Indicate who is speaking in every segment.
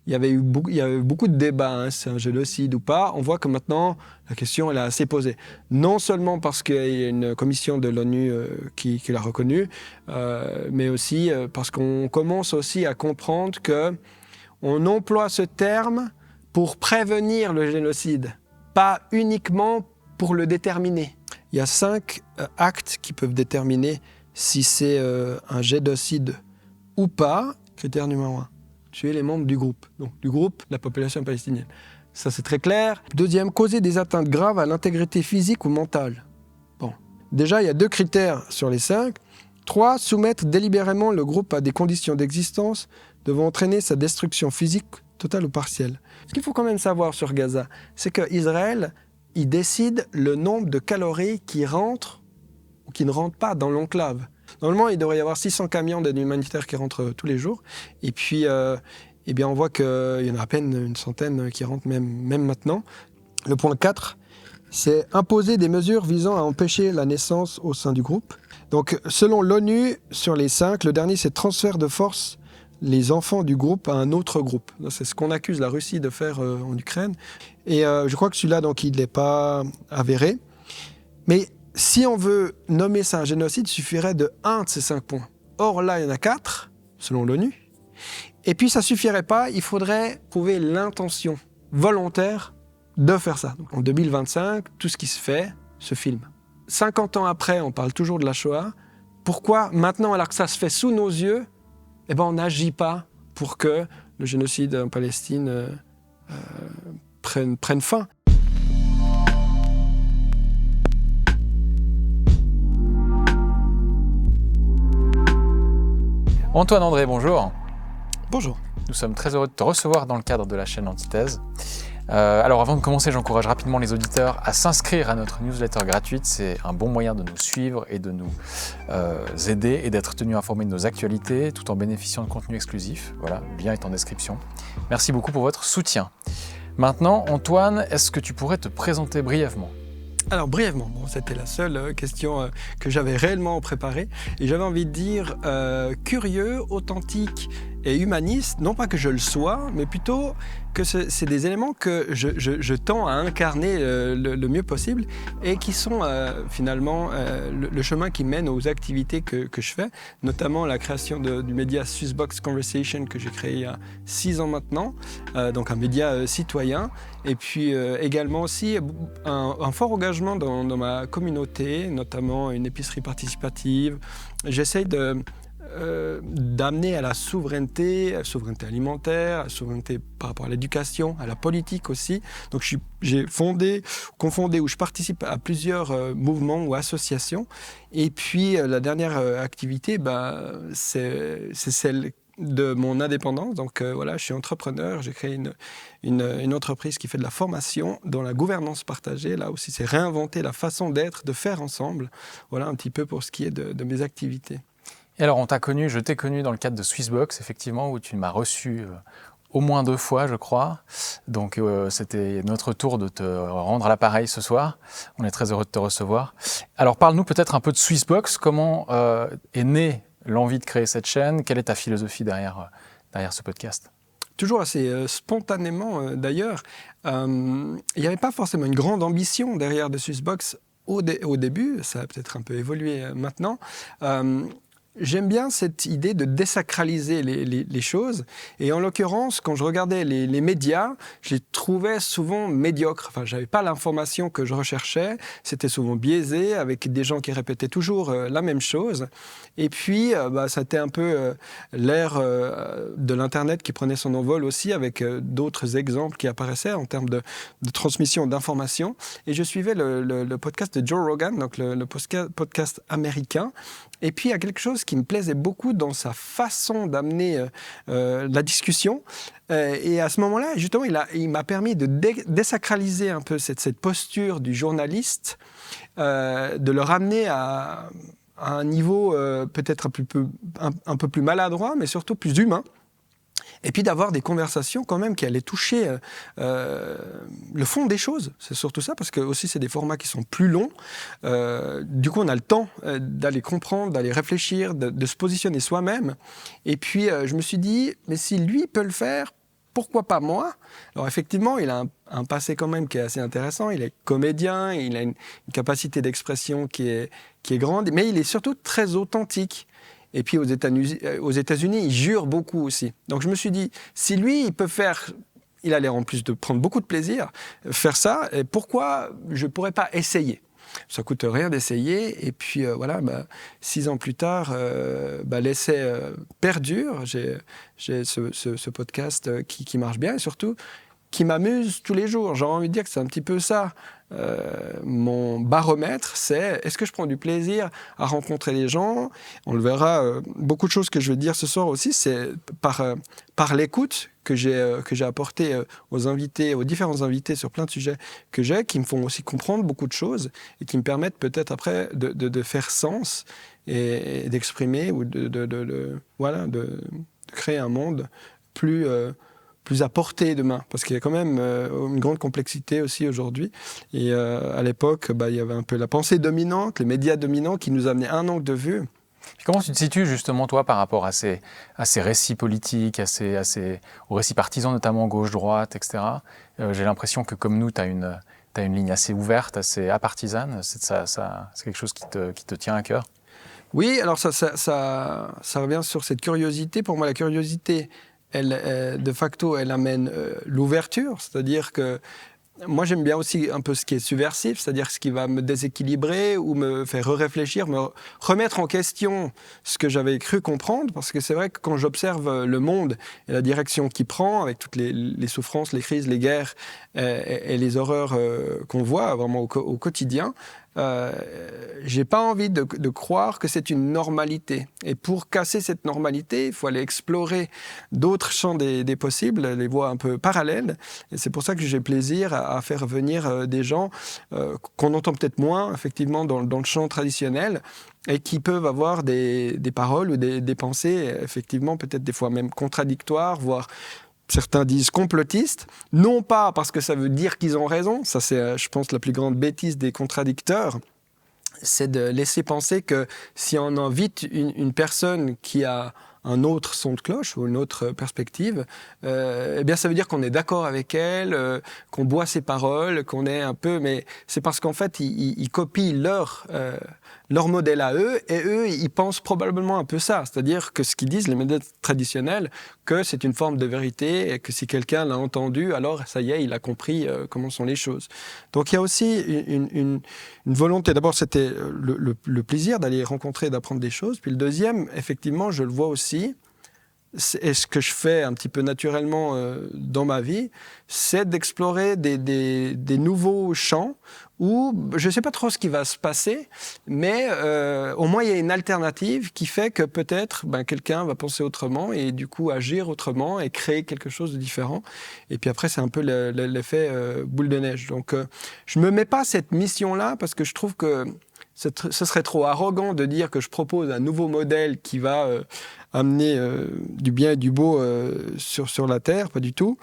Speaker 1: il y avait eu beaucoup de débats, hein, c'est un génocide ou pas. On voit que maintenant, la question elle est assez posée. Non seulement parce qu'il y a une commission de l'ONU qui l'a reconnu, mais aussi parce qu'on commence aussi à comprendre qu'on emploie ce terme pour prévenir le génocide, pas uniquement pour le déterminer. Il y a 5 actes qui peuvent déterminer si c'est un génocide ou pas. Critère numéro 1. Tuer les membres du groupe. Donc, du groupe, la population palestinienne. Ça, c'est très clair. Deuxième, causer des atteintes graves à l'intégrité physique ou mentale. Bon. Déjà, il y a 2 critères sur les 5. 3, soumettre délibérément le groupe à des conditions d'existence devant entraîner sa destruction physique totale ou partielle. Ce qu'il faut quand même savoir sur Gaza, c'est qu'Israël, il décide le nombre de calories qui rentrent ou qui ne rentrent pas dans l'enclave. Normalement, il devrait y avoir 600 camions d'aide humanitaire qui rentrent tous les jours. Et puis, eh bien, on voit qu'il y en a à peine une centaine qui rentrent même maintenant. Le point 4, c'est imposer des mesures visant à empêcher la naissance au sein du groupe. Donc, selon l'ONU, sur les 5, le dernier, c'est transfert de force les enfants du groupe à un autre groupe. C'est ce qu'on accuse la Russie de faire en Ukraine. Et je crois que celui-là, donc, il n'est pas avéré. Mais si on veut nommer ça un génocide, il suffirait de 1 de ces 5 points. Or, là, il y en a 4, selon l'ONU. Et puis, ça ne suffirait pas, il faudrait prouver l'intention volontaire de faire ça. Donc, en 2025, tout ce qui se fait se filme. 50 ans après, on parle toujours de la Shoah. Pourquoi, maintenant, alors que ça se fait sous nos yeux, eh ben, on n'agit pas pour que le génocide en Palestine prenne fin?
Speaker 2: Antoine André, bonjour.
Speaker 1: Bonjour.
Speaker 2: Nous sommes très heureux de te recevoir dans le cadre de la chaîne Antithèse. Alors avant de commencer, j'encourage rapidement les auditeurs à s'inscrire à notre newsletter gratuite. C'est un bon moyen de nous suivre et de nous aider et d'être tenus informés de nos actualités tout en bénéficiant de contenu exclusif. Voilà, le lien est en description. Merci beaucoup pour votre soutien. Maintenant, Antoine, est-ce que tu pourrais te présenter brièvement ?
Speaker 1: Alors brièvement, c'était la seule question que j'avais réellement préparée et j'avais envie de dire curieux, authentique et humaniste, non pas que je le sois, mais plutôt que c'est des éléments que je tends à incarner le mieux possible et qui sont finalement le chemin qui mène aux activités que je fais, notamment la création du média Swissbox Conversation que j'ai créé il y a 6 ans maintenant, donc un média citoyen, et puis également aussi un fort engagement dans ma communauté, notamment une épicerie participative. J'essaye d'amener à la souveraineté alimentaire, à la souveraineté par rapport à l'éducation, à la politique aussi. Donc j'ai confondé ou je participe à plusieurs mouvements ou associations. Et puis la dernière activité, c'est celle de mon indépendance. Donc voilà, je suis entrepreneur, j'ai créé une entreprise qui fait de la formation dans la gouvernance partagée. Là aussi, c'est réinventer la façon d'être, de faire ensemble. Voilà un petit peu pour ce qui est de mes activités.
Speaker 2: Et alors, je t'ai connu dans le cadre de Swissbox, effectivement, où tu m'as reçu au moins 2 fois, je crois. Donc, c'était notre tour de te rendre l'appareil ce soir. On est très heureux de te recevoir. Alors, parle-nous peut-être un peu de Swissbox. Comment est née l'envie de créer cette chaîne? Quelle est ta philosophie derrière ce podcast?
Speaker 1: Toujours assez spontanément, d'ailleurs. Il n'y avait pas forcément une grande ambition derrière de Swissbox au début. Ça a peut-être un peu évolué maintenant. J'aime bien cette idée de désacraliser les choses. Et en l'occurrence, quand je regardais les médias, je les trouvais souvent médiocres. Enfin, je n'avais pas l'information que je recherchais. C'était souvent biaisé, avec des gens qui répétaient toujours la même chose. Et puis, c'était un peu l'ère de l'Internet qui prenait son envol aussi, avec d'autres exemples qui apparaissaient en termes de transmission d'informations. Et je suivais le podcast de Joe Rogan, donc le podcast américain. Et puis, il y a quelque chose qui me plaisait beaucoup dans sa façon d'amener la discussion. Et à ce moment-là, justement, il m'a permis de désacraliser un peu cette posture du journaliste, de le ramener à un niveau peut-être un peu plus maladroit, mais surtout plus humain. Et puis d'avoir des conversations quand même qui allaient toucher le fond des choses. C'est surtout ça, parce que aussi c'est des formats qui sont plus longs. Du coup, on a le temps d'aller comprendre, d'aller réfléchir, de se positionner soi-même. Et puis, je me suis dit, mais si lui peut le faire, pourquoi pas moi? Alors effectivement, il a un passé quand même qui est assez intéressant. Il est comédien, il a une capacité d'expression qui est grande, mais il est surtout très authentique. Et puis aux États-Unis, il jure beaucoup aussi. Donc je me suis dit, si lui, il peut faire... Il a l'air en plus de prendre beaucoup de plaisir, faire ça, et pourquoi je ne pourrais pas essayer? Ça ne coûte rien d'essayer. Et puis voilà, 6 ans plus tard, l'essai perdure. J'ai ce podcast qui marche bien et surtout qui m'amuse tous les jours. J'ai envie de dire que c'est un petit peu ça. Mon baromètre, c'est est-ce que je prends du plaisir à rencontrer les gens? On le verra, beaucoup de choses que je vais dire ce soir aussi, c'est par l'écoute que j'ai apporté aux invités, aux différents invités sur plein de sujets que j'ai, qui me font aussi comprendre beaucoup de choses et qui me permettent peut-être après de faire sens et d'exprimer ou de créer un monde plus à portée demain, parce qu'il y a quand même une grande complexité aussi aujourd'hui. Et à l'époque, il y avait un peu la pensée dominante, les médias dominants qui nous amenaient un angle de vue.
Speaker 2: Puis comment tu te situes justement, toi, par rapport à ces récits politiques, aux récits partisans, notamment gauche-droite, etc. J'ai l'impression que comme nous, tu as une ligne assez ouverte, assez apartisane. C'est quelque chose qui te tient à cœur?
Speaker 1: Oui, alors ça revient sur cette curiosité. Pour moi, la curiosité, de facto, elle amène l'ouverture, c'est-à-dire que moi, j'aime bien aussi un peu ce qui est subversif, c'est-à-dire ce qui va me déséquilibrer ou me faire réfléchir, me remettre en question ce que j'avais cru comprendre, parce que c'est vrai que quand j'observe le monde et la direction qu'il prend, avec toutes les souffrances, les crises, les guerres et les horreurs qu'on voit vraiment au quotidien, j'ai pas envie de croire que c'est une normalité. Et pour casser cette normalité, il faut aller explorer d'autres champs des possibles, les voies un peu parallèles. Et c'est pour ça que j'ai plaisir à faire venir des gens qu'on entend peut-être moins, effectivement, dans le champ traditionnel, et qui peuvent avoir des paroles ou des pensées, effectivement, peut-être des fois même contradictoires, voire... Certains disent complotistes, non pas parce que ça veut dire qu'ils ont raison, ça c'est, je pense, la plus grande bêtise des contradicteurs, c'est de laisser penser que si on invite une personne qui a un autre son de cloche ou une autre perspective, eh bien ça veut dire qu'on est d'accord avec elle, qu'on boit ses paroles, qu'on est un peu... Mais c'est parce qu'en fait, ils copient leur modèle à eux, et eux, ils pensent probablement un peu ça. C'est-à-dire que ce qu'ils disent, les médias traditionnels, que c'est une forme de vérité, et que si quelqu'un l'a entendu, alors ça y est, il a compris comment sont les choses. Donc il y a aussi une volonté. D'abord, c'était le plaisir d'aller rencontrer, d'apprendre des choses. Puis le deuxième, effectivement, je le vois aussi, et ce que je fais un petit peu naturellement dans ma vie, c'est d'explorer des nouveaux champs où je ne sais pas trop ce qui va se passer, mais au moins il y a une alternative qui fait que peut-être quelqu'un va penser autrement et du coup agir autrement et créer quelque chose de différent. Et puis après, c'est un peu l'effet boule de neige. Donc je ne me mets pas cette mission-là parce que je trouve que ce serait trop arrogant de dire que je propose un nouveau modèle qui va amener du bien et du beau sur la Terre, pas du tout.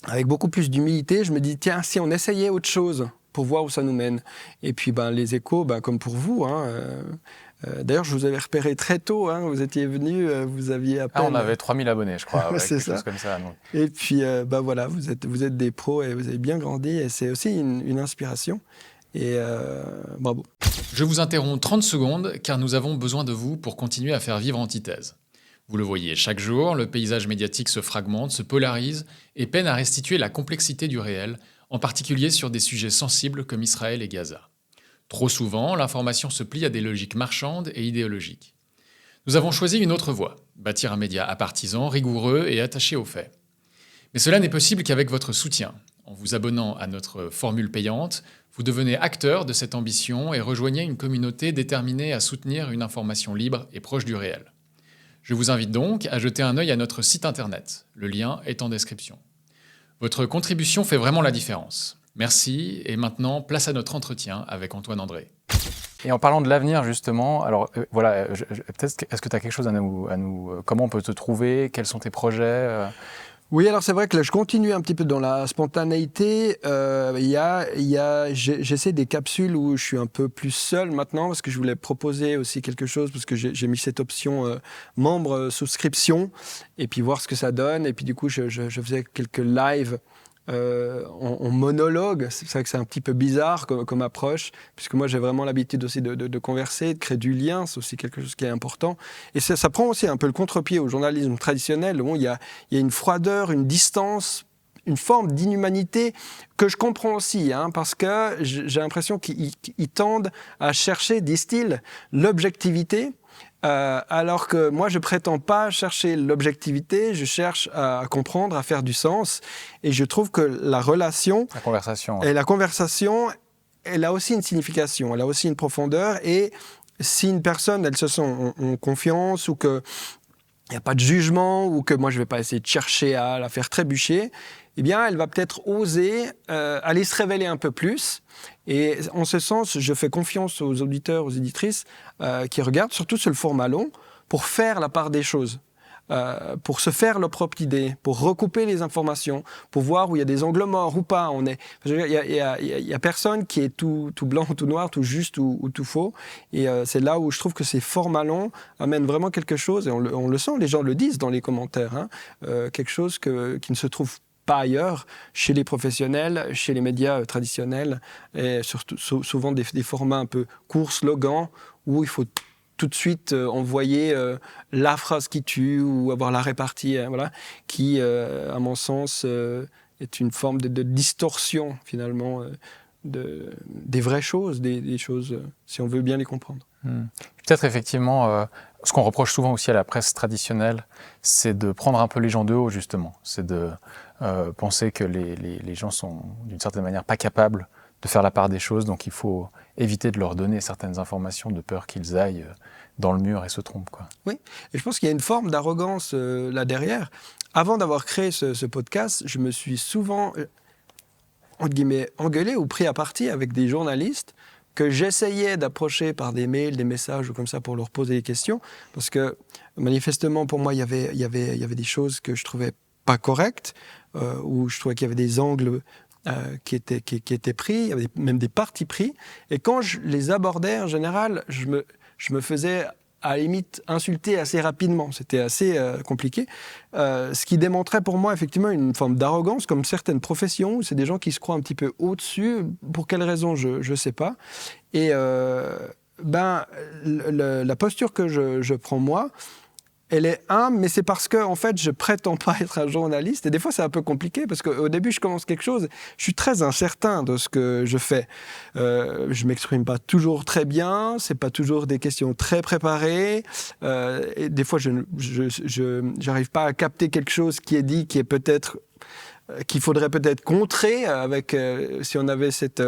Speaker 1: Avec beaucoup plus d'humilité, je me dis, tiens, si on essayait autre chose pour voir où ça nous mène. Et puis les échos, comme pour vous, d'ailleurs, je vous avais repéré très tôt, vous étiez venu, vous aviez à peine...
Speaker 2: on avait 3000 abonnés, je crois,
Speaker 1: c'est
Speaker 2: quelque
Speaker 1: ça.
Speaker 2: chose comme ça. Donc.
Speaker 1: Et puis, voilà, vous êtes des pros et vous avez bien grandi, et c'est aussi une inspiration. Et bravo.
Speaker 3: Je vous interromps 30 secondes car nous avons besoin de vous pour continuer à faire vivre Antithèse. Vous le voyez, chaque jour, le paysage médiatique se fragmente, se polarise et peine à restituer la complexité du réel, en particulier sur des sujets sensibles comme Israël et Gaza. Trop souvent, l'information se plie à des logiques marchandes et idéologiques. Nous avons choisi une autre voie, bâtir un média apartisan, rigoureux et attaché aux faits. Mais cela n'est possible qu'avec votre soutien. En vous abonnant à notre formule payante, vous devenez acteur de cette ambition et rejoignez une communauté déterminée à soutenir une information libre et proche du réel. Je vous invite donc à jeter un œil à notre site internet. Le lien est en description. Votre contribution fait vraiment la différence. Merci, et maintenant, place à notre entretien avec Antoine André.
Speaker 2: Et en parlant de l'avenir, justement, alors peut-être, est-ce que tu as quelque chose à nous... Comment on peut te trouver? Quels sont tes projets
Speaker 1: Oui, alors c'est vrai que là, je continue un petit peu dans la spontanéité. J'essaie des capsules où je suis un peu plus seul maintenant parce que je voulais proposer aussi quelque chose parce que j'ai mis cette option membre souscription et puis voir ce que ça donne. Et puis du coup, je faisais quelques lives en monologue. C'est vrai que c'est un petit peu bizarre comme approche, puisque moi j'ai vraiment l'habitude aussi de converser, de créer du lien, c'est aussi quelque chose qui est important. Et ça prend aussi un peu le contre-pied au journalisme traditionnel, où il y a une froideur, une distance, une forme d'inhumanité que je comprends aussi, parce que j'ai l'impression qu'ils tendent à chercher, disent-ils, l'objectivité. Alors que moi, je prétends pas chercher l'objectivité, je cherche à comprendre, à faire du sens. Et je trouve que la conversation, elle a aussi une signification, elle a aussi une profondeur. Et si une personne, elle se sent en confiance ou qu'il n'y a pas de jugement ou que moi, je ne vais pas essayer de chercher à la faire trébucher, eh bien, elle va peut-être oser aller se révéler un peu plus. Et en ce sens, je fais confiance aux auditeurs, aux éditrices qui regardent, surtout sur le format long, pour faire la part des choses, pour se faire leur propre idée, pour recouper les informations, pour voir où il y a des angles morts ou pas. Il y a personne qui est tout blanc, tout noir, tout juste ou tout faux. Et c'est là où je trouve que ces formats longs amènent vraiment quelque chose, et on le sent, les gens le disent dans les commentaires, quelque chose qui ne se trouve pas ailleurs, chez les professionnels, chez les médias traditionnels, et surtout, souvent des formats un peu courts, slogans, où il faut tout de suite envoyer la phrase qui tue ou avoir la répartie, qui, à mon sens, est une forme de distorsion, finalement, des vraies choses, des choses, si on veut bien les comprendre.
Speaker 2: Peut-être effectivement, ce qu'on reproche souvent aussi à la presse traditionnelle, c'est de prendre un peu les gens de haut, justement. C'est de penser que les gens sont, d'une certaine manière, pas capables de faire la part des choses, donc il faut éviter de leur donner certaines informations de peur qu'ils aillent dans le mur et se trompent, quoi.
Speaker 1: Oui, et je pense qu'il y a une forme d'arrogance là derrière. Avant d'avoir créé ce podcast, je me suis souvent, entre guillemets, engueulé ou pris à partie avec des journalistes que j'essayais d'approcher par des mails, des messages ou comme ça pour leur poser des questions, parce que manifestement pour moi il y avait des choses que je trouvais pas correctes, où je trouvais qu'il y avait des angles qui étaient pris, il y avait même des partis pris, et quand je les abordais en général, je me faisais à la limite insulter assez rapidement, c'était assez compliqué, ce qui démontrait pour moi effectivement une forme d'arrogance, comme certaines professions, où c'est des gens qui se croient un petit peu au-dessus, pour quelle raison je ne sais pas, et la posture que je prends moi, elle est humble, mais c'est parce que en fait, je prétends pas être un journaliste. Et des fois, c'est un peu compliqué parce qu'au début, je commence quelque chose, je suis très incertain de ce que je fais. Je m'exprime pas toujours très bien, c'est pas toujours des questions très préparées. Et des fois, je n'arrive pas à capter quelque chose qui est dit, qui est peut-être qu'il faudrait peut-être contrer avec si on avait cette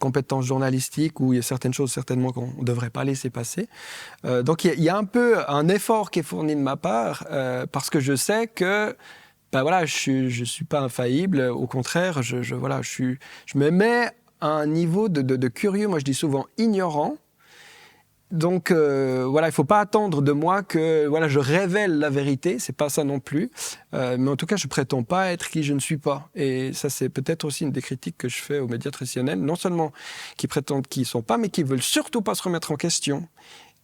Speaker 1: compétence journalistique où il y a certaines choses certainement qu'on ne devrait pas laisser passer. Donc il y a un peu un effort qui est fourni de ma part parce que je sais que je suis pas infaillible. Au contraire, je me mets à un niveau de curieux, moi je dis souvent ignorant. Donc il faut pas attendre de moi que je révèle la vérité, c'est pas ça non plus, mais en tout cas je prétends pas être qui je ne suis pas, et ça c'est peut-être aussi une des critiques que je fais aux médias traditionnels, non seulement qui prétendent qu'ils sont pas, mais qui veulent surtout pas se remettre en question.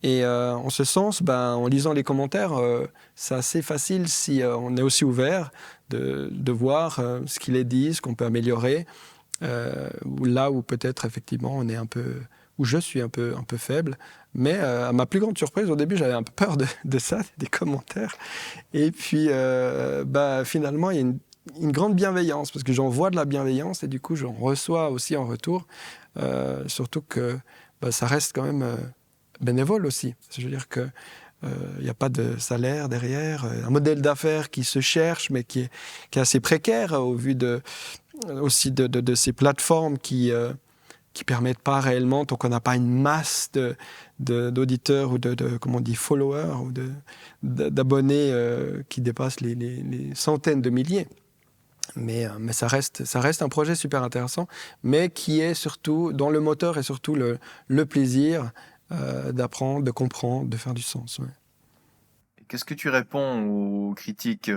Speaker 1: Et en ce sens, en lisant les commentaires, c'est assez facile si on est aussi ouvert de voir ce qu'il est dit, ce qu'on peut améliorer, là où peut-être effectivement on est où je suis un peu faible. Mais à ma plus grande surprise, au début, j'avais un peu peur de ça, des commentaires. Et puis, finalement, il y a une grande bienveillance, parce que j'en vois de la bienveillance, et du coup, j'en reçois aussi en retour. Surtout que ça reste quand même bénévole aussi. Je veux dire qu'il n'y a pas de salaire derrière, un modèle d'affaires qui se cherche, mais qui est assez précaire au vu aussi de ces plateformes qui permettent pas réellement, tant qu'on n'a pas une masse d'auditeurs ou comment on dit, followers ou d'abonnés qui dépassent les centaines de milliers. Mais ça reste un projet super intéressant, mais qui est surtout, dans le moteur, et surtout le plaisir d'apprendre, de comprendre, de faire du sens. Ouais.
Speaker 4: Qu'est-ce que tu réponds aux critiques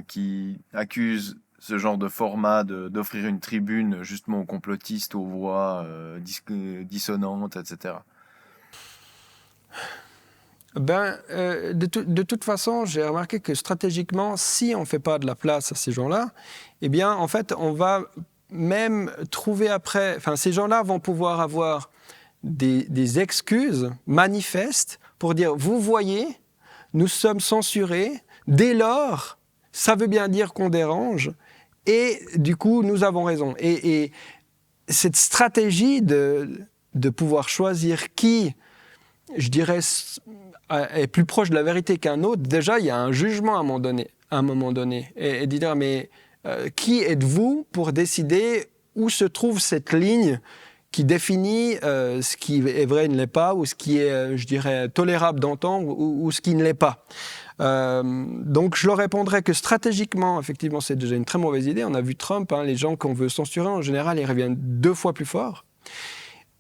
Speaker 4: qui accusent ce genre de format d'offrir une tribune justement aux complotistes, aux voix dissonantes, etc.
Speaker 1: De toute façon, j'ai remarqué que stratégiquement, si on ne fait pas de la place à ces gens-là, eh bien, en fait, on va même trouver après... Enfin, ces gens-là vont pouvoir avoir des excuses manifestes pour dire, vous voyez, nous sommes censurés, dès lors, ça veut bien dire qu'on dérange, et du coup, nous avons raison. Et cette stratégie de pouvoir choisir qui, je dirais, est plus proche de la vérité qu'un autre, déjà, il y a un jugement à un moment donné. Et de dire, mais qui êtes-vous pour décider où se trouve cette ligne qui définit ce qui est vrai et ne l'est pas, ou ce qui est, je dirais, tolérable d'entendre, ou ce qui ne l'est pas. Donc je leur répondrais que stratégiquement, effectivement, c'est déjà une très mauvaise idée. On a vu Trump, les gens qu'on veut censurer, en général, ils reviennent 2 fois plus fort.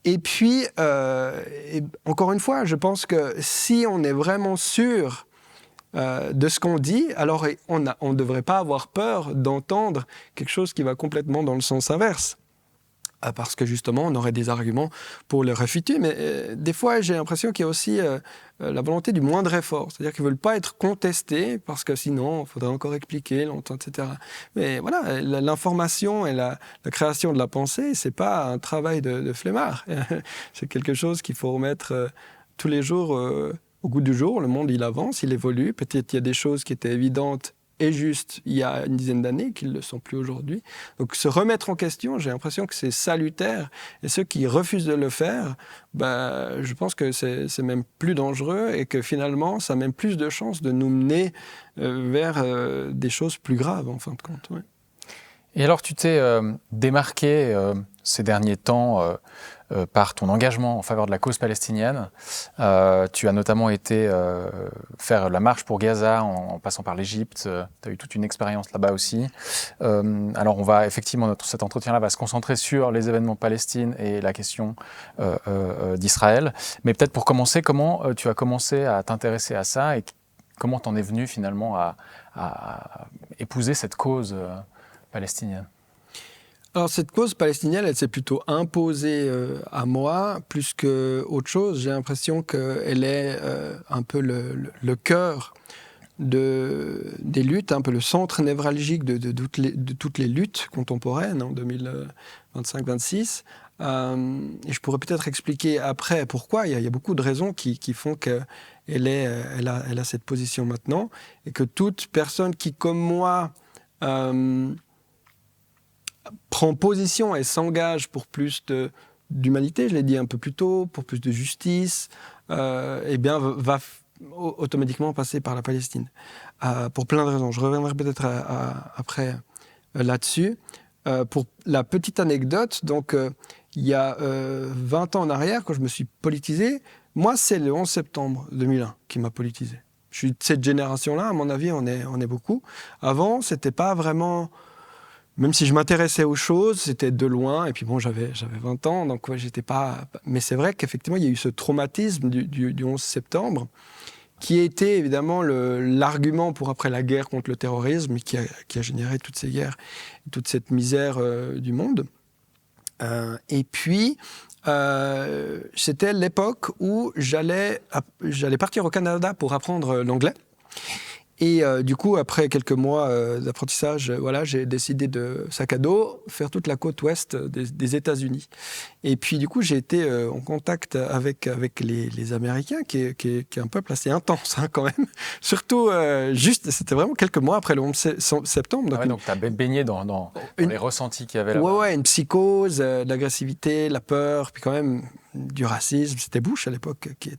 Speaker 1: Et puis, encore une fois, je pense que si on est vraiment sûr de ce qu'on dit, alors on ne devrait pas avoir peur d'entendre quelque chose qui va complètement dans le sens inverse. Parce que justement, on aurait des arguments pour le réfuter. Mais des fois, j'ai l'impression qu'il y a aussi la volonté du moindre effort. C'est-à-dire qu'ils ne veulent pas être contestés, parce que sinon, il faudrait encore expliquer longtemps, etc. Mais voilà, l'information et la création de la pensée, ce n'est pas un travail de flemmard. C'est quelque chose qu'il faut remettre tous les jours au goût du jour. Le monde, il avance, il évolue. Peut-être qu'il y a des choses qui étaient évidentes et juste il y a une dizaine d'années, qu'ils ne le sont plus aujourd'hui. Donc se remettre en question, j'ai l'impression que c'est salutaire. Et ceux qui refusent de le faire, je pense que c'est même plus dangereux et que finalement, ça a même plus de chances de nous mener vers des choses plus graves, en fin de compte. Ouais.
Speaker 2: Et alors, tu t'es démarqué ces derniers temps par ton engagement en faveur de la cause palestinienne. Tu as notamment été faire la marche pour Gaza en passant par l'Égypte. Tu as eu toute une expérience là-bas aussi. Alors, on va effectivement, cet entretien-là va se concentrer sur les événements Palestine et la question d'Israël. Mais peut-être pour commencer, comment tu as commencé à t'intéresser à ça et comment t'en es venu finalement à épouser cette cause palestinienne?
Speaker 1: Alors cette cause palestinienne, elle s'est plutôt imposée à moi plus qu'autre chose. J'ai l'impression qu'elle est un peu le cœur des luttes, un peu le centre névralgique de toutes les luttes contemporaines en 2025-26. Et je pourrais peut-être expliquer après pourquoi. Il y a beaucoup de raisons qui font qu'elle a cette position maintenant, et que toute personne qui, comme moi, prend position et s'engage pour plus d'humanité, je l'ai dit un peu plus tôt, pour plus de justice, eh bien, va automatiquement passer par la Palestine. Pour plein de raisons. Je reviendrai peut-être après là-dessus. Pour la petite anecdote, donc, il y a 20 ans en arrière, quand je me suis politisé, moi, c'est le 11 septembre 2001 qui m'a politisé. Je suis de cette génération-là, à mon avis, on est beaucoup. Avant, c'était pas vraiment... Même si je m'intéressais aux choses, c'était de loin. Et puis bon, j'avais 20 ans, donc ouais, j'étais pas... Mais c'est vrai qu'effectivement, il y a eu ce traumatisme du 11 septembre, qui a été évidemment l'argument pour après la guerre contre le terrorisme, qui a généré toutes ces guerres, toute cette misère du monde. Et puis, c'était l'époque où j'allais partir au Canada pour apprendre l'anglais. Et du coup, après quelques mois d'apprentissage, j'ai décidé de, sac à dos, faire toute la côte ouest des États-Unis. Et puis du coup, j'ai été en contact avec les Américains, qui est un peuple assez intense quand même. Surtout, c'était vraiment quelques mois après le 11 septembre.
Speaker 2: Donc tu as baigné dans les ressentis qu'il y avait là-bas.
Speaker 1: Ouais, une psychose, de l'agressivité, la peur, puis quand même du racisme. C'était Bush à l'époque qui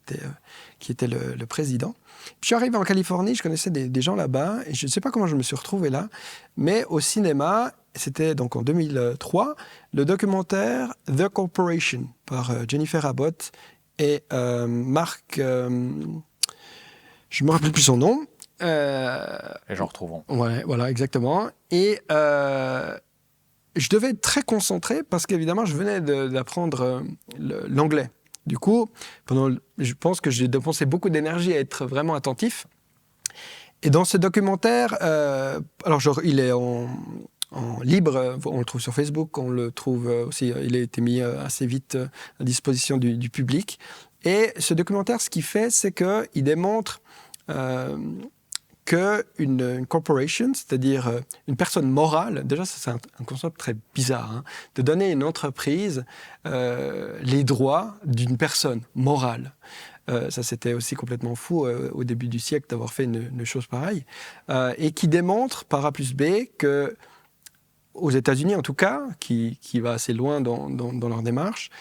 Speaker 1: était le président. Puis je suis arrivé en Californie, je connaissais des gens là-bas, et je ne sais pas comment je me suis retrouvé là, mais au cinéma, c'était donc en 2003, le documentaire The Corporation par Jennifer Abbott et Mark, je ne me rappelle plus son nom.
Speaker 2: Les gens retrouveront.
Speaker 1: Ouais, voilà, exactement. Et je devais être très concentré parce qu'évidemment, je venais d'apprendre l'anglais. Du coup, je pense que j'ai dépensé beaucoup d'énergie à être vraiment attentif. Et dans ce documentaire, il est en libre, on le trouve sur Facebook, on le trouve aussi, il a été mis assez vite à disposition du public. Et ce documentaire, ce qu'il fait, c'est qu'il démontre qu'une corporation, c'est-à-dire une personne morale, déjà ça, c'est un concept très bizarre, hein, de donner à une entreprise les droits d'une personne morale. Ça, c'était aussi complètement fou au début du siècle d'avoir fait une chose pareille. Et qui démontre, par A plus B, que aux États-Unis, en tout cas, qui va assez loin dans leur démarche,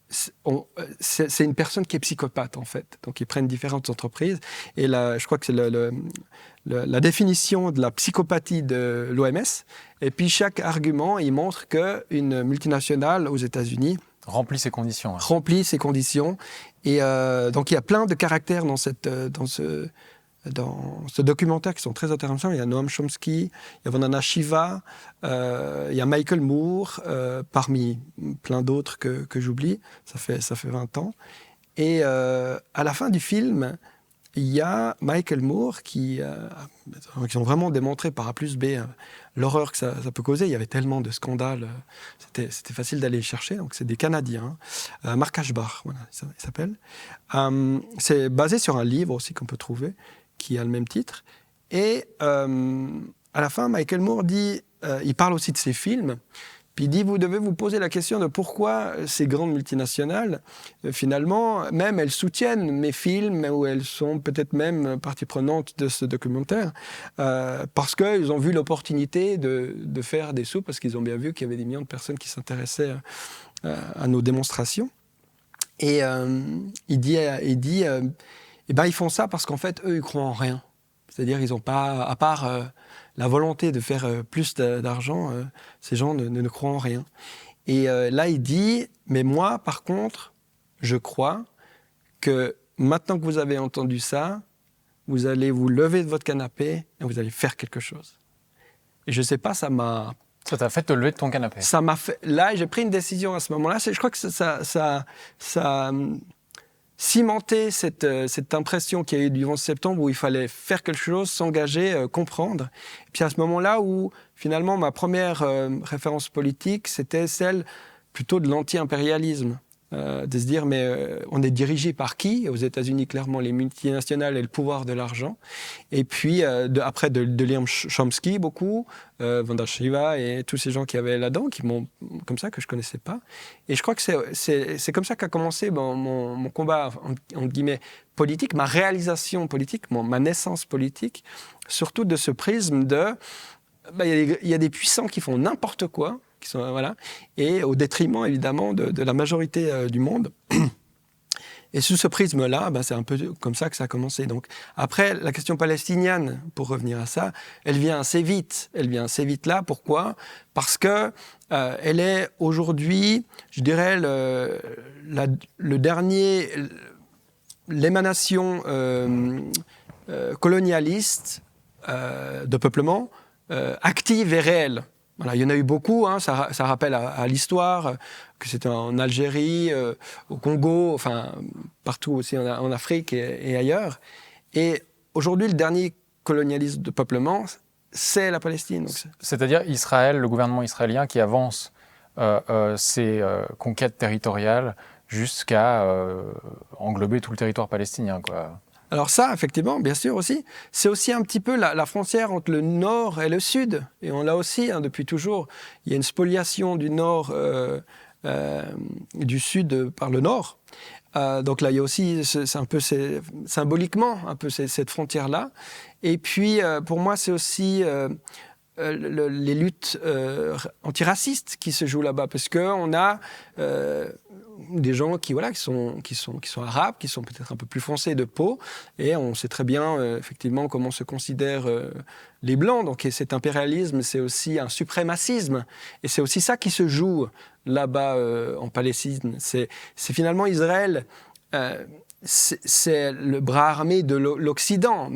Speaker 1: c'est une personne qui est psychopathe, en fait. Donc, ils prennent différentes entreprises. Et là, je crois que c'est la définition de la psychopathie de l'OMS. Et puis, chaque argument, il montre qu'une multinationale aux États-Unis
Speaker 2: remplit ces conditions. Ouais.
Speaker 1: Remplit ces conditions. Et donc, il y a plein de caractères dans ce documentaire qui sont très intéressants. Il y a Noam Chomsky, il y a Vandana Shiva, il y a Michael Moore, parmi plein d'autres que j'oublie. Ça fait 20 ans. Et à la fin du film, il y a Michael Moore qui ont vraiment démontré par A plus B l'horreur que ça peut causer. Il y avait tellement de scandales. C'était facile d'aller les chercher. Donc, c'est des Canadiens. Mark Ashbar, voilà, il s'appelle. C'est basé sur un livre aussi qu'on peut trouver, qui a le même titre. Et à la fin, Michael Moore dit, il parle aussi de ses films, puis il dit, vous devez vous poser la question de pourquoi ces grandes multinationales, finalement, même elles soutiennent mes films, ou elles sont peut-être même partie prenante de ce documentaire, parce qu'ils ont vu l'opportunité de faire des sous, parce qu'ils ont bien vu qu'il y avait des millions de personnes qui s'intéressaient à nos démonstrations. Et il dit ils font ça parce qu'en fait, eux, ils croient en rien. C'est-à-dire, ils n'ont pas, à part la volonté de faire plus d'argent, ces gens ne croient en rien. Et là, il dit, mais moi, par contre, je crois que maintenant que vous avez entendu ça, vous allez vous lever de votre canapé et vous allez faire quelque chose. Et je ne sais pas, ça m'a...
Speaker 2: Ça t'a fait te lever de ton canapé.
Speaker 1: Ça m'a fait... Là, j'ai pris une décision à ce moment-là. Je crois que ça cimenter cette impression qu'il y a eu du 11 septembre où il fallait faire quelque chose, s'engager, comprendre. Et puis à ce moment-là où finalement ma première référence politique, c'était celle plutôt de l'anti-impérialisme. De se dire, mais on est dirigé par qui ? Aux États-Unis, clairement, les multinationales et le pouvoir de l'argent. Et puis, après, de lire Chomsky, beaucoup, Vandana Shiva et tous ces gens qui avaient là-dedans, qui m'ont, comme ça, que je ne connaissais pas. Et je crois que c'est comme ça qu'a commencé mon combat, entre guillemets, politique, ma réalisation politique, ma naissance politique, surtout de ce prisme de... Il y a des puissants qui font n'importe quoi, qui sont, voilà, et au détriment évidemment de la majorité du monde. Et sous ce prisme-là, c'est un peu comme ça que ça a commencé. Donc, après, la question palestinienne, pour revenir à ça, elle vient assez vite. Elle vient assez vite là. Pourquoi ? Parce que elle est aujourd'hui, je dirais, l'émanation colonialiste de peuplement active et réelle. Voilà, il y en a eu beaucoup, hein, ça rappelle à l'histoire que c'était en Algérie, au Congo, enfin partout aussi en Afrique et ailleurs. Et aujourd'hui, le dernier colonialisme de peuplement, c'est la Palestine. Donc
Speaker 2: c'est-à-dire Israël, le gouvernement israélien qui avance ses conquêtes territoriales jusqu'à englober tout le territoire palestinien, quoi.
Speaker 1: Alors ça, effectivement, bien sûr aussi, c'est aussi un petit peu la frontière entre le nord et le sud. Et on l'a aussi, hein, depuis toujours. Il y a une spoliation du nord, du sud par le nord. Donc là, il y a aussi, c'est un peu symboliquement, un peu cette frontière-là. Et puis, pour moi, c'est aussi les luttes antiracistes qui se jouent là-bas, parce qu'on a des gens qui sont arabes, qui sont peut-être un peu plus foncés de peau, et on sait très bien effectivement comment se considèrent les Blancs. Donc cet impérialisme, c'est aussi un suprémacisme, et c'est aussi ça qui se joue là-bas en Palestine. C'est finalement Israël, c'est le bras armé de l'Occident.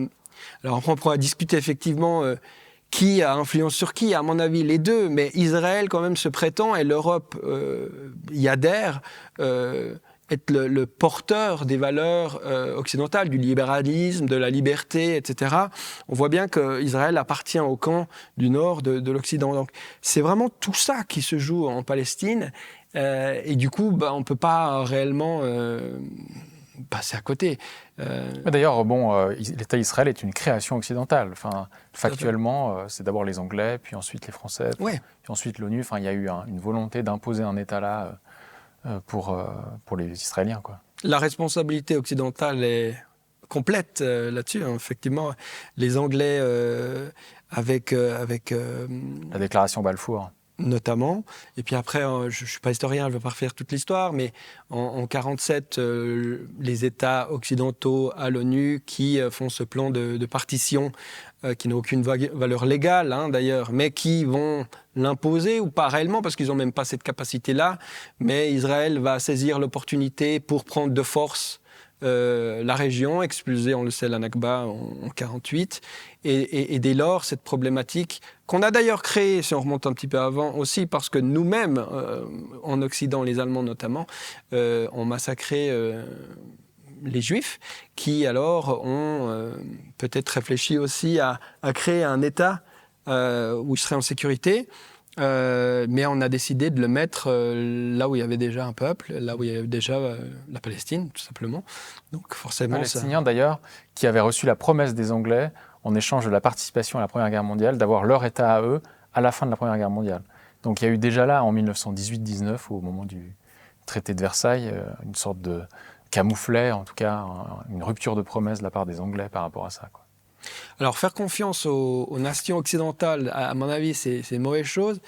Speaker 1: Alors on pourra discuter effectivement qui a influence sur qui, à mon avis, les deux, mais Israël quand même se prétend, et l'Europe y adhère, être le porteur des valeurs occidentales, du libéralisme, de la liberté, etc. On voit bien qu'Israël appartient au camp du nord de l'Occident. Donc c'est vraiment tout ça qui se joue en Palestine. Et du coup, on ne peut pas réellement passer à côté.
Speaker 2: D'ailleurs, l'État d'Israël est une création occidentale. Enfin, factuellement, c'est d'abord les Anglais, puis ensuite les Français, puis ensuite l'ONU. Enfin, il y a eu une volonté d'imposer un État là pour les Israéliens, quoi.
Speaker 1: La responsabilité occidentale est complète là-dessus. Hein. Effectivement, les Anglais avec
Speaker 2: la déclaration Balfour.
Speaker 1: Notamment. Et puis après, je ne suis pas historien, je ne vais pas refaire toute l'histoire, mais en 1947, les États occidentaux à l'ONU qui font ce plan de partition, qui n'a aucune valeur légale hein, d'ailleurs, mais qui vont l'imposer, ou pas réellement, parce qu'ils n'ont même pas cette capacité-là, mais Israël va saisir l'opportunité pour prendre de force la région, expulser, on le sait, la Nakba en 1948, et dès lors, cette problématique qu'on a d'ailleurs créée, si on remonte un petit peu avant, aussi parce que nous-mêmes, en Occident, les Allemands notamment, ont massacré les Juifs, qui alors ont peut-être réfléchi aussi à créer un État où ils seraient en sécurité. Mais on a décidé de le mettre là où il y avait déjà un peuple, là où il y avait déjà la Palestine, tout simplement. Donc forcément,
Speaker 2: Palestiniens d'ailleurs, qui avaient reçu la promesse des Anglais, en échange de la participation à la Première Guerre mondiale, d'avoir leur État à eux à la fin de la Première Guerre mondiale. Donc il y a eu déjà là, en 1918-19, au moment du traité de Versailles, une sorte de camouflet, en tout cas, une rupture de promesse de la part des Anglais par rapport à ça, quoi.
Speaker 1: Alors, faire confiance aux nations occidentales, à mon avis, c'est une mauvaise chose.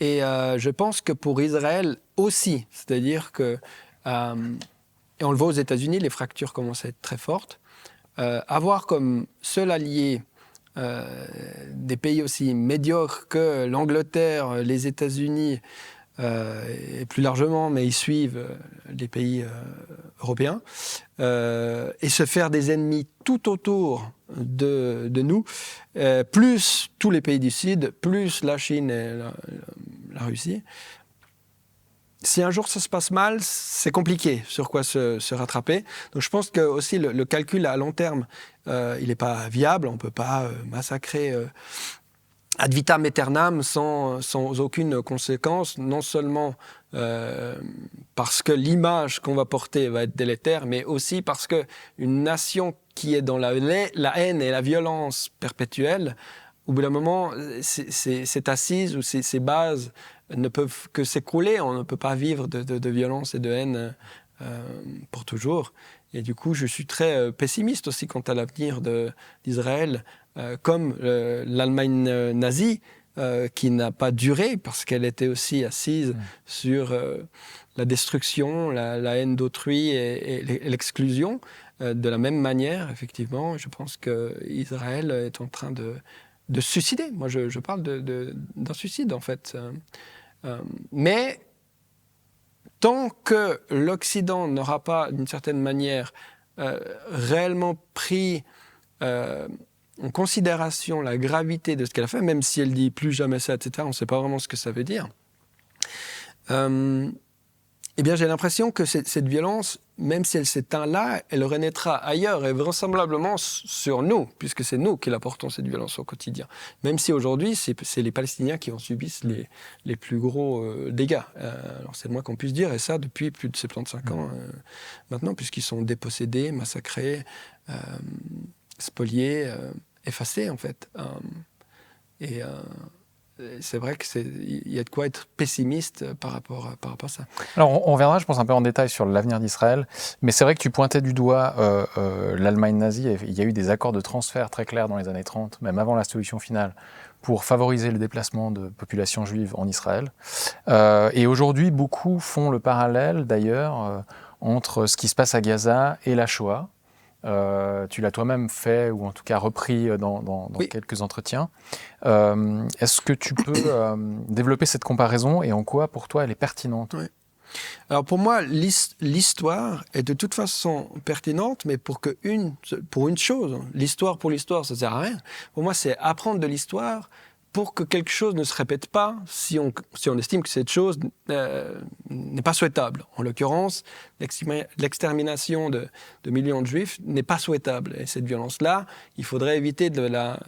Speaker 1: Et je pense que pour Israël aussi, c'est-à-dire que, et on le voit aux États-Unis, les fractures commencent à être très fortes. Avoir comme seul allié des pays aussi médiocres que l'Angleterre, les États-Unis, et plus largement, mais ils suivent les pays européens, et se faire des ennemis tout autour de nous, plus tous les pays du Sud, plus la Chine et la Russie. Si un jour ça se passe mal, c'est compliqué sur quoi se rattraper. Donc je pense que aussi le calcul à long terme, il n'est pas viable. On ne peut pas massacrer ad vitam aeternam sans aucune conséquence, non seulement parce que l'image qu'on va porter va être délétère, mais aussi parce qu'une nation qui est dans la haine et la violence perpétuelle, au bout d'un moment, cette assise ou ces bases ne peuvent que s'écrouler. On ne peut pas vivre de violence et de haine pour toujours. Et du coup, je suis très pessimiste aussi quant à l'avenir d'Israël, comme l'Allemagne nazie, qui n'a pas duré parce qu'elle était aussi assise sur la destruction, la haine d'autrui et l'exclusion. De la même manière, effectivement, je pense qu'Israël est en train de se suicider. Moi, je parle d'un suicide, en fait. Mais tant que l'Occident n'aura pas, d'une certaine manière, réellement pris en considération la gravité de ce qu'elle a fait, même si elle dit plus jamais ça, etc., on ne sait pas vraiment ce que ça veut dire, eh bien, j'ai l'impression que cette violence, même si elle s'éteint là, elle renaîtra ailleurs et vraisemblablement sur nous, puisque c'est nous qui la portons, cette violence au quotidien. Même si aujourd'hui, c'est les Palestiniens qui en subissent les plus gros dégâts. Alors c'est le moins qu'on puisse dire, et ça depuis plus de 75 ans maintenant, puisqu'ils sont dépossédés, massacrés, spoliés, effacés en fait. C'est vrai qu'il y a de quoi être pessimiste par rapport à ça.
Speaker 2: Alors, on reviendra, je pense, un peu en détail sur l'avenir d'Israël, mais c'est vrai que tu pointais du doigt l'Allemagne nazie. Il y a eu des accords de transfert très clairs dans les années 30, même avant la solution finale, pour favoriser le déplacement de populations juives en Israël. Et aujourd'hui, beaucoup font le parallèle, d'ailleurs, entre ce qui se passe à Gaza et la Shoah. Tu l'as toi-même fait, ou en tout cas repris dans
Speaker 1: oui.
Speaker 2: quelques entretiens. Est-ce que tu peux développer cette comparaison et en quoi, pour toi, elle est pertinente ?
Speaker 1: Oui. Alors pour moi, l'histoire est de toute façon pertinente, mais pour une chose. L'histoire pour l'histoire, ça ne sert à rien. Pour moi, c'est apprendre de l'histoire pour que quelque chose ne se répète pas, si on estime que cette chose n'est pas souhaitable. En l'occurrence, l'extermination de millions de Juifs n'est pas souhaitable. Et cette violence-là, il faudrait éviter de la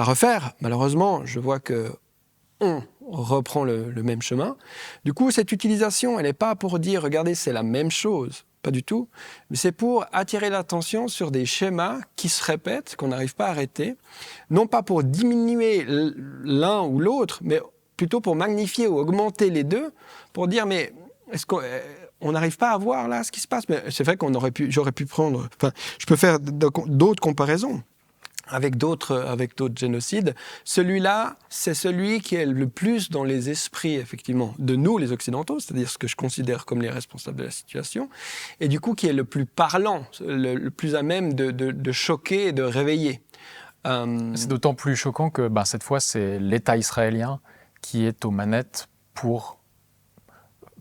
Speaker 1: refaire. Malheureusement, je vois qu'on reprend le même chemin. Du coup, cette utilisation, elle n'est pas pour dire, regardez, c'est la même chose. Pas du tout, mais c'est pour attirer l'attention sur des schémas qui se répètent, qu'on n'arrive pas à arrêter, non pas pour diminuer l'un ou l'autre, mais plutôt pour magnifier ou augmenter les deux, pour dire, mais est-ce qu'on n'arrive pas à voir là ce qui se passe? Mais c'est vrai j'aurais pu prendre, je peux faire d'autres comparaisons. Avec d'autres génocides. Celui-là, c'est celui qui est le plus dans les esprits, effectivement, de nous, les Occidentaux, c'est-à-dire ce que je considère comme les responsables de la situation, et du coup qui est le plus parlant, le plus à même de choquer et de réveiller.
Speaker 2: C'est d'autant plus choquant que cette fois, c'est l'État israélien qui est aux manettes pour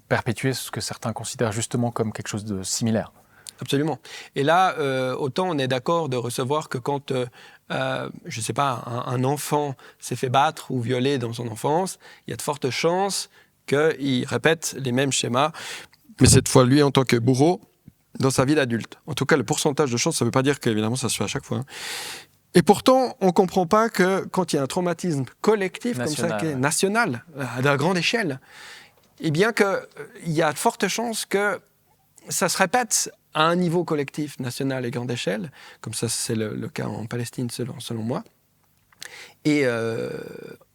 Speaker 2: perpétuer ce que certains considèrent justement comme quelque chose de similaire.
Speaker 1: Absolument. Et là, autant on est d'accord de recevoir que quand, je ne sais pas, un enfant s'est fait battre ou violer dans son enfance, il y a de fortes chances qu'il répète les mêmes schémas, mais cette fois, lui, en tant que bourreau, dans sa vie d'adulte. En tout cas, le pourcentage de chances, ça ne veut pas dire qu'évidemment, ça se fait à chaque fois. Et pourtant, on ne comprend pas que quand il y a un traumatisme collectif
Speaker 2: national,
Speaker 1: comme ça, national, à grande échelle, eh bien qu'il y a de fortes chances que ça se répète à un niveau collectif, national et grande échelle, comme ça c'est le cas en Palestine selon moi. Et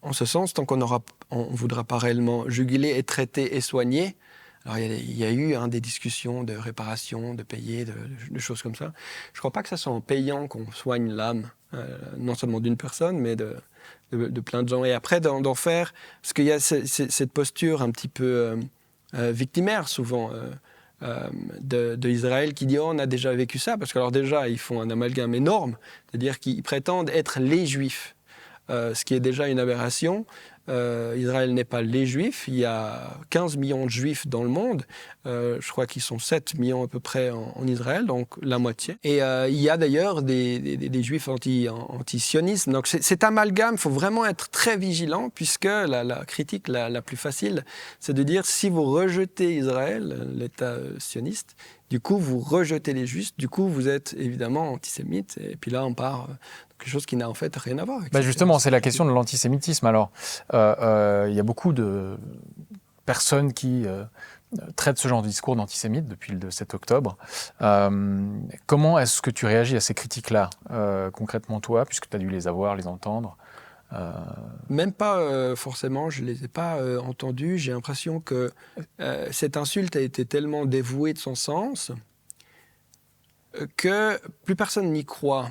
Speaker 1: en ce sens, tant qu'on ne voudra pas réellement juguler et traiter et soigner, alors il y a eu des discussions de réparation, de payer, de choses comme ça. Je ne crois pas que ça soit en payant qu'on soigne l'âme, non seulement d'une personne, mais de plein de gens. Et après d'en faire, parce qu'il y a cette posture un petit peu victimaire souvent, de Israël qui dit on a déjà vécu ça, parce que alors déjà ils font un amalgame énorme, c'est-à-dire qu'ils prétendent être les Juifs, ce qui est déjà une aberration. Israël n'est pas les Juifs, il y a 15 millions de Juifs dans le monde, je crois qu'ils sont 7 millions à peu près en Israël, donc la moitié. Et il y a d'ailleurs des Juifs anti-sionistes, donc cet amalgame, il faut vraiment être très vigilant, puisque la critique la plus facile, c'est de dire si vous rejetez Israël, l'État sioniste, du coup vous rejetez les Juifs, du coup vous êtes évidemment antisémite, et puis là on part... quelque chose qui n'a en fait rien à voir avec ça.
Speaker 2: Justement, c'est la question de l'antisémitisme. Alors, il y a beaucoup de personnes qui traitent ce genre de discours d'antisémite depuis le 7 octobre. Comment est-ce que tu réagis à ces critiques-là, concrètement toi, puisque tu as dû les entendre?
Speaker 1: Même pas forcément, je ne les ai pas entendues. J'ai l'impression que cette insulte a été tellement dévouée de son sens que plus personne n'y croit.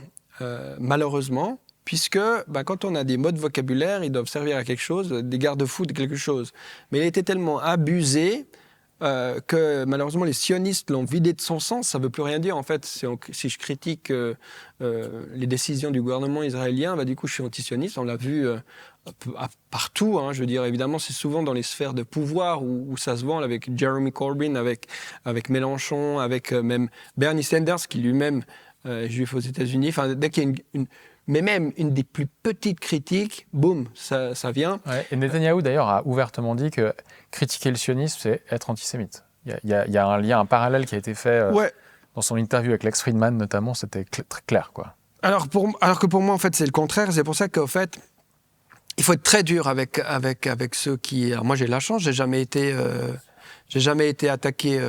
Speaker 1: Malheureusement, puisque quand on a des mots de vocabulaire, ils doivent servir à quelque chose, des garde-fous de quelque chose. Mais il a été tellement abusé que malheureusement les sionistes l'ont vidé de son sens. Ça ne veut plus rien dire. En fait, si je critique les décisions du gouvernement israélien, du coup je suis anti-sioniste. On l'a vu partout. Je veux dire, évidemment, c'est souvent dans les sphères de pouvoir où ça se vend, avec Jeremy Corbyn, avec Mélenchon, avec même Bernie Sanders, qui lui-même juif aux États-Unis. Enfin, dès qu'il y a mais même une des plus petites critiques, boum, ça vient.
Speaker 2: Ouais, et Netanyahou, d'ailleurs, a ouvertement dit que critiquer le sionisme, c'est être antisémite. Il y a un lien, un parallèle qui a été fait dans son interview avec Lex Fridman, notamment, c'était très clair, quoi. Alors
Speaker 1: que pour moi, en fait, c'est le contraire. C'est pour ça qu'en fait, il faut être très dur avec ceux qui... Alors moi, j'ai la chance, j'ai jamais été attaqué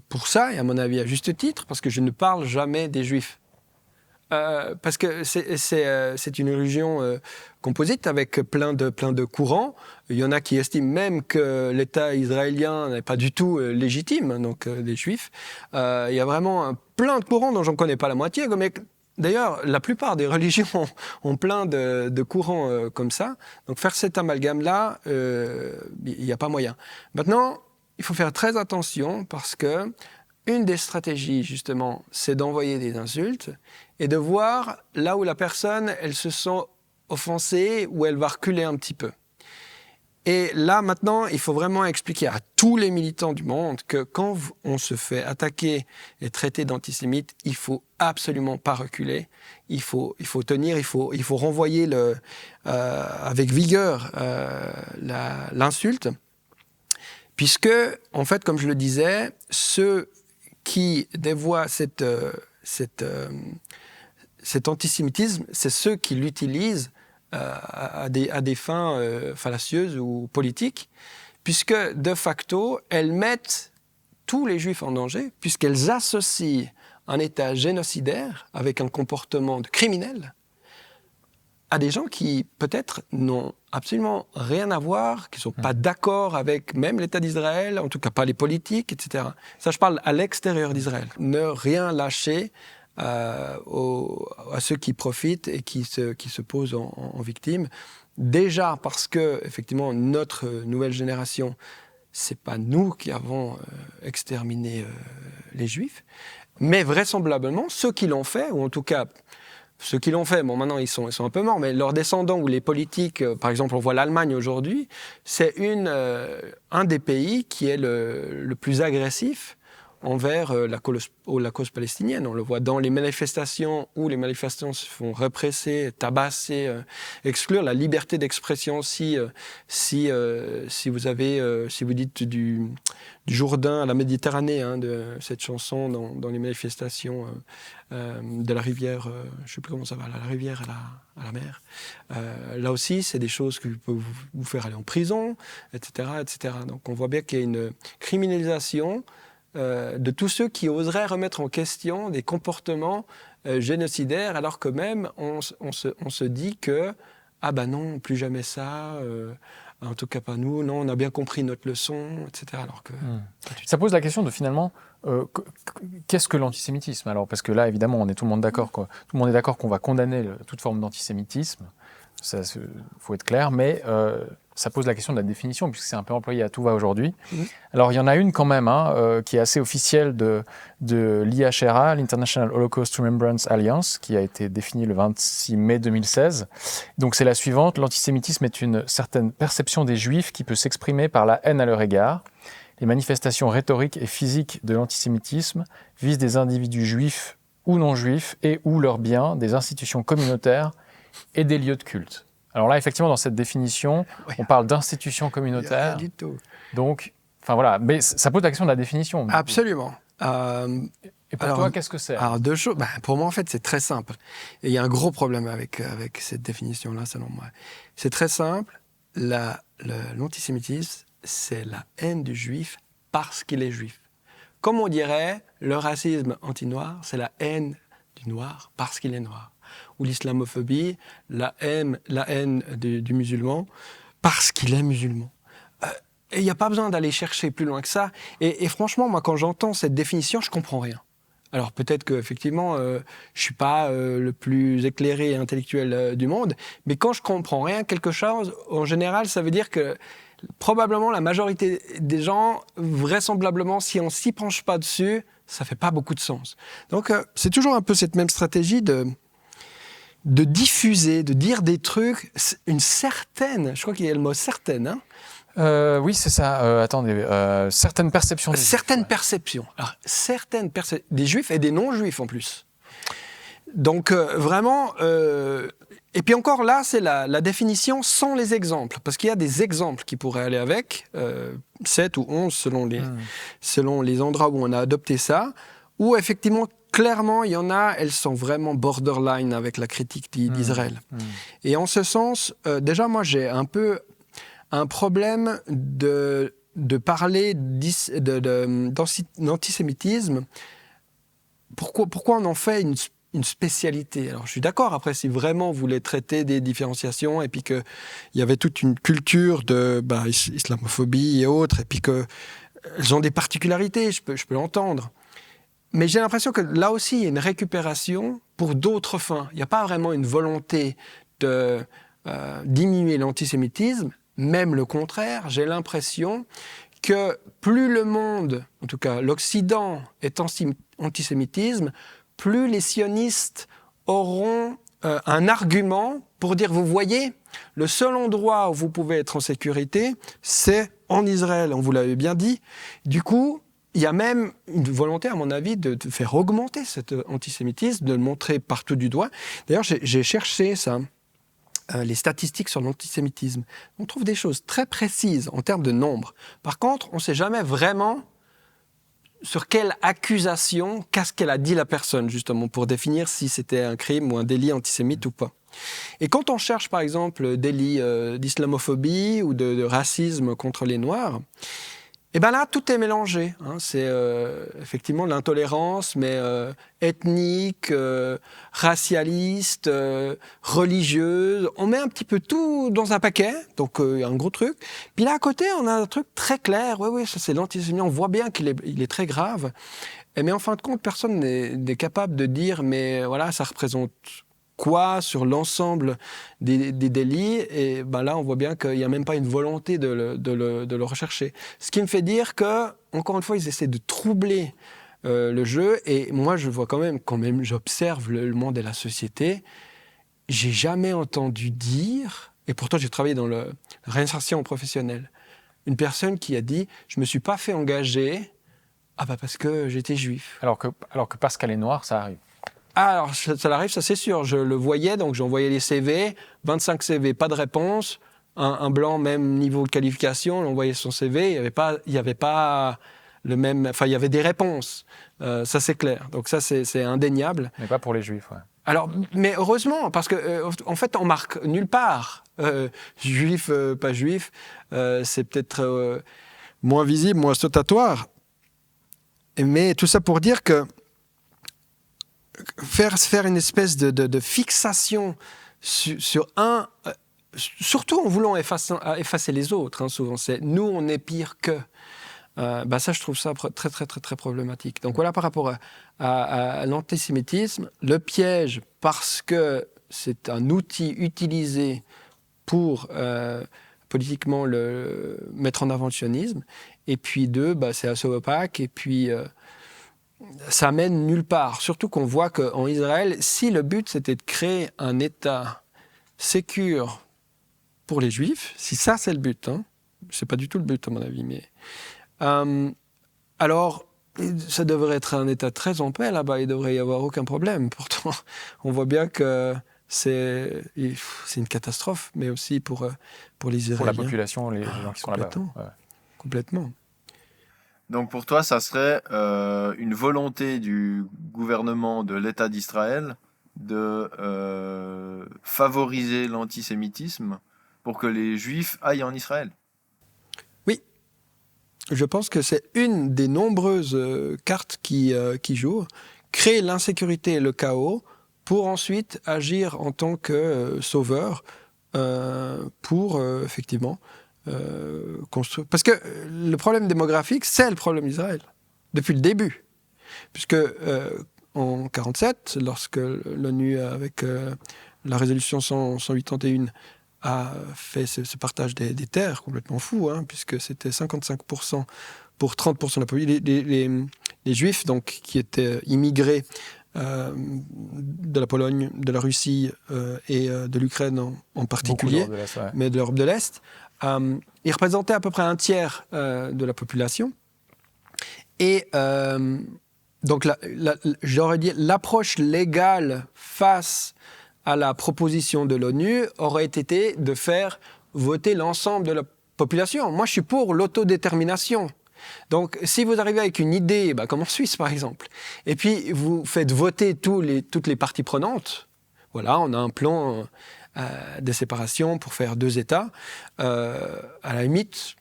Speaker 1: pour ça, et à mon avis à juste titre, parce que je ne parle jamais des Juifs. Parce que c'est une religion composite avec plein de courants. Il y en a qui estiment même que l'État israélien n'est pas du tout légitime, donc des Juifs. Il y a vraiment plein de courants dont j'en connais pas la moitié. Mais d'ailleurs, la plupart des religions ont plein de courants comme ça. Donc faire cet amalgame-là, il n'y a pas moyen. Maintenant, il faut faire très attention parce que une des stratégies, justement, c'est d'envoyer des insultes et de voir là où la personne, elle se sent offensée ou elle va reculer un petit peu. Et là, maintenant, il faut vraiment expliquer à tous les militants du monde que quand on se fait attaquer et traiter d'antisémite, il faut absolument pas reculer. Il faut tenir, il faut renvoyer avec vigueur l'insulte. Puisque, en fait, comme je le disais, ceux qui dévoient cet antisémitisme, c'est ceux qui l'utilisent à des fins fallacieuses ou politiques, puisque, de facto, elles mettent tous les Juifs en danger, puisqu'elles associent un État génocidaire avec un comportement de criminel à des gens qui, peut-être, n'ont absolument rien à voir, qui ne sont pas d'accord avec même l'État d'Israël, en tout cas pas les politiques, etc. Ça, je parle à l'extérieur d'Israël. Ne rien lâcher à ceux qui profitent et qui se posent en victimes. Déjà parce que, effectivement, notre nouvelle génération, c'est pas nous qui avons exterminé les Juifs, mais vraisemblablement, ceux qui l'ont fait, ou en tout cas... Ceux qui l'ont fait, bon, maintenant ils sont un peu morts, mais leurs descendants ou les politiques, par exemple, on voit l'Allemagne aujourd'hui, c'est un des pays qui est le plus agressif envers la cause palestinienne. On le voit dans les manifestations où les manifestants se font represser, tabasser, exclure la liberté d'expression aussi. Si vous dites du Jourdain à la Méditerranée, de cette chanson dans les manifestations de la rivière, je ne sais plus comment ça va, la rivière à la mer. Là aussi, c'est des choses qui peuvent vous faire aller en prison, etc., etc. Donc on voit bien qu'il y a une criminalisation de tous ceux qui oseraient remettre en question des comportements génocidaires, alors que même on se dit que ah ben non, plus jamais ça, en tout cas pas nous, non, on a bien compris notre leçon, etc. Alors que
Speaker 2: ça pose la question de finalement qu'est-ce que l'antisémitisme alors, parce que là évidemment on est tout le monde d'accord, quoi. Tout le monde est d'accord qu'on va condamner toute forme d'antisémitisme, ça faut être clair, mais ça pose la question de la définition, puisque c'est un peu employé à tout va aujourd'hui. Alors, il y en a une quand même, qui est assez officielle de l'IHRA, l'International Holocaust Remembrance Alliance, qui a été définie le 26 mai 2016. Donc, c'est la suivante. L'antisémitisme est une certaine perception des Juifs qui peut s'exprimer par la haine à leur égard. Les manifestations rhétoriques et physiques de l'antisémitisme visent des individus juifs ou non juifs et ou leurs biens, des institutions communautaires et des lieux de culte. Alors là, effectivement, dans cette définition, on parle d'institutions communautaires.
Speaker 1: Du tout.
Speaker 2: Donc, enfin voilà, mais ça pose la question de la définition.
Speaker 1: Absolument.
Speaker 2: Et pour toi, qu'est-ce que c'est ?
Speaker 1: Alors, deux choses. Pour moi, en fait, c'est très simple. Et il y a un gros problème avec cette définition-là, selon moi. C'est très simple. L'antisémitisme, c'est la haine du juif parce qu'il est juif. Comme on dirait, le racisme anti-noir, c'est la haine du noir parce qu'il est noir. Ou l'islamophobie, la haine du musulman parce qu'il est musulman. Et il n'y a pas besoin d'aller chercher plus loin que ça. Et franchement, moi, quand j'entends cette définition, je ne comprends rien. Alors peut-être qu'effectivement, je ne suis pas le plus éclairé et intellectuel du monde, mais quand je ne comprends rien, quelque chose, en général, ça veut dire que probablement la majorité des gens, vraisemblablement, si on ne s'y penche pas dessus, ça ne fait pas beaucoup de sens. Donc c'est toujours un peu cette même stratégie de diffuser, de dire des trucs, une certaine, je crois qu'il y a le mot certaine,
Speaker 2: oui, c'est ça. Attendez, certaines perceptions.
Speaker 1: Certaines perceptions. Alors, des juifs et des non-juifs en plus. Donc, vraiment... et puis encore là, c'est la définition sans les exemples. Parce qu'il y a des exemples qui pourraient aller avec, 7 ou 11 selon les endroits où on a adopté ça, où effectivement, clairement, il y en a, elles sont vraiment borderline avec la critique d'Israël. Et en ce sens, déjà, moi, j'ai un peu un problème de parler d'antisémitisme. Pourquoi on en fait une spécialité? Alors, je suis d'accord, après, si vraiment vous voulez traiter des différenciations, et puis qu'il y avait toute une culture de islamophobie et autres, et puis qu'elles ont des particularités, je peux l'entendre. Mais j'ai l'impression que là aussi, il y a une récupération pour d'autres fins. Il n'y a pas vraiment une volonté de diminuer l'antisémitisme, même le contraire. J'ai l'impression que plus le monde, en tout cas l'Occident, est antisémitisme, plus les sionistes auront un argument pour dire, vous voyez, le seul endroit où vous pouvez être en sécurité, c'est en Israël, on vous l'avait bien dit. Du coup, il y a même une volonté, à mon avis, de faire augmenter cet antisémitisme, de le montrer partout du doigt. D'ailleurs, j'ai cherché ça, les statistiques sur l'antisémitisme. On trouve des choses très précises en termes de nombre. Par contre, on ne sait jamais vraiment sur quelle accusation, qu'est-ce qu'elle a dit la personne, justement, pour définir si c'était un crime ou un délit antisémite ou pas. Et quand on cherche, par exemple, délit d'islamophobie ou de racisme contre les Noirs, et bien là, tout est mélangé. Hein. C'est effectivement l'intolérance, mais ethnique, racialiste, religieuse. On met un petit peu tout dans un paquet, donc un gros truc. Puis là, à côté, on a un truc très clair. Oui, ça c'est l'antisémitisme. On voit bien qu'il est très grave. Mais en fin de compte, personne n'est capable de dire, mais voilà, ça représente quoi sur l'ensemble des délits, et ben là on voit bien qu'il n'y a même pas une volonté de le rechercher. Ce qui me fait dire que, encore une fois, ils essaient de troubler le jeu, et moi je vois quand même j'observe le monde et la société, j'ai jamais entendu dire, et pourtant j'ai travaillé dans la réinsertion professionnelle, une personne qui a dit « je me suis pas fait engager parce que j'étais juif ».
Speaker 2: Alors que parce qu'elle est noire, ça arrive.
Speaker 1: Alors, ça arrive, ça c'est sûr. Je le voyais, donc j'envoyais les CV, 25 CV, pas de réponse. Un blanc, même niveau de qualification, on envoyait son CV, il y avait pas le même... Enfin, il y avait des réponses, ça c'est clair. Donc ça, c'est indéniable.
Speaker 2: Mais pas pour les juifs, ouais.
Speaker 1: Alors, mais heureusement, parce que en fait, on marque nulle part. Juif, pas juif, c'est peut-être moins visible, moins ostentatoire. Mais tout ça pour dire que faire une espèce de fixation sur un... surtout en voulant effacer les autres, hein, souvent, c'est « nous, on est pire que ». Ça, je trouve ça très, très, très, très problématique. Donc voilà, par rapport à l'antisémitisme, le piège, parce que c'est un outil utilisé pour politiquement le mettre en avant le sionisme, et puis deux, c'est assez opaque, et puis... ça mène nulle part. Surtout qu'on voit qu'en Israël, si le but c'était de créer un État sécure pour les Juifs, si ça c'est le but, hein, c'est pas du tout le but à mon avis, mais alors ça devrait être un État très en paix là-bas, il devrait y avoir aucun problème. Pourtant, on voit bien que c'est une catastrophe, mais aussi pour les Israéliens.
Speaker 2: Pour la population, les gens qui sont là-bas. Ouais.
Speaker 1: Complètement.
Speaker 4: Donc pour toi, ça serait une volonté du gouvernement de l'État d'Israël de favoriser l'antisémitisme pour que les Juifs aillent en Israël.
Speaker 1: Oui, je pense que c'est une des nombreuses cartes qui jouent. Créer l'insécurité et le chaos pour ensuite agir en tant que sauveur pour effectivement... construire. Parce que le problème démographique, c'est le problème d'Israël, depuis le début. Puisque en 1947, lorsque l'ONU, avec la résolution 181, a fait ce partage des terres, complètement fou, hein, puisque c'était 55% pour 30% de la population. Les Juifs, donc, qui étaient immigrés de la Pologne, de la Russie et de l'Ukraine en particulier, mais de l'Europe de l'Est, ils représentaient à peu près un tiers de la population. Et donc, j'aurais dit, l'approche légale face à la proposition de l'ONU aurait été de faire voter l'ensemble de la population. Moi, je suis pour l'autodétermination. Donc, si vous arrivez avec une idée, comme en Suisse par exemple, et puis vous faites voter toutes les parties prenantes, voilà, on a un plan de séparation pour faire 2 États, à la limite,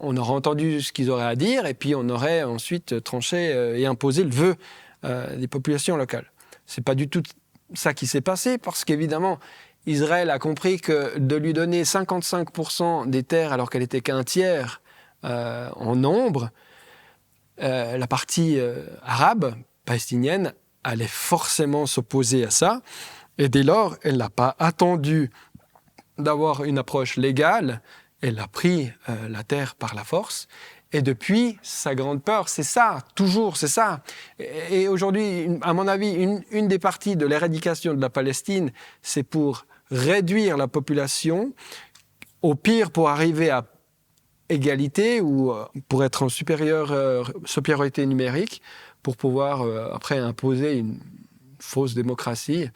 Speaker 1: on aurait entendu ce qu'ils auraient à dire, et puis on aurait ensuite tranché et imposé le vœu des populations locales. C'est pas du tout ça qui s'est passé, parce qu'évidemment, Israël a compris que de lui donner 55% des terres alors qu'elle était qu'un tiers en nombre, la partie arabe, palestinienne, allait forcément s'opposer à ça. Et dès lors, elle n'a pas attendu d'avoir une approche légale, elle a pris la terre par la force. Et depuis, sa grande peur, c'est ça, toujours, c'est ça. Et aujourd'hui, à mon avis, une des parties de l'éradication de la Palestine, c'est pour réduire la population, au pire pour arriver à égalité ou pour être en supériorité numérique, pour pouvoir après imposer une fausse démocratie.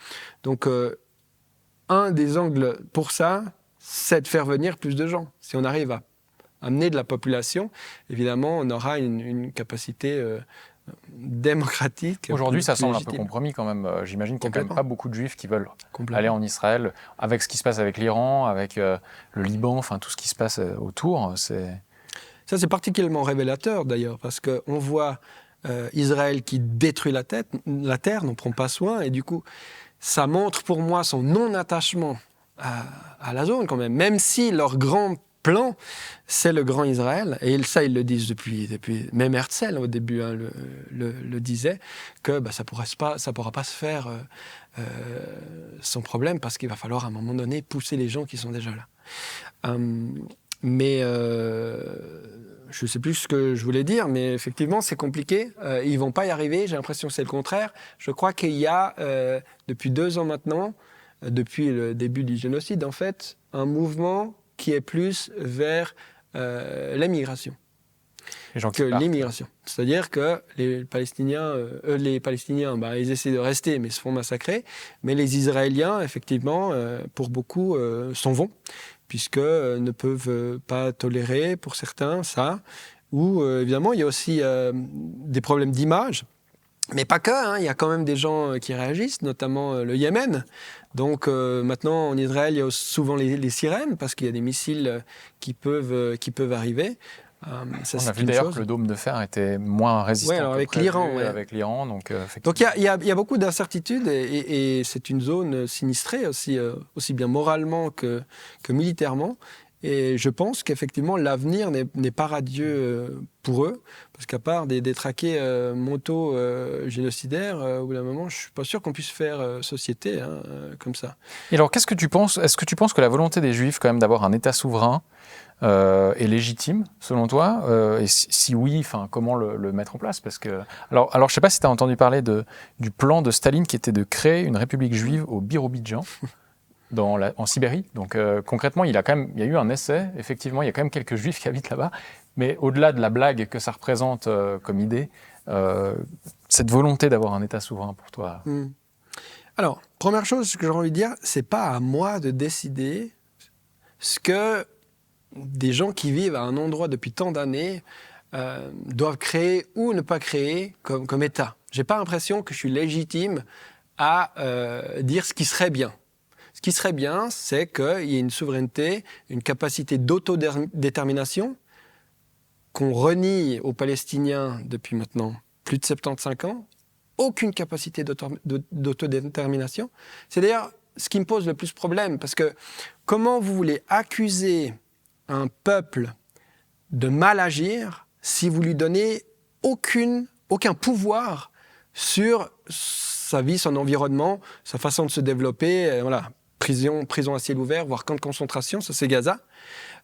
Speaker 1: Donc, un des angles pour ça, c'est de faire venir plus de gens. Si on arrive à amener de la population, évidemment, on aura une capacité démocratique.
Speaker 2: Aujourd'hui, ça
Speaker 1: plus
Speaker 2: semble un
Speaker 1: légitime.
Speaker 2: peu compromis quand même. J'imagine qu'il n'y a quand même
Speaker 1: Complètement.
Speaker 2: pas beaucoup de Juifs qui veulent
Speaker 1: Complètement.
Speaker 2: aller en Israël, avec ce qui se passe avec l'Iran, avec le Liban, enfin tout ce qui se passe autour.
Speaker 1: Ça, c'est particulièrement révélateur d'ailleurs, parce qu'on voit Israël qui détruit la terre, n'en prend pas soin, et du coup, ça montre pour moi son non-attachement à la zone quand même si leur grand plan, c'est le grand Israël, et ça, ils le disent depuis même Herzl au début le disait, que ça pourra pas se faire sans problème, parce qu'il va falloir à un moment donné pousser les gens qui sont déjà là. Mais je ne sais plus ce que je voulais dire, mais effectivement, c'est compliqué. Ils ne vont pas y arriver. J'ai l'impression que c'est le contraire. Je crois qu'il y a, depuis 2 ans maintenant, depuis le début du génocide, en fait, un mouvement qui est plus vers l'immigration
Speaker 2: Les gens qui
Speaker 1: que
Speaker 2: partent.
Speaker 1: l'immigration. C'est-à-dire que les Palestiniens, ils essaient de rester, mais se font massacrer. Mais les Israéliens, effectivement, pour beaucoup, s'en vont, puisque ne peuvent pas tolérer, pour certains, ça. Ou, évidemment, il y a aussi des problèmes d'image. Mais pas que, il y a quand même des gens qui réagissent, notamment le Yémen. Donc maintenant, en Israël, il y a souvent les sirènes, parce qu'il y a des missiles qui peuvent arriver. Ça,
Speaker 2: On a vu d'ailleurs que le dôme de fer était moins résistant
Speaker 1: alors
Speaker 2: que
Speaker 1: avec
Speaker 2: prévu,
Speaker 1: l'Iran, ouais.
Speaker 2: avec l'Iran. Donc
Speaker 1: il y a beaucoup d'incertitudes, et c'est une zone sinistrée aussi bien moralement que militairement. Et je pense qu'effectivement, l'avenir n'est pas radieux pour eux, parce qu'à part des traqués mentaux génocidaires, au bout d'un moment, je ne suis pas sûr qu'on puisse faire société comme ça.
Speaker 2: Et alors, qu'est-ce que tu penses ? Est-ce que tu penses que la volonté des Juifs, quand même, d'avoir un État souverain est légitime, selon toi ? Et si oui, comment le mettre en place ? Parce que, alors, je ne sais pas si tu as entendu parler du plan de Staline qui était de créer une république juive au Birobidjan, en Sibérie. Donc concrètement, il y a eu un essai. Effectivement, il y a quand même quelques Juifs qui habitent là-bas. Mais au-delà de la blague que ça représente comme idée, cette volonté d'avoir un État souverain pour toi.
Speaker 1: Alors, première chose que j'ai envie de dire, c'est pas à moi de décider ce que des gens qui vivent à un endroit depuis tant d'années doivent créer ou ne pas créer comme État. J'ai pas l'impression que je suis légitime à dire ce qui serait bien. Ce qui serait bien, c'est qu'il y ait une souveraineté, une capacité d'autodétermination qu'on renie aux Palestiniens depuis maintenant plus de 75 ans. Aucune capacité d'autodétermination. C'est d'ailleurs ce qui me pose le plus problème, parce que comment vous voulez accuser un peuple de mal agir si vous lui donnez aucun pouvoir sur sa vie, son environnement, sa façon de se développer, voilà. Prison à ciel ouvert, voire camp de concentration, ça c'est Gaza.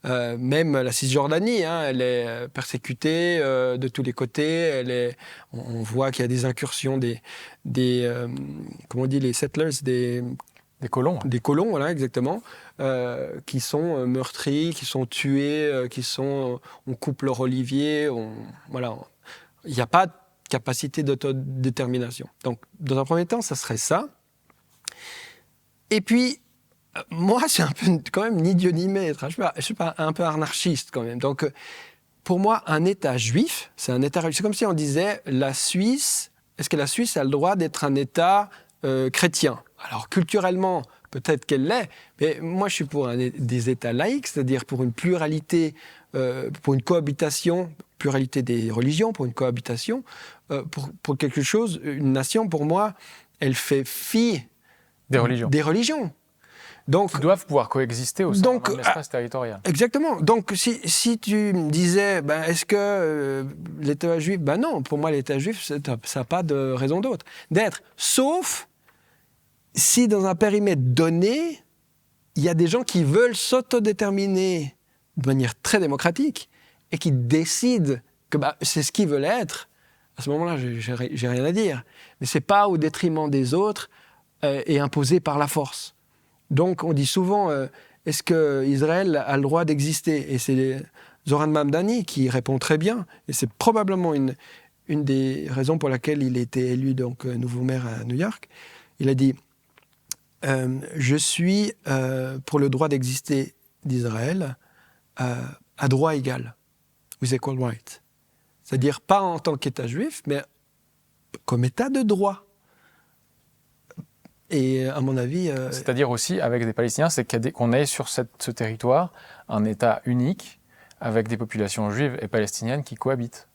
Speaker 1: Même la Cisjordanie, elle est persécutée de tous les côtés. On voit qu'il y a des incursions comment on dit, les settlers, des
Speaker 2: colons.
Speaker 1: Des colons, voilà, exactement, qui sont meurtris, qui sont tués, on coupe leur olivier, voilà. Il n'y a pas de capacité d'autodétermination. Donc, dans un premier temps, ça serait ça. Et puis, moi, je suis un peu quand même ni Dieu ni maître. Je suis pas un peu anarchiste quand même. Donc, pour moi, un État juif, c'est un État. C'est comme si on disait est-ce que la Suisse a le droit d'être un État chrétien ? Alors, culturellement, peut-être qu'elle l'est, mais moi, je suis pour des États laïques, c'est-à-dire pour une pluralité, pour une cohabitation, pluralité des religions, pour une cohabitation, pour quelque chose. Une nation, pour moi, elle fait fi
Speaker 2: des religions.
Speaker 1: Donc,
Speaker 2: qui doivent pouvoir coexister au sein de l'espace territorial.
Speaker 1: Exactement. Donc, si tu me disais, est-ce que l'État juif, non, pour moi, l'État juif, ça n'a pas de raison d'être. Sauf si, dans un périmètre donné, il y a des gens qui veulent s'autodéterminer de manière très démocratique et qui décident que c'est ce qu'ils veulent être, à ce moment-là, j'ai rien à dire. Mais c'est pas au détriment des autres et imposé par la force. Donc, on dit souvent, est-ce qu'Israël a le droit d'exister ? Et c'est Zoran Mamdani qui répond très bien. Et c'est probablement une des raisons pour laquelle il a été élu donc, nouveau maire à New York. Il a dit je suis pour le droit d'exister d'Israël à droit égal, with equal right. C'est-à-dire pas en tant qu'État juif, mais comme État de droit. Et à mon avis...
Speaker 2: C'est-à-dire aussi, avec des Palestiniens, c'est qu'on ait sur ce territoire un État unique avec des populations juives et palestiniennes qui cohabitent.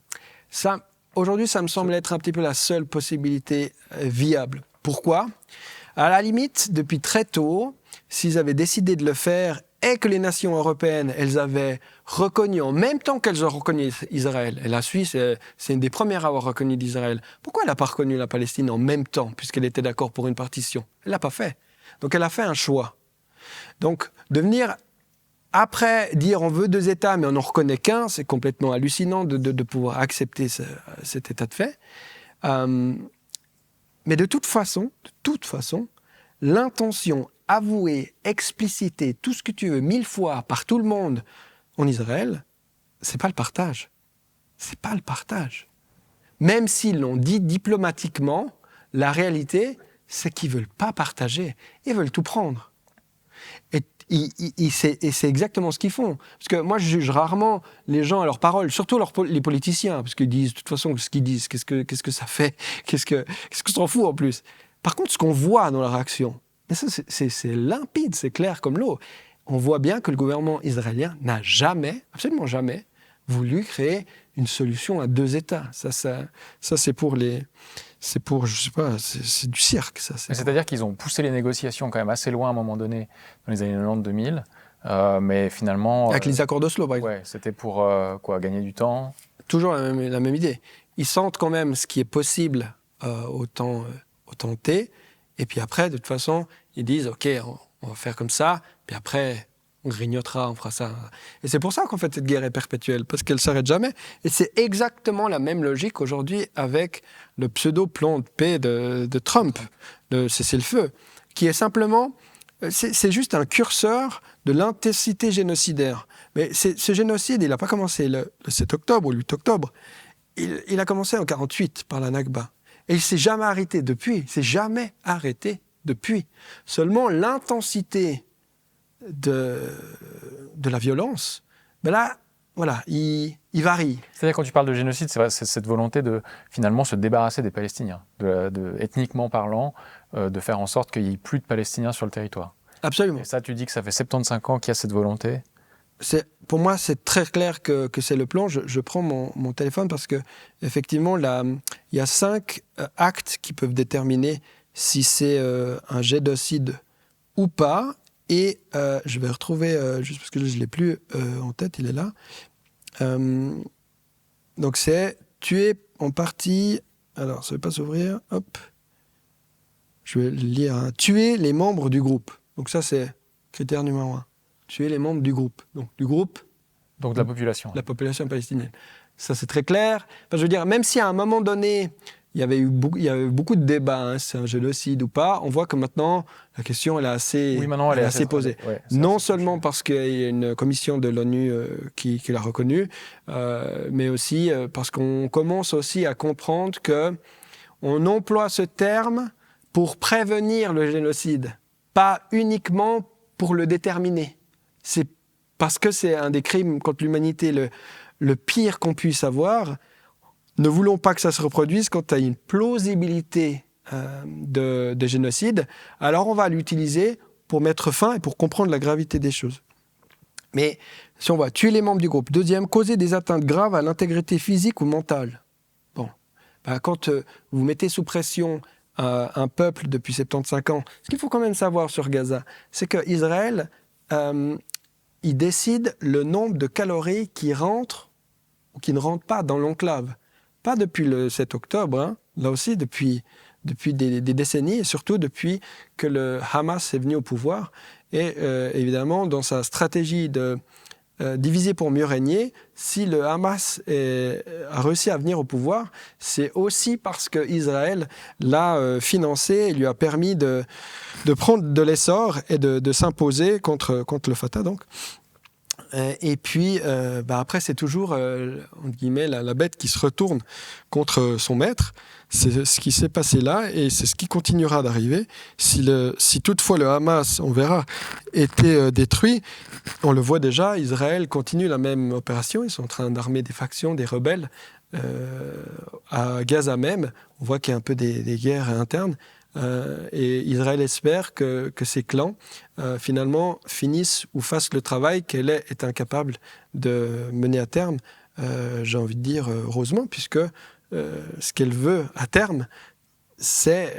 Speaker 1: Aujourd'hui, ça me semble être un petit peu la seule possibilité viable. Pourquoi ? À la limite, depuis très tôt, s'ils avaient décidé de le faire et que les nations européennes, elles avaient reconnu, en même temps qu'elles ont reconnu Israël, et la Suisse, c'est une des premières à avoir reconnu d'Israël, pourquoi elle n'a pas reconnu la Palestine en même temps, puisqu'elle était d'accord pour une partition ? Elle ne l'a pas fait. Donc elle a fait un choix. Donc de venir après dire on veut 2 États, mais on n'en reconnaît qu'un, c'est complètement hallucinant de pouvoir accepter cet état de fait. Mais de toute façon, l'intention avouée, explicitée, tout ce que tu veux, 1000 fois par tout le monde en Israël, c'est pas le partage. C'est pas le partage. Même s'ils l'ont dit diplomatiquement, la réalité, c'est qu'ils veulent pas partager. Ils veulent tout prendre. Et c'est exactement ce qu'ils font. Parce que moi, je juge rarement les gens à leurs paroles, surtout les politiciens, parce qu'ils disent, de toute façon, ce qu'ils disent, qu'est-ce que ça fait, qu'est-ce que s'en fout en plus. Par contre, ce qu'on voit dans leur action, c'est limpide, c'est clair comme l'eau. On voit bien que le gouvernement israélien n'a jamais, absolument jamais, voulu créer une solution à 2 États. Ça c'est pour je sais pas, c'est du cirque, ça.
Speaker 2: C'est-à-dire qu'ils ont poussé les négociations quand même assez loin à un moment donné, dans les années 90-2000, mais finalement...
Speaker 1: Avec les accords d'Oslo, par exemple.
Speaker 2: Ouais, c'était pour gagner du temps.
Speaker 1: Toujours la même idée. Ils sentent quand même ce qui est possible au temps T, et puis après, de toute façon, ils disent, OK, on va faire comme ça, puis après... on grignotera, on fera ça. Et c'est pour ça qu'en fait, cette guerre est perpétuelle, parce qu'elle ne s'arrête jamais. Et c'est exactement la même logique aujourd'hui avec le pseudo-plan de paix de Trump, de cessez-le-feu, qui est simplement... C'est juste un curseur de l'intensité génocidaire. Mais ce génocide, il n'a pas commencé le 7 octobre ou le 8 octobre. Il a commencé en 1948 par la Nakba. Et il ne s'est jamais arrêté depuis. Il ne s'est jamais arrêté depuis. Seulement l'intensité de la violence, ben là, voilà, il varie.
Speaker 2: C'est-à-dire quand tu parles de génocide, c'est cette volonté de finalement se débarrasser des Palestiniens, ethniquement parlant, de faire en sorte qu'il n'y ait plus de Palestiniens sur le territoire.
Speaker 1: Absolument.
Speaker 2: Et ça, tu dis que ça fait 75 ans qu'il y a cette volonté.
Speaker 1: Pour moi, c'est très clair que c'est le plan. Je prends mon téléphone parce que effectivement, il y a 5 actes qui peuvent déterminer si c'est un génocide ou pas. Et je vais retrouver, juste parce que je ne l'ai plus en tête, il est là. Donc c'est tuer en partie... Alors, ça ne va pas s'ouvrir. Hop. Je vais le lire. Hein. Tuer les membres du groupe. Donc ça, c'est critère numéro 1. Tuer les membres du groupe. Donc du groupe...
Speaker 2: Donc de la population.
Speaker 1: La population palestinienne. Ça, c'est très clair. Enfin, je veux dire, même si à un moment donné... Il y avait beaucoup de débats, hein, c'est un génocide ou pas. On voit que maintenant, la question elle est assez posée.
Speaker 2: Ouais,
Speaker 1: non seulement parce qu'il y a une commission de l'ONU qui l'a reconnue, mais aussi parce qu'on commence aussi à comprendre qu'on emploie ce terme pour prévenir le génocide, pas uniquement pour le déterminer. C'est parce que c'est un des crimes contre l'humanité le pire qu'on puisse avoir. Ne voulons pas que ça se reproduise quand il y a une plausibilité de génocide, alors on va l'utiliser pour mettre fin et pour comprendre la gravité des choses. Mais si on va tuer les membres du groupe, 2e, causer des atteintes graves à l'intégrité physique ou mentale. Bon, quand vous mettez sous pression un peuple depuis 75 ans, ce qu'il faut quand même savoir sur Gaza, c'est qu'Israël, il décide le nombre de calories qui rentrent ou qui ne rentrent pas dans l'enclave. Pas depuis le 7 octobre, hein, là aussi depuis des décennies, et surtout depuis que le Hamas est venu au pouvoir. Et évidemment, dans sa stratégie de diviser pour mieux régner. Si le Hamas a réussi à venir au pouvoir, c'est aussi parce qu'Israël l'a financé et lui a permis de prendre de l'essor et de s'imposer contre le Fatah, donc. Et puis, après, c'est toujours, entre guillemets, la bête qui se retourne contre son maître. C'est ce qui s'est passé là et c'est ce qui continuera d'arriver. Si toutefois le Hamas, on verra, était détruit, on le voit déjà, Israël continue la même opération. Ils sont en train d'armer des factions, des rebelles à Gaza même. On voit qu'il y a un peu des guerres internes. Et Israël espère que ces clans, finalement, finissent ou fassent le travail qu'elle est incapable de mener à terme. J'ai envie de dire heureusement, puisque ce qu'elle veut à terme, c'est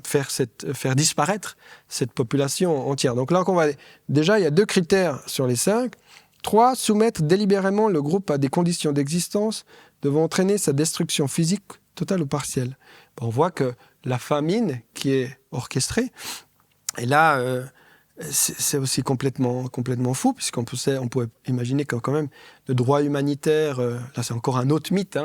Speaker 1: faire disparaître cette population entière. Donc là, déjà, il y a 2 critères sur les 5. 3, soumettre délibérément le groupe à des conditions d'existence devant entraîner sa destruction physique totale ou partielle. On voit que la famine qui est orchestrée, et là, c'est aussi complètement fou, puisqu'on pourrait imaginer que quand même le droit humanitaire, là c'est encore un autre mythe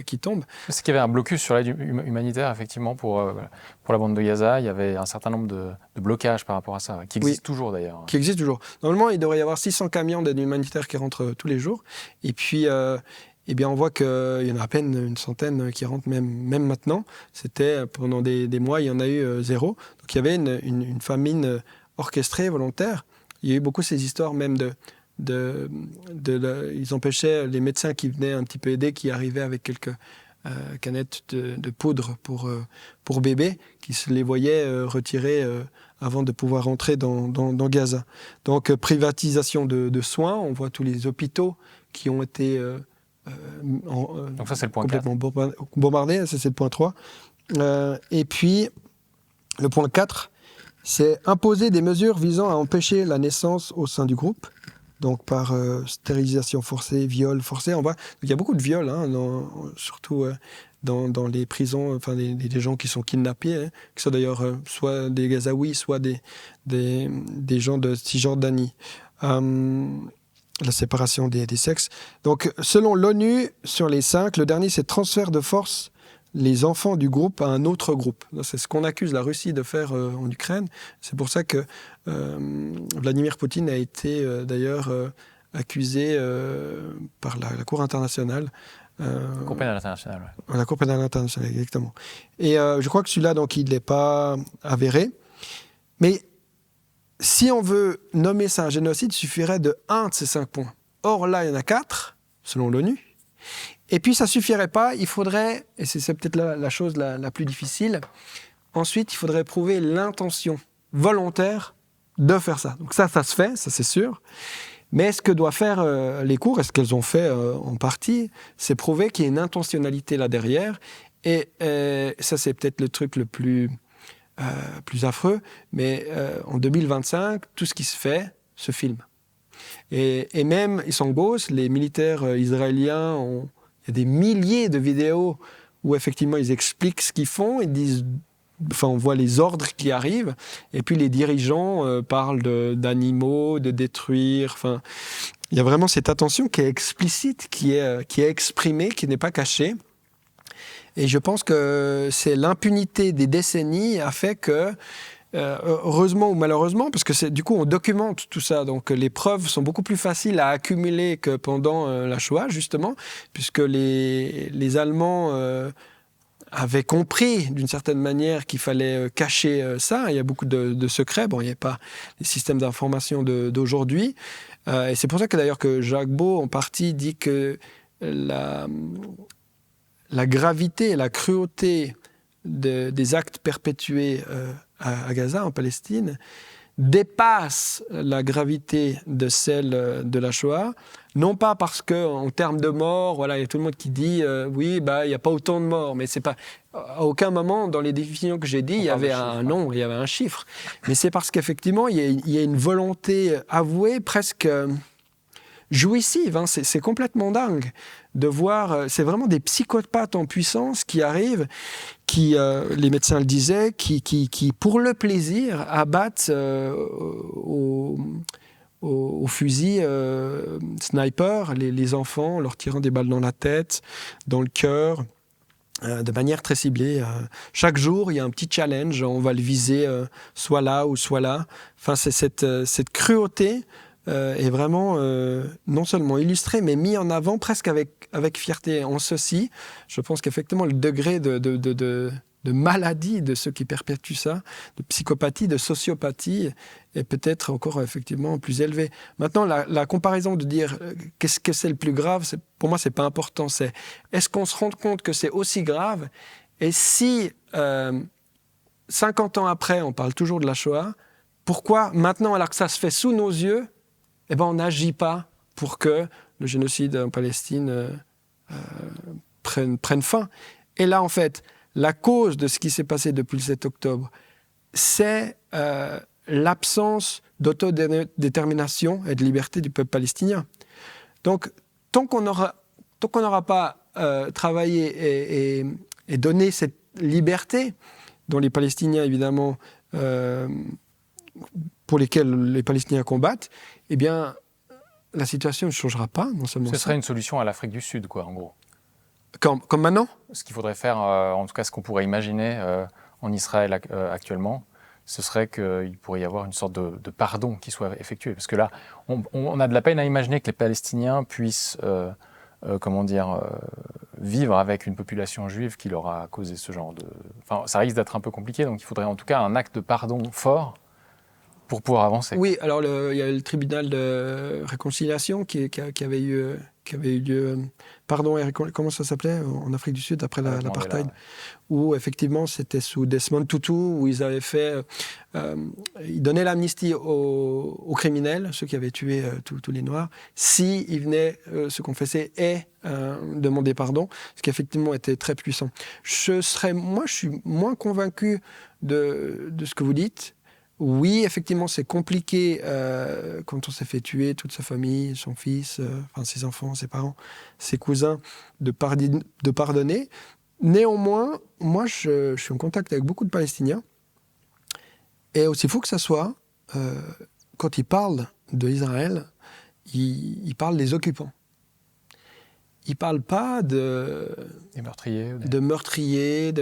Speaker 1: qui tombe.
Speaker 2: C'est qu'il y avait un blocus sur l'aide humanitaire, effectivement, pour la bande de Gaza. Il y avait un certain nombre de blocages par rapport à ça, qui existent toujours d'ailleurs.
Speaker 1: Qui existent toujours. Normalement, il devrait y avoir 600 camions d'aide humanitaire qui rentrent tous les jours. Et puis, on voit qu'il y en a à peine une centaine qui rentrent même maintenant. C'était pendant des mois, il y en a eu 0. Donc il y avait une famine orchestrée, volontaire. Il y a eu beaucoup ces histoires même ils empêchaient les médecins qui venaient un petit peu aider, qui arrivaient avec quelques canettes de poudre pour bébés, qui se les voyaient retirer avant de pouvoir rentrer dans Gaza. Donc privatisation de soins, on voit tous les hôpitaux qui ont été
Speaker 2: donc ça c'est le point
Speaker 1: complètement bombardés, ça c'est le point 3. Et puis le point 4, c'est imposer des mesures visant à empêcher la naissance au sein du groupe, donc par stérilisation forcée, viol forcé. Il y a beaucoup de viols, surtout dans les prisons, enfin des gens qui sont kidnappés, qui sont d'ailleurs soit des Gazaouis, soit des gens de Cisjordanie. La séparation des sexes. Donc, selon l'ONU, sur les 5, le dernier, c'est transfert de force les enfants du groupe à un autre groupe. C'est ce qu'on accuse la Russie de faire en Ukraine. C'est pour ça que Vladimir Poutine a été d'ailleurs accusé par la Cour internationale.
Speaker 2: Cour pénale internationale, oui.
Speaker 1: La Cour pénale internationale, exactement. Et je crois que celui-là, donc, il n'est pas avéré. Mais si on veut nommer ça un génocide, il suffirait de 1 de ces 5 points. Or, là, il y en a 4, selon l'ONU. Et puis, ça ne suffirait pas. Il faudrait, et c'est peut-être la chose la plus difficile, ensuite, il faudrait prouver l'intention volontaire de faire ça. Donc ça se fait, ça c'est sûr. Mais ce que doivent faire les cours, et ce qu'elles ont fait en partie, c'est prouver qu'il y a une intentionnalité là derrière. Et ça, c'est peut-être le truc le plus affreux, mais en 2025, tout ce qui se fait se filme. Et même, ils sont gosses, les militaires israéliens, il y a des milliers de vidéos où effectivement ils expliquent ce qu'ils font, ils disent, enfin on voit les ordres qui arrivent, et puis les dirigeants parlent d'animaux, de détruire, enfin il y a vraiment cette attention qui est explicite, qui est exprimée, qui n'est pas cachée. Et je pense que c'est l'impunité des décennies a fait que, heureusement ou malheureusement, parce que du coup on documente tout ça, donc les preuves sont beaucoup plus faciles à accumuler que pendant la Shoah, justement, puisque les Allemands avaient compris d'une certaine manière qu'il fallait cacher ça. Il y a beaucoup de secrets, bon, il n'y a pas les systèmes d'information d'aujourd'hui. Et c'est pour ça que d'ailleurs que Jacques Beau, en partie, dit que la gravité et la cruauté des actes perpétués à Gaza, en Palestine, dépasse la gravité de celle de la Shoah, non pas parce qu'en termes de morts, voilà, il y a tout le monde qui dit oui, il n'y a pas autant de morts, mais c'est pas, à aucun moment dans les définitions que j'ai dit, il y avait un nombre, il y avait un chiffre, mais c'est parce qu'effectivement, il y a une volonté avouée, presque jouissive, hein, c'est complètement dingue de voir, c'est vraiment des psychopathes en puissance qui arrivent, qui, les médecins le disaient, qui pour le plaisir abattent au au fusil sniper, les enfants, en leur tirant des balles dans la tête, dans le cœur, de manière très ciblée. Chaque jour, il y a un petit challenge, on va le viser soit là ou soit là. Enfin, c'est cette cruauté est vraiment non seulement illustrée, mais mise en avant presque avec fierté. En ceci, je pense qu'effectivement, le degré de maladie de ceux qui perpétuent ça, de psychopathie, de sociopathie, est peut-être encore effectivement plus élevé. Maintenant, la comparaison de dire qu'est-ce que c'est le plus grave, pour moi, c'est pas important. C'est est-ce qu'on se rend compte que c'est aussi grave? Et si 50 ans après, on parle toujours de la Shoah, pourquoi maintenant, alors que ça se fait sous nos yeux, eh ben, on n'agit pas pour que le génocide en Palestine prenne fin? Et là, en fait, la cause de ce qui s'est passé depuis le 7 octobre, c'est l'absence d'autodétermination et de liberté du peuple palestinien. Donc, tant qu'on n'aura pas travaillé et donné cette liberté dont les Palestiniens, évidemment, pour lesquels les Palestiniens combattent, eh bien, la situation ne changera pas, non seulement
Speaker 2: Ce serait une solution à l'Afrique du Sud, quoi, en gros.
Speaker 1: Comme maintenant?
Speaker 2: Ce qu'il faudrait faire, en tout cas ce qu'on pourrait imaginer en Israël actuellement, ce serait qu'il pourrait y avoir une sorte de pardon qui soit effectué. Parce que là, on a de la peine à imaginer que les Palestiniens puissent vivre avec une population juive qui leur a causé ce genre de... Enfin, ça risque d'être un peu compliqué, donc il faudrait en tout cas un acte de pardon fort pour pouvoir avancer.
Speaker 1: Oui, alors il y a le tribunal de réconciliation qui avait eu lieu, pardon, comment ça s'appelait en Afrique du Sud après l'apartheid, où effectivement c'était sous Desmond Tutu, où ils avaient fait, ils donnaient l'amnistie aux criminels, ceux qui avaient tué tous les Noirs, s'ils venaient se confesser et demander pardon, ce qui effectivement était très puissant. Je suis moins convaincu de ce que vous dites. Oui, effectivement, c'est compliqué quand on s'est fait tuer toute sa famille, son fils, ses enfants, ses parents, ses cousins, de pardonner. Néanmoins, moi, je suis en contact avec beaucoup de Palestiniens. Et aussi fou que ça soit, quand ils parlent d'Israël, ils parlent des occupants. Ils ne parlent pas des meurtriers. De meurtriers,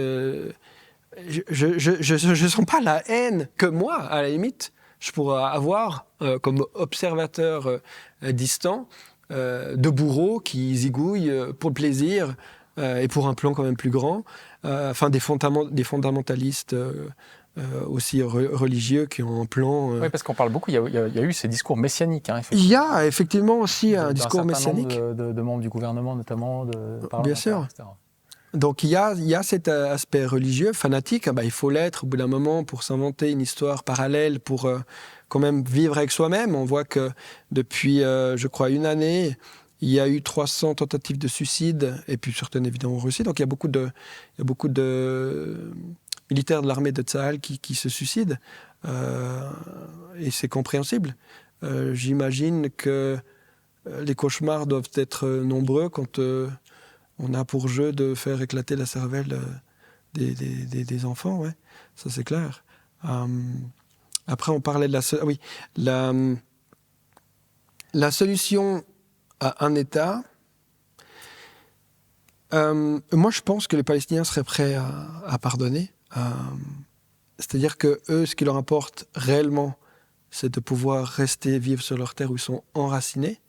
Speaker 1: Je sens pas la haine que moi, à la limite, je pourrais avoir comme observateur distant de bourreaux qui zigouillent pour le plaisir et pour un plan quand même plus grand, des fondamentalistes aussi religieux qui ont un plan...
Speaker 2: Oui, parce qu'on parle beaucoup, il y a eu ces discours messianiques.
Speaker 1: Il y a effectivement aussi un discours messianique.
Speaker 2: De membres du gouvernement notamment,
Speaker 1: bien sûr.
Speaker 2: Etc.
Speaker 1: Donc il y a cet aspect religieux, fanatique. Il faut l'être au bout d'un moment pour s'inventer une histoire parallèle, pour quand même vivre avec soi-même. On voit que depuis, je crois, une année, il y a eu 300 tentatives de suicide, et puis certaines évidemment en Russie. Donc il y a beaucoup de militaires de l'armée de Tsahal qui se suicident, et c'est compréhensible. J'imagine que les cauchemars doivent être nombreux quand... on a pour jeu de faire éclater la cervelle des enfants, ouais. Ça c'est clair. Après, on parlait de la solution à un État. Moi, je pense que les Palestiniens seraient prêts à pardonner. C'est-à-dire que eux, ce qui leur importe réellement, c'est de pouvoir rester vivre sur leur terre où ils sont enracinés.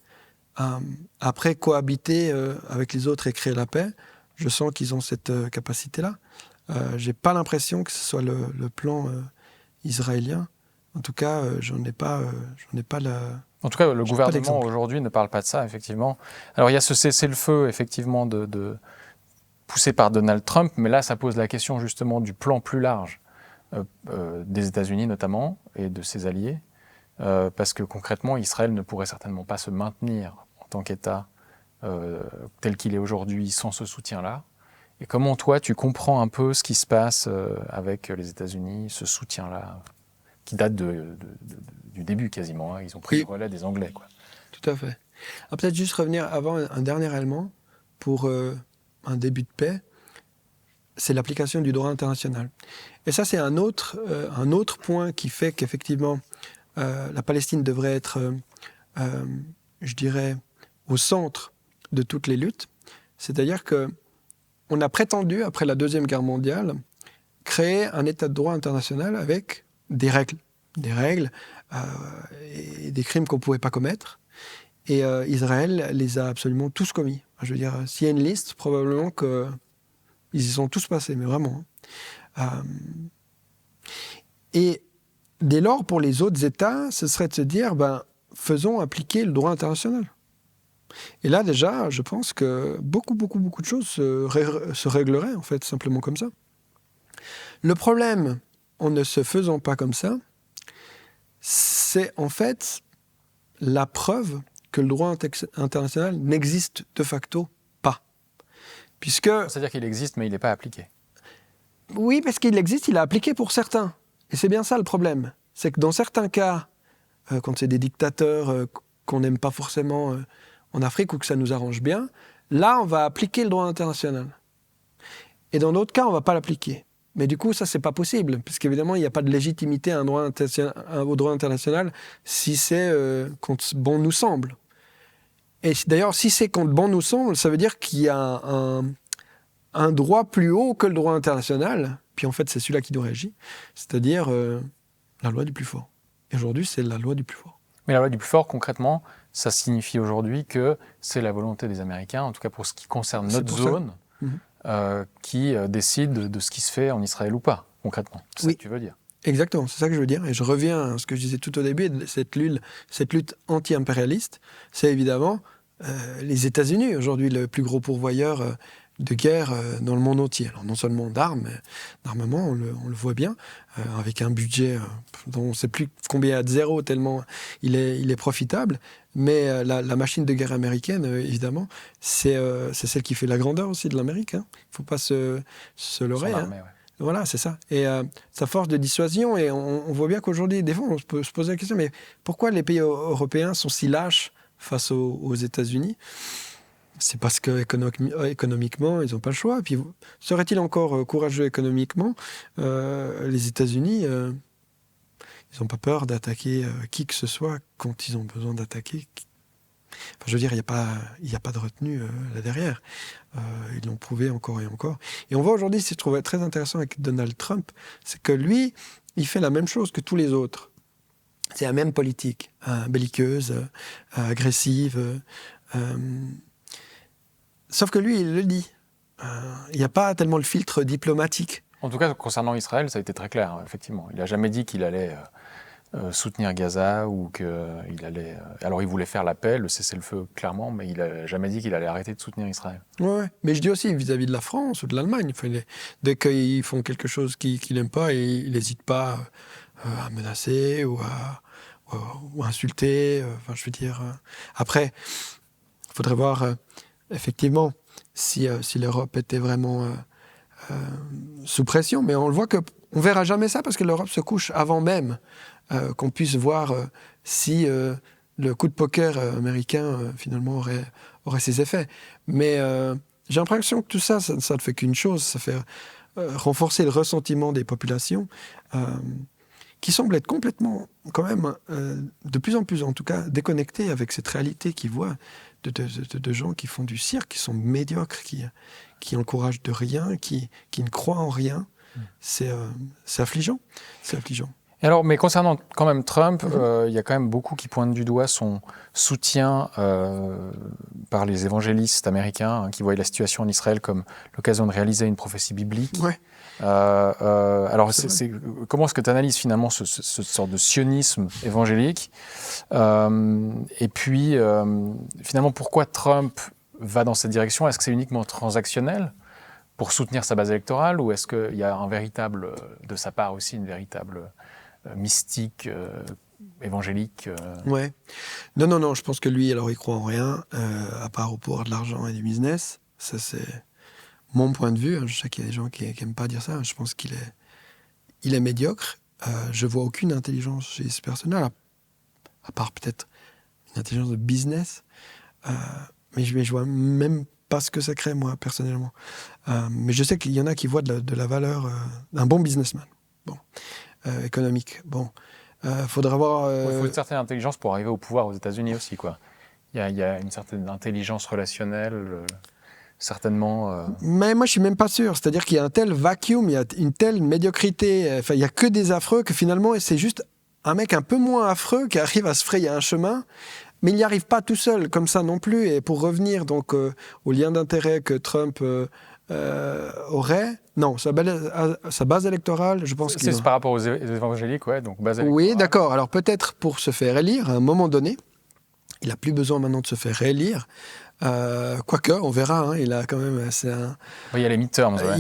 Speaker 1: Après, cohabiter avec les autres et créer la paix, je sens qu'ils ont cette capacité-là. J'ai pas l'impression que ce soit le plan israélien. En tout cas, j'en ai pas la...
Speaker 2: En tout cas, le gouvernement aujourd'hui ne parle pas de ça, effectivement. Alors, il y a ce cessez-le-feu, effectivement, poussé par Donald Trump, mais là, ça pose la question, justement, du plan plus large des États-Unis, notamment, et de ses alliés, parce que, concrètement, Israël ne pourrait certainement pas se maintenir en tant qu'État tel qu'il est aujourd'hui sans ce soutien-là. Et comment, toi, tu comprends un peu ce qui se passe avec les États-Unis, ce soutien-là, qui date du début quasiment, hein. Ils ont pris le relais des Anglais, quoi.
Speaker 1: Tout à fait. Peut-être juste revenir avant un dernier élément pour un début de paix, c'est l'application du droit international. Et ça, c'est un autre point qui fait qu'effectivement, la Palestine devrait être, je dirais, au centre de toutes les luttes. C'est-à-dire qu'on a prétendu, après la Deuxième Guerre mondiale, créer un état de droit international avec des règles. Des règles et des crimes qu'on ne pouvait pas commettre. Et Israël les a absolument tous commis. Je veux dire, s'il y a une liste, probablement qu'ils y sont tous passés, mais vraiment. Et dès lors, pour les autres États, ce serait de se dire, faisons appliquer le droit international. Et là, déjà, je pense que beaucoup de choses se régleraient, en fait, simplement comme ça. Le problème, en ne se faisant pas comme ça, c'est en fait la preuve que le droit international n'existe de facto pas. Puisque...
Speaker 2: C'est-à-dire qu'il existe, mais il n'est pas appliqué.
Speaker 1: Oui, parce qu'il existe, il est appliqué pour certains. Et c'est bien ça le problème. C'est que dans certains cas, quand c'est des dictateurs qu'on n'aime pas forcément en Afrique ou que ça nous arrange bien, là, on va appliquer le droit international. Et dans d'autres cas, on ne va pas l'appliquer. Mais du coup, ça, c'est pas possible, parce qu'évidemment, il n'y a pas de légitimité au droit international si c'est quand bon nous semble. Et d'ailleurs, si c'est quand bon nous semble, ça veut dire qu'il y a un droit plus haut que le droit international, puis en fait, c'est celui-là qui doit régir, c'est-à-dire la loi du plus fort. Et aujourd'hui, c'est la loi du plus fort.
Speaker 2: Mais la loi du plus fort, concrètement, ça signifie aujourd'hui que c'est la volonté des Américains, en tout cas pour ce qui concerne notre zone, qui décide de ce qui se fait en Israël ou pas, concrètement. C'est ça que tu veux dire.
Speaker 1: Exactement, c'est ça que je veux dire. Et je reviens à ce que je disais tout au début, cette lutte anti-impérialiste, c'est évidemment les États-Unis, aujourd'hui le plus gros pourvoyeur de guerre dans le monde entier. Alors non seulement d'armement, on le voit bien, avec un budget dont on ne sait plus combien de zéro, tellement il est profitable, mais la machine de guerre américaine, évidemment, c'est celle qui fait la grandeur aussi de l'Amérique. Il ne faut pas se leurrer.
Speaker 2: Son armée, ouais.
Speaker 1: Voilà, c'est ça. Et sa force de dissuasion, et on voit bien qu'aujourd'hui, des fois, on peut se poser la question, mais pourquoi les pays européens sont si lâches face aux États-Unis ? C'est parce qu'économiquement, ils n'ont pas le choix. Puis, serait-il encore courageux économiquement ? Les États-Unis, ils n'ont pas peur d'attaquer qui que ce soit quand ils ont besoin d'attaquer. Enfin, je veux dire, il n'y a pas de retenue là derrière. Ils l'ont prouvé encore et encore. Et on voit aujourd'hui, ce que je trouvais très intéressant avec Donald Trump, c'est que lui, il fait la même chose que tous les autres. C'est la même politique, belliqueuse, agressive. Sauf que lui, il le dit. Il n'y a pas tellement le filtre diplomatique.
Speaker 2: En tout cas, concernant Israël, ça a été très clair, effectivement. Il n'a jamais dit qu'il allait soutenir Gaza ou qu'il allait... Alors, il voulait faire l'appel, le cessez-le-feu, clairement, mais il n'a jamais dit qu'il allait arrêter de soutenir Israël.
Speaker 1: Ouais. Mais je dis aussi vis-à-vis de la France ou de l'Allemagne. Enfin, dès qu'ils font quelque chose qu'il n'aime pas, il n'hésite pas à menacer ou à insulter. Enfin, je veux dire... Après, il faudrait voir, effectivement, si l'Europe était vraiment sous pression. Mais on le voit qu'on ne verra jamais ça parce que l'Europe se couche avant même qu'on puisse voir si le coup de poker américain, finalement, aurait ses effets. Mais j'ai l'impression que tout ça ne fait qu'une chose, ça fait renforcer le ressentiment des populations qui semblent être complètement, quand même, de plus en plus, en tout cas, déconnectées avec cette réalité qu'ils voient de gens qui font du cirque, qui sont médiocres, qui encouragent de rien, qui ne croient en rien. C'est affligeant. C'est affligeant.
Speaker 2: Et alors, mais concernant quand même Trump, il y a quand même beaucoup qui pointent du doigt son soutien par les évangélistes américains qui voient la situation en Israël comme l'occasion de réaliser une prophétie biblique.
Speaker 1: Ouais.
Speaker 2: Alors, comment est-ce que tu analyses finalement ce sorte de sionisme évangélique et puis, finalement, pourquoi Trump va dans cette direction ? Est-ce que c'est uniquement transactionnel pour soutenir sa base électorale ou est-ce qu'il y a de sa part aussi une véritable mystique, évangélique
Speaker 1: Ouais. Non, je pense que lui, alors il croit en rien, à part au pouvoir de l'argent et du business. Ça, c'est mon point de vue. Je sais qu'il y a des gens qui n'aiment pas dire ça. Je pense qu'il est médiocre. Je vois aucune intelligence chez ce personnage, à part peut-être une intelligence de business. Mais je vois même pas ce que ça crée, moi, personnellement. Mais je sais qu'il y en a qui voient de la valeur d'un bon businessman. Bon. Économique. Bon. Faudra avoir...
Speaker 2: Il faut une certaine intelligence pour arriver au pouvoir aux États-Unis aussi, quoi. Il y a une certaine intelligence relationnelle, certainement.
Speaker 1: Mais moi, je suis même pas sûr. C'est-à-dire qu'il y a un tel vacuum, il y a une telle médiocrité. Enfin, il y a que des affreux que finalement, c'est juste un mec un peu moins affreux qui arrive à se frayer un chemin. Mais il n'y arrive pas tout seul, comme ça non plus. Et pour revenir donc au lien d'intérêt que Trump aurait, non, sa base électorale, je pense qu'il...
Speaker 2: C'est par rapport aux évangéliques, ouais, donc base électorale.
Speaker 1: Oui, d'accord. Alors peut-être pour se faire élire, à un moment donné, il n'a plus besoin maintenant de se faire réélire. Quoique, on verra, hein, il a quand même...
Speaker 2: Il y a les midterms, ouais.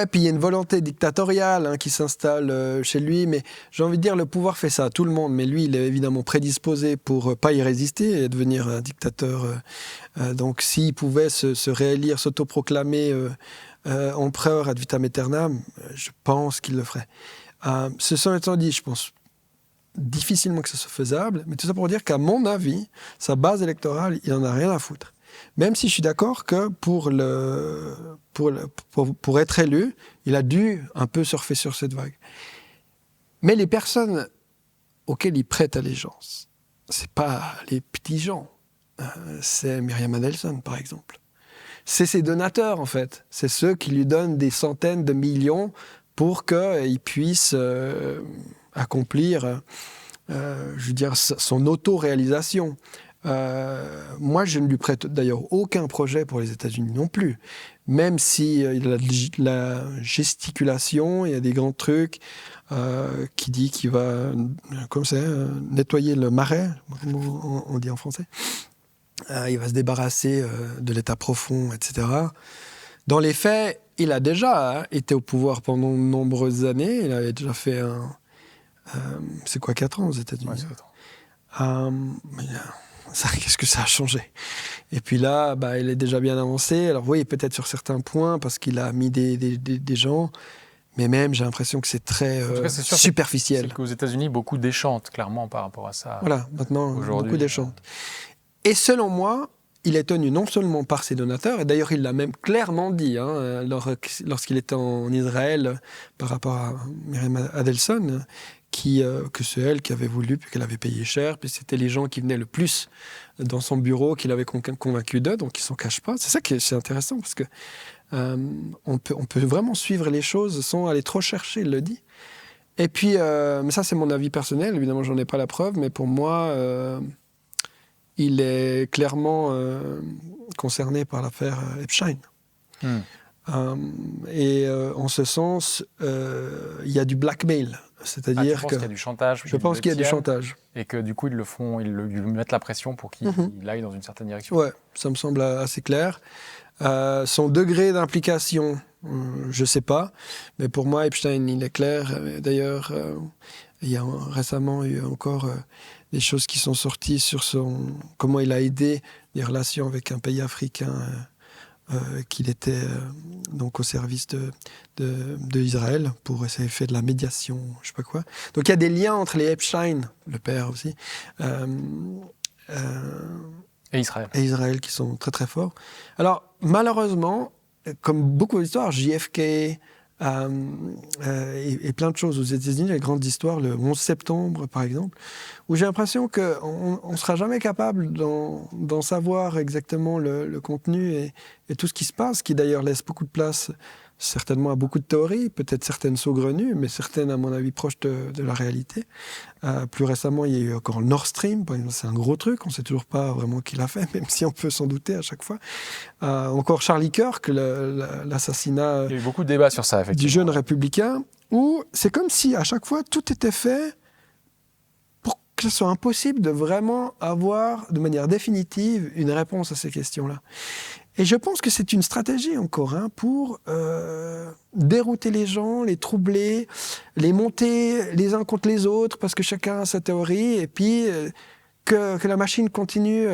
Speaker 1: Puis il y a une volonté dictatoriale qui s'installe chez lui, mais j'ai envie de dire, le pouvoir fait ça à tout le monde, mais lui, il est évidemment prédisposé pour pas y résister et devenir un dictateur. Donc s'il pouvait se réélire, s'autoproclamer empereur ad vitam aeternam, je pense qu'il le ferait. Ceci étant dit, je pense difficilement que ce soit faisable, mais tout ça pour dire qu'à mon avis, sa base électorale, il n'en a rien à foutre. Même si je suis d'accord que pour être élu, il a dû un peu surfer sur cette vague. Mais les personnes auxquelles il prête allégeance, c'est pas les petits gens. C'est Myriam Adelson, par exemple. C'est ses donateurs, en fait. C'est ceux qui lui donnent des centaines de millions pour qu'il puisse accomplir, je veux dire, son auto-réalisation. Moi, je ne lui prête d'ailleurs aucun projet pour les États-Unis non plus. Même si il a de la gesticulation, il y a des grands trucs qui dit qu'il va, comme c'est, nettoyer le marais, on dit en français. Il va se débarrasser de l'État profond, etc. Dans les faits, il a déjà été au pouvoir pendant de nombreuses années. Il avait déjà fait c'est quoi, 4 ans aux États-Unis?
Speaker 2: Ouais, c'est 4 ans.
Speaker 1: Qu'est-ce que ça a changé? Et puis là, il est déjà bien avancé. Alors oui, peut-être sur certains points, parce qu'il a mis des gens, mais même, j'ai l'impression que c'est très superficiel.
Speaker 2: C'est qu'aux États-Unis, beaucoup déchantent, clairement, par rapport à ça.
Speaker 1: Voilà, maintenant, beaucoup déchantent. Et selon moi, il est tenu non seulement par ses donateurs, et d'ailleurs il l'a même clairement dit lorsqu'il était en Israël par rapport à Myriam Adelson, que c'est elle qui avait voulu, puis qu'elle avait payé cher, puis c'était les gens qui venaient le plus dans son bureau qu'il avait convaincu d'eux, donc ils ne s'en cachent pas. C'est ça qui est intéressant, parce que on peut vraiment suivre les choses sans aller trop chercher, il le dit. Et puis, mais ça c'est mon avis personnel, évidemment j'en ai pas la preuve, mais pour moi... il est clairement concerné par l'affaire Epstein. Et en ce sens, il y a du blackmail. C'est-à-dire
Speaker 2: tu penses qu'il y a du chantage?
Speaker 1: Je pense qu'il y a du chantage.
Speaker 2: Et que du coup, ils lui mettent la pression pour qu'il aille dans une certaine direction.
Speaker 1: Ouais, ça me semble assez clair. Son degré d'implication, je ne sais pas. Mais pour moi, Epstein, il est clair. D'ailleurs, il y a récemment eu encore... des choses qui sont sorties sur comment il a aidé les relations avec un pays africain qu'il était donc au service de Israël pour essayer de faire de la médiation, je sais pas quoi. Donc il y a des liens entre les Epstein, le père aussi,
Speaker 2: et
Speaker 1: Israël qui sont très très forts. Alors malheureusement, comme beaucoup d'histoires, JFK et plein de choses aux États-Unis, les grandes histoires, le 11 septembre par exemple, où j'ai l'impression qu'on ne sera jamais capable d'en savoir exactement le contenu et tout ce qui se passe, qui d'ailleurs laisse beaucoup de place certainement à beaucoup de théories, peut-être certaines saugrenues, mais certaines à mon avis proches de la réalité. Plus récemment, il y a eu encore le Nord Stream, par exemple, c'est un gros truc, on ne sait toujours pas vraiment qui l'a fait, même si on peut s'en douter à chaque fois. Encore Charlie Kirk, l'assassinat
Speaker 2: il y a eu beaucoup de débats sur ça, effectivement,
Speaker 1: du jeune républicain, où c'est comme si à chaque fois tout était fait pour que ce soit impossible de vraiment avoir de manière définitive une réponse à ces questions-là. Et je pense que c'est une stratégie encore pour dérouter les gens, les troubler, les monter les uns contre les autres parce que chacun a sa théorie et puis que la machine continue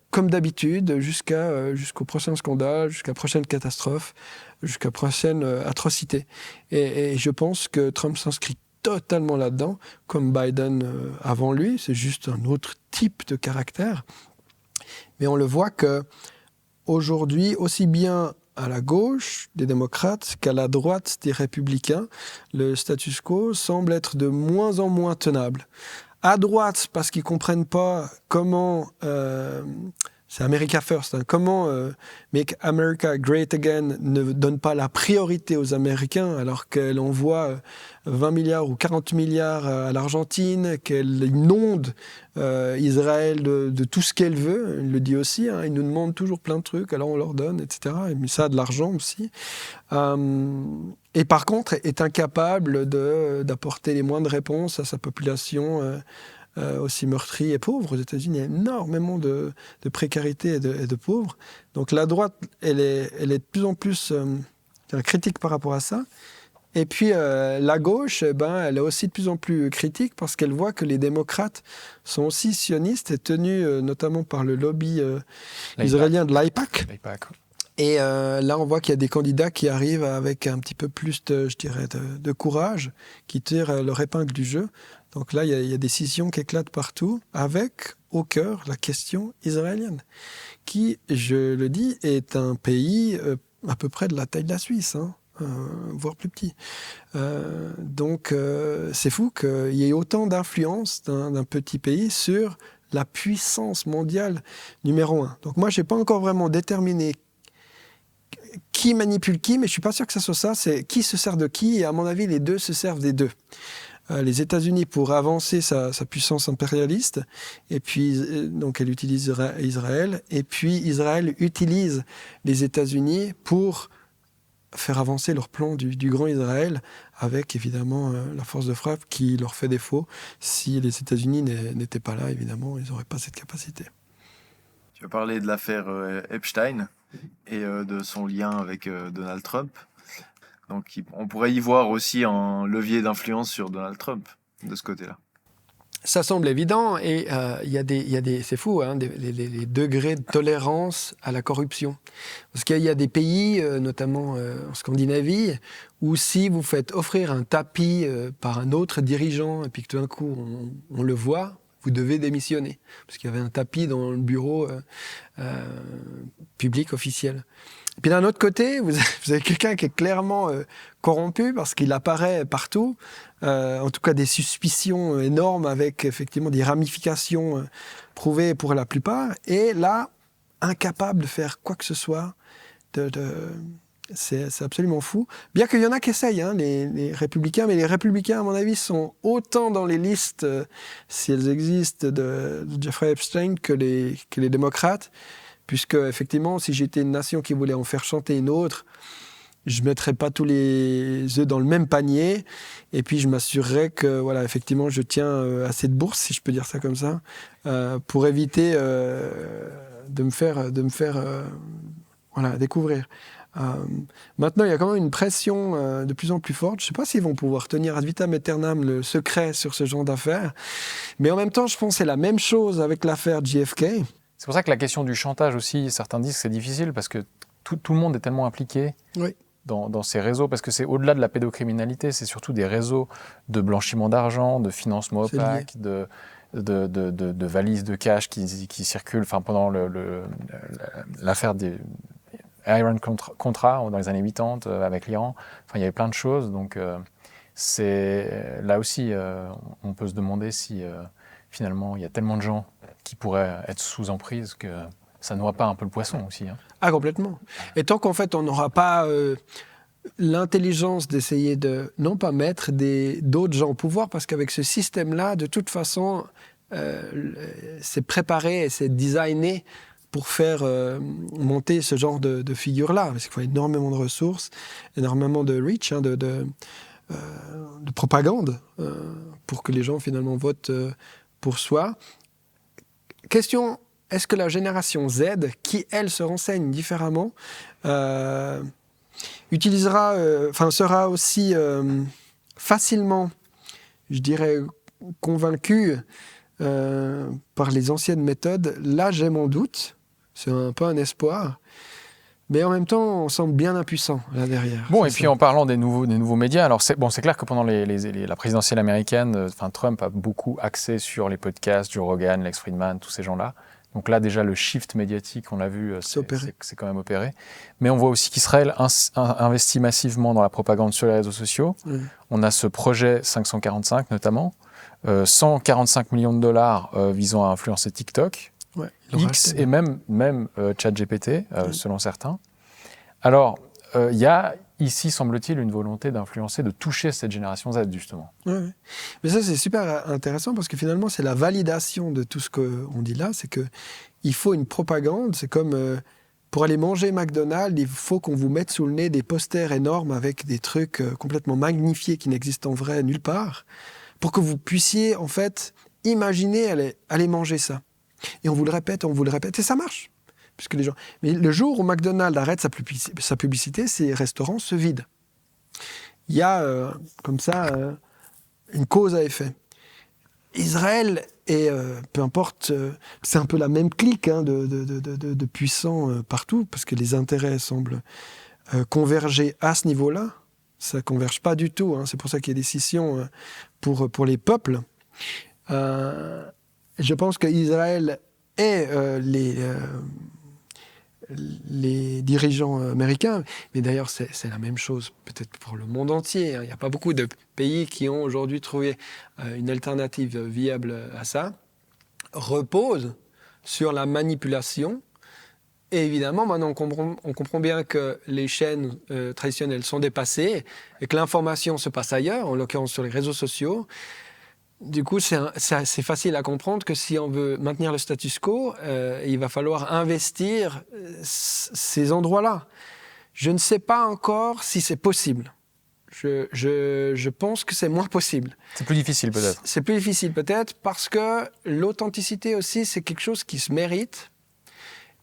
Speaker 1: comme d'habitude jusqu'au prochain scandale, jusqu'à la prochaine catastrophe, jusqu'à la prochaine atrocité. Et je pense que Trump s'inscrit totalement là-dedans, comme Biden avant lui. C'est juste un autre type de caractère. Mais on le voit que aujourd'hui, aussi bien à la gauche des démocrates qu'à la droite des républicains, le status quo semble être de moins en moins tenable. À droite, parce qu'ils ne comprennent pas comment... c'est America First. Hein, comment Make America Great Again ne donne pas la priorité aux Américains alors qu'elle envoie 20 milliards ou 40 milliards à l'Argentine, qu'elle inonde Israël de tout ce qu'elle veut. Il le dit aussi, hein, ils nous demandent toujours plein de trucs, alors on leur donne, etc. Mais ça, de l'argent aussi. Et par contre, est incapable d'apporter les moindres réponses à sa population aussi meurtrie et pauvre. Aux États-Unis, il y a énormément de précarité et de pauvres. Donc la droite, elle est de plus en plus critique par rapport à ça. Et puis la gauche, elle est aussi de plus en plus critique parce qu'elle voit que les démocrates sont aussi sionistes et tenus notamment par le lobby israélien de l'AIPAC. Et là, on voit qu'il y a des candidats qui arrivent avec un petit peu plus de courage, qui tirent leur épingle du jeu. Donc là, il y a des scissions qui éclatent partout, avec au cœur la question israélienne, qui, je le dis, est un pays à peu près de la taille de la Suisse, hein, voire plus petit. Donc c'est fou qu'il y ait autant d'influence d'un petit pays sur la puissance mondiale numéro 1. Donc moi, je n'ai pas encore vraiment déterminé qui manipule qui, mais je ne suis pas sûr que ça soit ça. C'est qui se sert de qui, et à mon avis, les deux se servent des deux. Les États-Unis pour avancer sa puissance impérialiste, et puis donc elle utilise Israël, et puis Israël utilise les États-Unis pour faire avancer leur plan du grand Israël, avec évidemment la force de frappe qui leur fait défaut. Si les États-Unis n'étaient pas là, évidemment, ils n'auraient pas cette capacité.
Speaker 4: Tu as parlé de l'affaire Epstein et de son lien avec Donald Trump. Donc on pourrait y voir aussi un levier d'influence sur Donald Trump de ce côté-là.
Speaker 1: Ça semble évident, et il y a des c'est fou, hein, les degrés de tolérance à la corruption. Parce qu'il y a des pays, notamment en Scandinavie, où si vous faites offrir un tapis par un autre dirigeant, et puis que tout d'un coup on le voit, vous devez démissionner. Parce qu'il y avait un tapis dans le bureau public officiel. Et puis d'un autre côté, vous avez quelqu'un qui est clairement corrompu parce qu'il apparaît partout, en tout cas des suspicions énormes avec effectivement des ramifications prouvées pour la plupart, et là, incapable de faire quoi que ce soit. C'est absolument fou. Bien qu'il y en a qui essayent, hein, les républicains, mais les républicains, à mon avis, sont autant dans les listes, si elles existent, de Jeffrey Epstein que les démocrates. Puisque, effectivement, si j'étais une nation qui voulait en faire chanter une autre, je ne mettrais pas tous les œufs dans le même panier. Et puis, je m'assurerais que, voilà, effectivement, je tiens assez de bourse, si je peux dire ça comme ça, pour éviter de me faire découvrir. Maintenant, il y a quand même une pression de plus en plus forte. Je ne sais pas s'ils vont pouvoir tenir ad vitam aeternam le secret sur ce genre d'affaires. Mais en même temps, je pense que c'est la même chose avec l'affaire JFK.
Speaker 2: C'est pour ça que la question du chantage aussi, certains disent que c'est difficile parce que tout le monde est tellement impliqué dans ces réseaux, parce que c'est au-delà de la pédocriminalité, c'est surtout des réseaux de blanchiment d'argent, de financement opaque, de valises de cash qui circulent. Enfin, pendant l'affaire des Iran Contra dans les années 80 avec l'Iran, enfin, il y avait plein de choses. Donc là aussi, on peut se demander si finalement il y a tellement de gens qui pourraient être sous emprise que ça noie pas un peu le poisson aussi. Hein.
Speaker 1: Ah, complètement. Et tant qu'en fait on n'aura pas l'intelligence d'essayer de non pas mettre d'autres gens au pouvoir, parce qu'avec ce système-là, de toute façon, c'est préparé et c'est designé pour faire monter ce genre de figure-là, parce qu'il faut énormément de ressources, énormément de reach, hein, de propagande, pour que les gens finalement votent pour soi. Question, est-ce que la génération Z, qui elle se renseigne différemment, sera aussi facilement, je dirais, convaincue par les anciennes méthodes? Là, j'ai mon doute. C'est un peu un espoir. Mais en même temps, on semble bien impuissant là derrière.
Speaker 2: Bon, et puis en parlant des nouveaux médias, alors c'est clair que pendant la présidentielle américaine, Trump a beaucoup axé sur les podcasts, Joe Rogan, Lex Fridman, tous ces gens-là. Donc là, déjà, le shift médiatique, on l'a vu,
Speaker 1: opéré.
Speaker 2: c'est quand même opéré. Mais on voit aussi qu'Israël investit massivement dans la propagande sur les réseaux sociaux. On a ce projet 545 notamment, 145 millions de dollars visant à influencer TikTok, X et même ChatGPT, selon certains. Alors, il y a ici, semble-t-il, une volonté d'influencer, de toucher cette génération Z, justement.
Speaker 1: Ouais. Mais ça, c'est super intéressant parce que finalement, c'est la validation de tout ce qu'on dit là. C'est qu'il faut une propagande. C'est comme pour aller manger McDonald's, il faut qu'on vous mette sous le nez des posters énormes avec des trucs complètement magnifiés qui n'existent en vrai nulle part pour que vous puissiez, en fait, imaginer aller manger ça. Et on vous le répète, et ça marche. Puisque les gens... Mais le jour où McDonald's arrête sa publicité, ces restaurants se vident. Il y a comme ça une cause à effet. Israël est, peu importe, c'est un peu la même clique de puissants partout, parce que les intérêts semblent converger à ce niveau-là. Ça ne converge pas du tout. C'est pour ça qu'il y a des scissions pour les peuples. Je pense qu'Israël et les dirigeants américains, mais d'ailleurs c'est la même chose peut-être pour le monde entier. Il n'y a pas beaucoup de pays qui ont aujourd'hui trouvé une alternative viable à ça, reposent sur la manipulation. Et évidemment, maintenant on comprend bien que les chaînes traditionnelles sont dépassées et que l'information se passe ailleurs, en l'occurrence sur les réseaux sociaux. Du coup, c'est facile à comprendre que si on veut maintenir le status quo, il va falloir investir ces endroits-là. Je ne sais pas encore si c'est possible. Je pense que c'est moins possible.
Speaker 2: C'est plus difficile peut-être.
Speaker 1: C'est plus difficile peut-être parce que l'authenticité aussi, c'est quelque chose qui se mérite.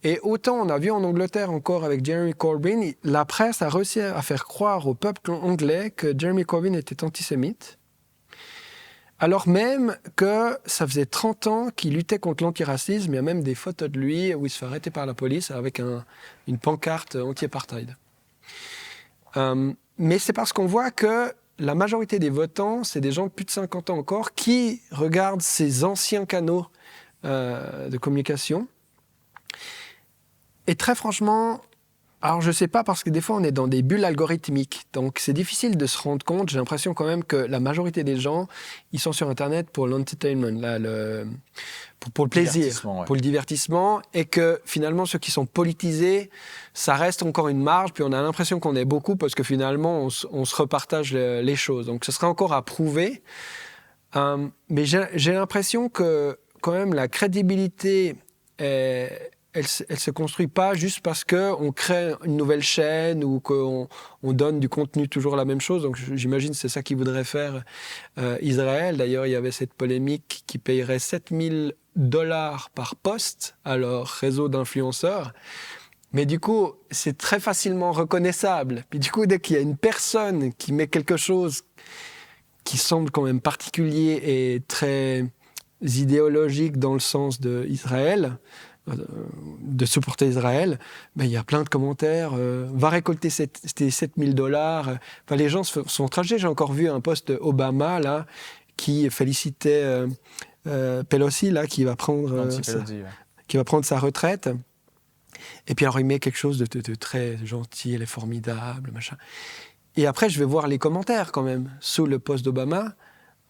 Speaker 1: Et autant on a vu en Angleterre encore avec Jeremy Corbyn, la presse a réussi à faire croire au peuple anglais que Jeremy Corbyn était antisémite. Alors même que ça faisait 30 ans qu'il luttait contre l'antiracisme, il y a même des photos de lui où il se fait arrêter par la police avec une pancarte anti-apartheid. Mais c'est parce qu'on voit que la majorité des votants, c'est des gens de plus de 50 ans encore qui regardent ces anciens canaux de communication. Et très franchement, alors je ne sais pas parce que des fois on est dans des bulles algorithmiques, donc c'est difficile de se rendre compte. J'ai l'impression quand même que la majorité des gens, ils sont sur Internet pour l'entertainment, pour le plaisir, pour le divertissement, et que finalement ceux qui sont politisés, ça reste encore une marge, puis on a l'impression qu'on est beaucoup parce que finalement on se repartage les choses. Donc ce sera encore à prouver, mais j'ai l'impression que quand même la crédibilité elle se construit pas juste parce qu'on crée une nouvelle chaîne ou qu'on donne du contenu toujours la même chose. Donc j'imagine que c'est ça qu'ils voudraient faire Israël. D'ailleurs, il y avait cette polémique qui payerait $7 000 par poste à leur réseau d'influenceurs. Mais du coup, c'est très facilement reconnaissable. Puis du coup, dès qu'il y a une personne qui met quelque chose qui semble quand même particulier et très idéologique dans le sens d'Israël, de supporter Israël, il y a plein de commentaires. Va récolter ces $7 000. Les gens sont outragés. J'ai encore vu un post d'Obama là, qui félicitait Pelosi là, qui va prendre sa retraite. Et puis alors il met quelque chose de très gentil, elle est formidable, machin. Et après je vais voir les commentaires quand même sous le post d'Obama,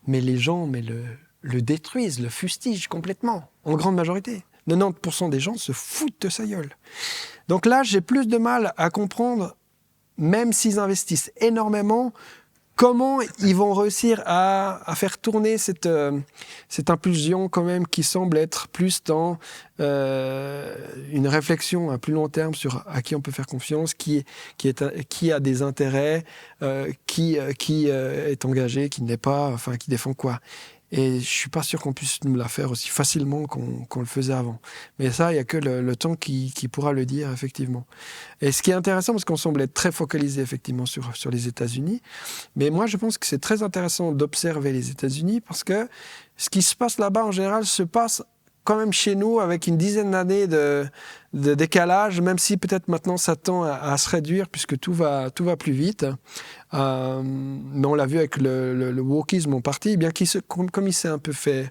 Speaker 1: mais les gens le détruisent, le fustigent complètement, en grande majorité. 90% des gens se foutent de sa gueule. Donc là, j'ai plus de mal à comprendre, même s'ils investissent énormément, comment ils vont réussir à faire tourner cette impulsion quand même qui semble être plus dans une réflexion à plus long terme sur à qui on peut faire confiance, qui a des intérêts, qui est engagé, qui ne l'est pas, enfin qui défend quoi. Et je ne suis pas sûr qu'on puisse nous la faire aussi facilement qu'on le faisait avant. Mais ça, il n'y a que le temps qui pourra le dire, effectivement. Et ce qui est intéressant, parce qu'on semble être très focalisé, effectivement, sur les États-Unis. Mais moi, je pense que c'est très intéressant d'observer les États-Unis, parce que ce qui se passe là-bas, en général, se passe quand même chez nous, avec une dizaine d'années de décalage, même si peut-être maintenant ça tend à se réduire, puisque tout va plus vite. Mais on l'a vu avec le wokisme en partie, bien comme il s'est un peu fait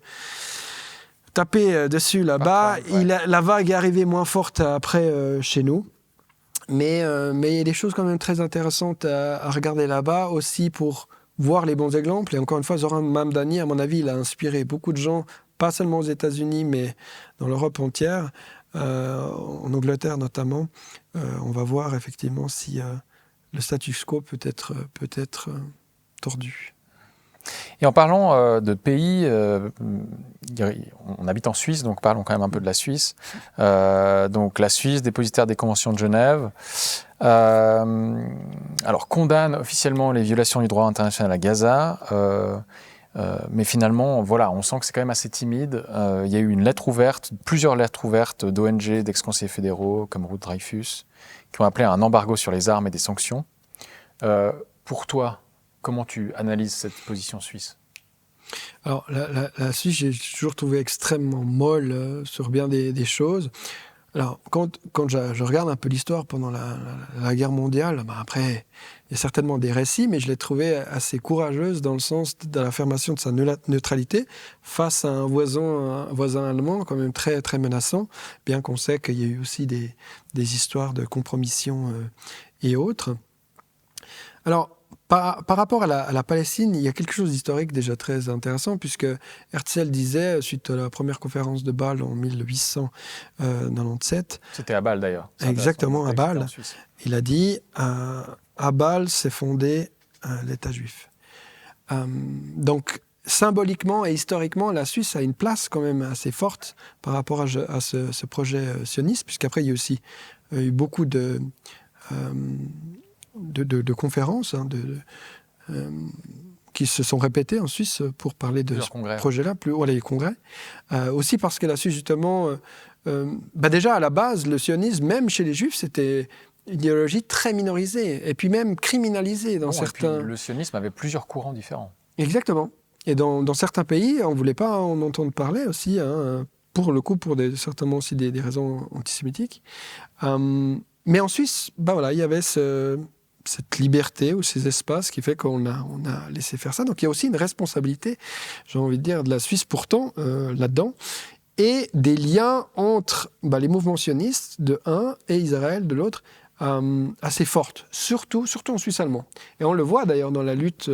Speaker 1: taper dessus là-bas. La vague est arrivée moins forte après chez nous. Mais il y a des choses quand même très intéressantes à regarder là-bas aussi pour voir les bons exemples. Et encore une fois, Zoran Mamdani, à mon avis, il a inspiré beaucoup de gens, pas seulement aux États-Unis, mais dans l'Europe entière, en Angleterre notamment. On va voir effectivement si le status quo peut être tordu.
Speaker 2: Et en parlant de pays, on habite en Suisse, donc parlons quand même un peu de la Suisse. Donc la Suisse, dépositaire des conventions de Genève, alors condamne officiellement les violations du droit international à Gaza, mais finalement, voilà, on sent que c'est quand même assez timide. Il y a eu plusieurs lettres ouvertes d'ONG, d'ex-conseillers fédéraux comme Ruth Dreyfus, qui ont appelé à un embargo sur les armes et des sanctions. Pour toi, comment tu analyses cette position suisse ?
Speaker 1: Alors, la Suisse, j'ai toujours trouvé extrêmement molle sur bien des choses. Alors, quand je regarde un peu l'histoire pendant la guerre mondiale, après, il y a certainement des récits, mais je l'ai trouvée assez courageuse dans le sens de l'affirmation de sa neutralité face à un voisin allemand quand même très, très menaçant, bien qu'on sait qu'il y a eu aussi des histoires de compromission et autres. Alors, par rapport à la Palestine, il y a quelque chose d'historique déjà très intéressant, puisque Herzl disait, suite à la première conférence de Bâle en 1897...
Speaker 2: C'était à Bâle d'ailleurs.
Speaker 1: Exactement, à Bâle. Il a dit, à Bâle s'est fondé l'État juif. Donc, symboliquement et historiquement, la Suisse a une place quand même assez forte par rapport à ce projet sioniste, puisqu'après, il y a aussi eu beaucoup de conférences qui se sont répétées en Suisse pour parler de ce projet-là, les congrès. Aussi parce que la Suisse, justement, déjà à la base, le sionisme, même chez les Juifs, c'était une idéologie très minorisée, et puis même criminalisée dans certains...
Speaker 2: Et puis, le sionisme avait plusieurs courants différents.
Speaker 1: Exactement. Et dans certains pays, on ne voulait pas en entendre parler aussi, pour le coup, certainement aussi des raisons antisémitiques. Mais en Suisse, il y avait cette liberté ou ces espaces qui fait qu'on a laissé faire ça. Donc il y a aussi une responsabilité, j'ai envie de dire, de la Suisse pourtant là-dedans, et des liens entre les mouvements sionistes de un et Israël de l'autre assez fortes, surtout en Suisse allemande. Et on le voit d'ailleurs dans la lutte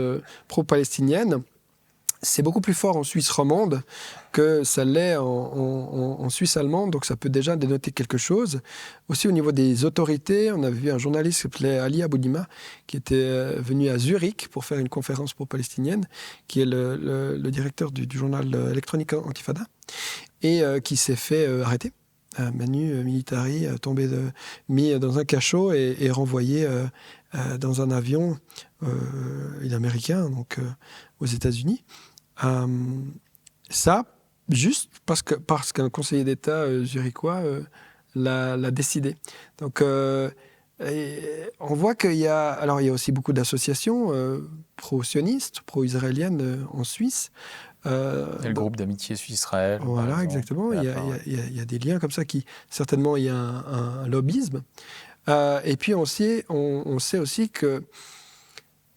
Speaker 1: pro-palestinienne. C'est beaucoup plus fort en Suisse romande que ça l'est en Suisse allemande, donc ça peut déjà dénoter quelque chose. Aussi au niveau des autorités, on avait vu un journaliste qui s'appelait Ali Aboudima, qui était venu à Zurich pour faire une conférence pro-palestinienne, qui est le directeur du journal électronique Antifada, et qui s'est fait arrêter. Manu Militari mis dans un cachot et renvoyé dans un avion américain, donc aux États-Unis. Ça, juste parce qu'un conseiller d'État zurichois l'a décidé. Donc, on voit qu'il y a aussi beaucoup d'associations pro-sionistes, pro-israéliennes en Suisse.
Speaker 2: Il y a le groupe d'amitié Suisse-Israël.
Speaker 1: Voilà, exactement. Il y a des liens comme ça certainement, il y a un lobbyisme. Et puis, on sait aussi que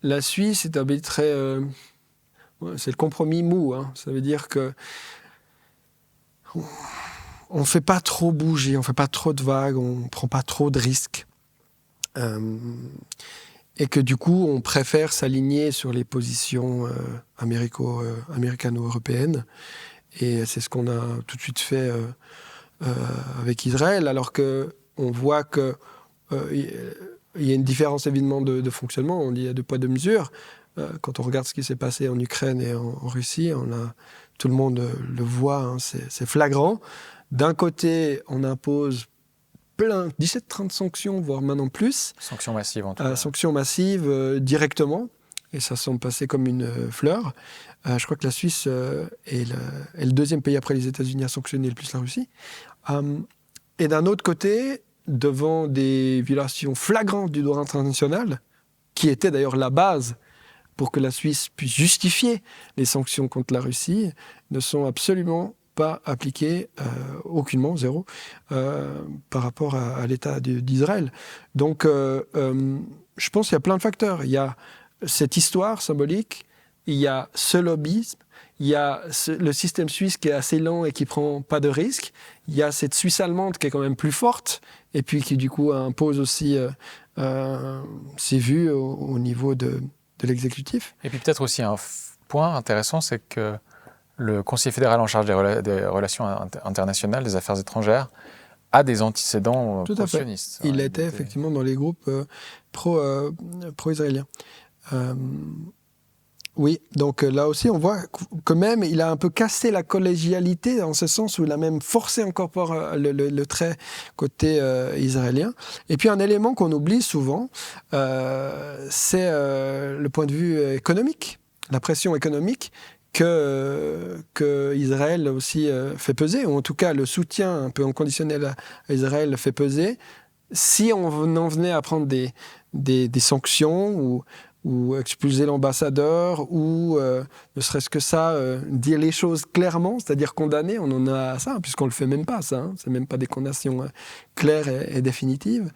Speaker 1: la Suisse est un pays très... c'est le compromis mou. Ça veut dire que on ne fait pas trop bouger, on ne fait pas trop de vagues, on ne prend pas trop de risques. Et que du coup, on préfère s'aligner sur les positions américano-européennes. Et c'est ce qu'on a tout de suite fait avec Israël, alors qu'on voit qu'il y a une différence évidemment de fonctionnement. On dit il y a deux poids, deux mesures. Quand on regarde ce qui s'est passé en Ukraine et en Russie, tout le monde le voit, c'est flagrant. D'un côté, on impose 17-30 sanctions, voire maintenant plus.
Speaker 2: Sanctions massives en tout cas.
Speaker 1: Sanctions massives directement, et ça semble passer comme une fleur. Je crois que la Suisse est le deuxième pays après les États-Unis à sanctionner le plus la Russie. Et d'un autre côté, devant des violations flagrantes du droit international, qui étaient d'ailleurs la base pour que la Suisse puisse justifier les sanctions contre la Russie, ne sont absolument pas appliquées, aucunement, zéro, par rapport à l'État d'Israël. Donc, je pense qu'il y a plein de facteurs. Il y a cette histoire symbolique, il y a ce lobbyisme, il y a le système suisse qui est assez lent et qui prend pas de risques. Il y a cette Suisse allemande qui est quand même plus forte et puis qui du coup impose aussi ses vues au niveau de l'exécutif.
Speaker 2: Et puis peut-être aussi un point intéressant, c'est que le conseiller fédéral en charge des relations internationales, des affaires étrangères, a des antécédents pro-sionistes.
Speaker 1: Il était effectivement dans les groupes pro-israéliens. Oui, donc là aussi, on voit que même il a un peu cassé la collégialité en ce sens où il a même forcé encore le trait côté israélien. Et puis un élément qu'on oublie souvent, c'est le point de vue économique, la pression économique que Israël aussi fait peser, ou en tout cas le soutien un peu inconditionnel à Israël fait peser. Si on en venait à prendre des sanctions ou expulser l'ambassadeur, ou ne serait-ce que ça, dire les choses clairement, c'est-à-dire condamner, on en a ça, puisqu'on ne le fait même pas, ça. C'est même pas des condamnations claires et définitives.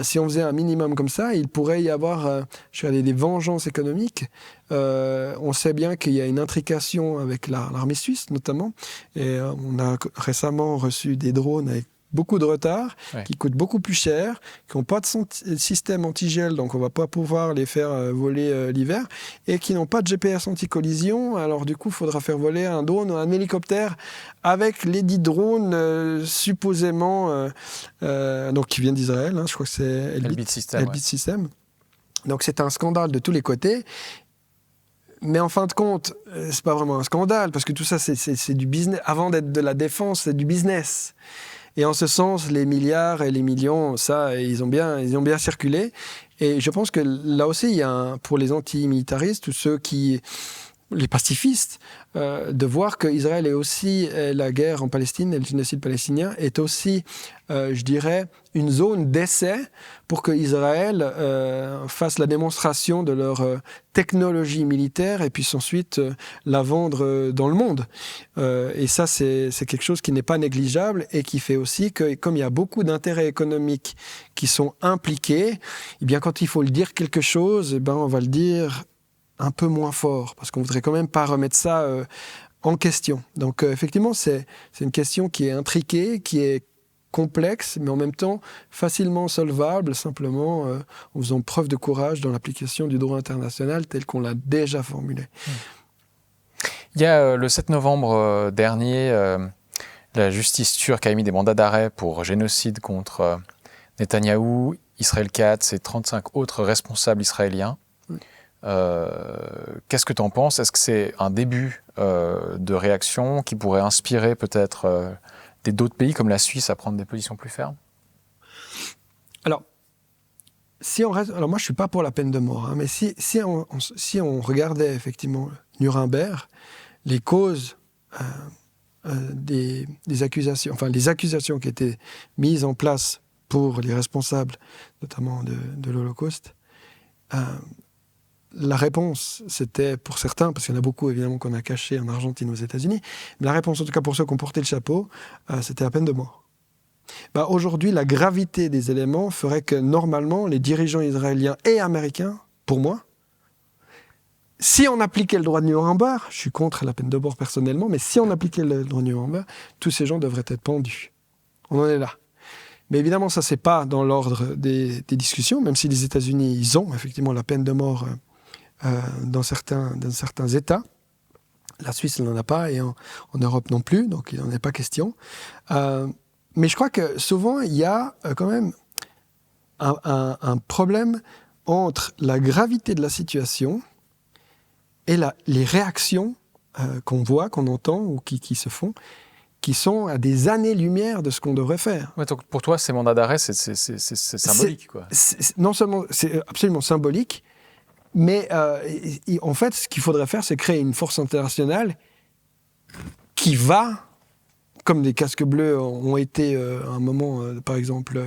Speaker 1: Si on faisait un minimum comme ça, il pourrait y avoir des vengeances économiques. On sait bien qu'il y a une intrication avec l'armée suisse, notamment. Et on a récemment reçu des drones avec beaucoup de retard, qui coûtent beaucoup plus cher, qui n'ont pas de système anti-gel, donc on ne va pas pouvoir les faire voler l'hiver, et qui n'ont pas de GPS anti-collision. Alors du coup, il faudra faire voler un drone ou un hélicoptère avec les 10 drones supposément, donc qui viennent d'Israël, je crois que c'est Elbit System. Donc c'est un scandale de tous les côtés. Mais en fin de compte, c'est pas vraiment un scandale, parce que tout ça, c'est du business. Avant d'être de la défense, c'est du business. Et en ce sens, les milliards et les millions, ça, ils ont bien circulé. Et je pense que là aussi, il y a pour les anti-militaristes, tous ceux les pacifistes, de voir qu'Israël est aussi, la guerre en Palestine et le génocide palestinien est aussi, je dirais, une zone d'essai pour que Israël fasse la démonstration de leur technologie militaire et puisse ensuite la vendre dans le monde. Et ça, c'est quelque chose qui n'est pas négligeable et qui fait aussi que, comme il y a beaucoup d'intérêts économiques qui sont impliqués, eh bien, quand il faut le dire quelque chose, on va le dire un peu moins fort, parce qu'on ne voudrait quand même pas remettre ça en question. Donc effectivement, c'est une question qui est intriquée, qui est complexe, mais en même temps facilement solvable, simplement en faisant preuve de courage dans l'application du droit international tel qu'on l'a déjà formulé.
Speaker 2: Il y a le 7 novembre dernier, la justice turque a émis des mandats d'arrêt pour génocide contre Netanyahou, Israël Katz et 35 autres responsables israéliens. Qu'est-ce que tu en penses ? Est-ce que c'est un début de réaction qui pourrait inspirer peut-être d'autres pays comme la Suisse à prendre des positions plus fermes ?
Speaker 1: Alors moi je ne suis pas pour la peine de mort, mais si on regardait effectivement Nuremberg, les causes des accusations, enfin les accusations qui étaient mises en place pour les responsables, notamment de l'Holocauste, la réponse, c'était pour certains, parce qu'il y en a beaucoup évidemment qu'on a cachés en Argentine, aux États-Unis, mais la réponse, en tout cas pour ceux qui ont porté le chapeau, c'était la peine de mort. Aujourd'hui, la gravité des éléments ferait que normalement, les dirigeants israéliens et américains, pour moi, si on appliquait le droit de Nuremberg, je suis contre la peine de mort personnellement, mais si on appliquait le droit de Nuremberg, tous ces gens devraient être pendus. On en est là. Mais évidemment, ça, c'est pas dans l'ordre des discussions, même si les États-Unis, ils ont effectivement la peine de mort dans certains États. La Suisse n'en a pas et en Europe non plus, donc il n'en est pas question. Mais je crois que souvent, il y a quand même un problème entre la gravité de la situation et les réactions qu'on voit, qu'on entend ou qui se font, qui sont à des années-lumière de ce qu'on devrait faire.
Speaker 2: Ouais, donc pour toi, ces mandats d'arrêt, c'est symbolique, quoi.
Speaker 1: Non seulement c'est absolument symbolique, mais en fait, ce qu'il faudrait faire, c'est créer une force internationale qui va, comme des casques bleus ont été à un moment, par exemple,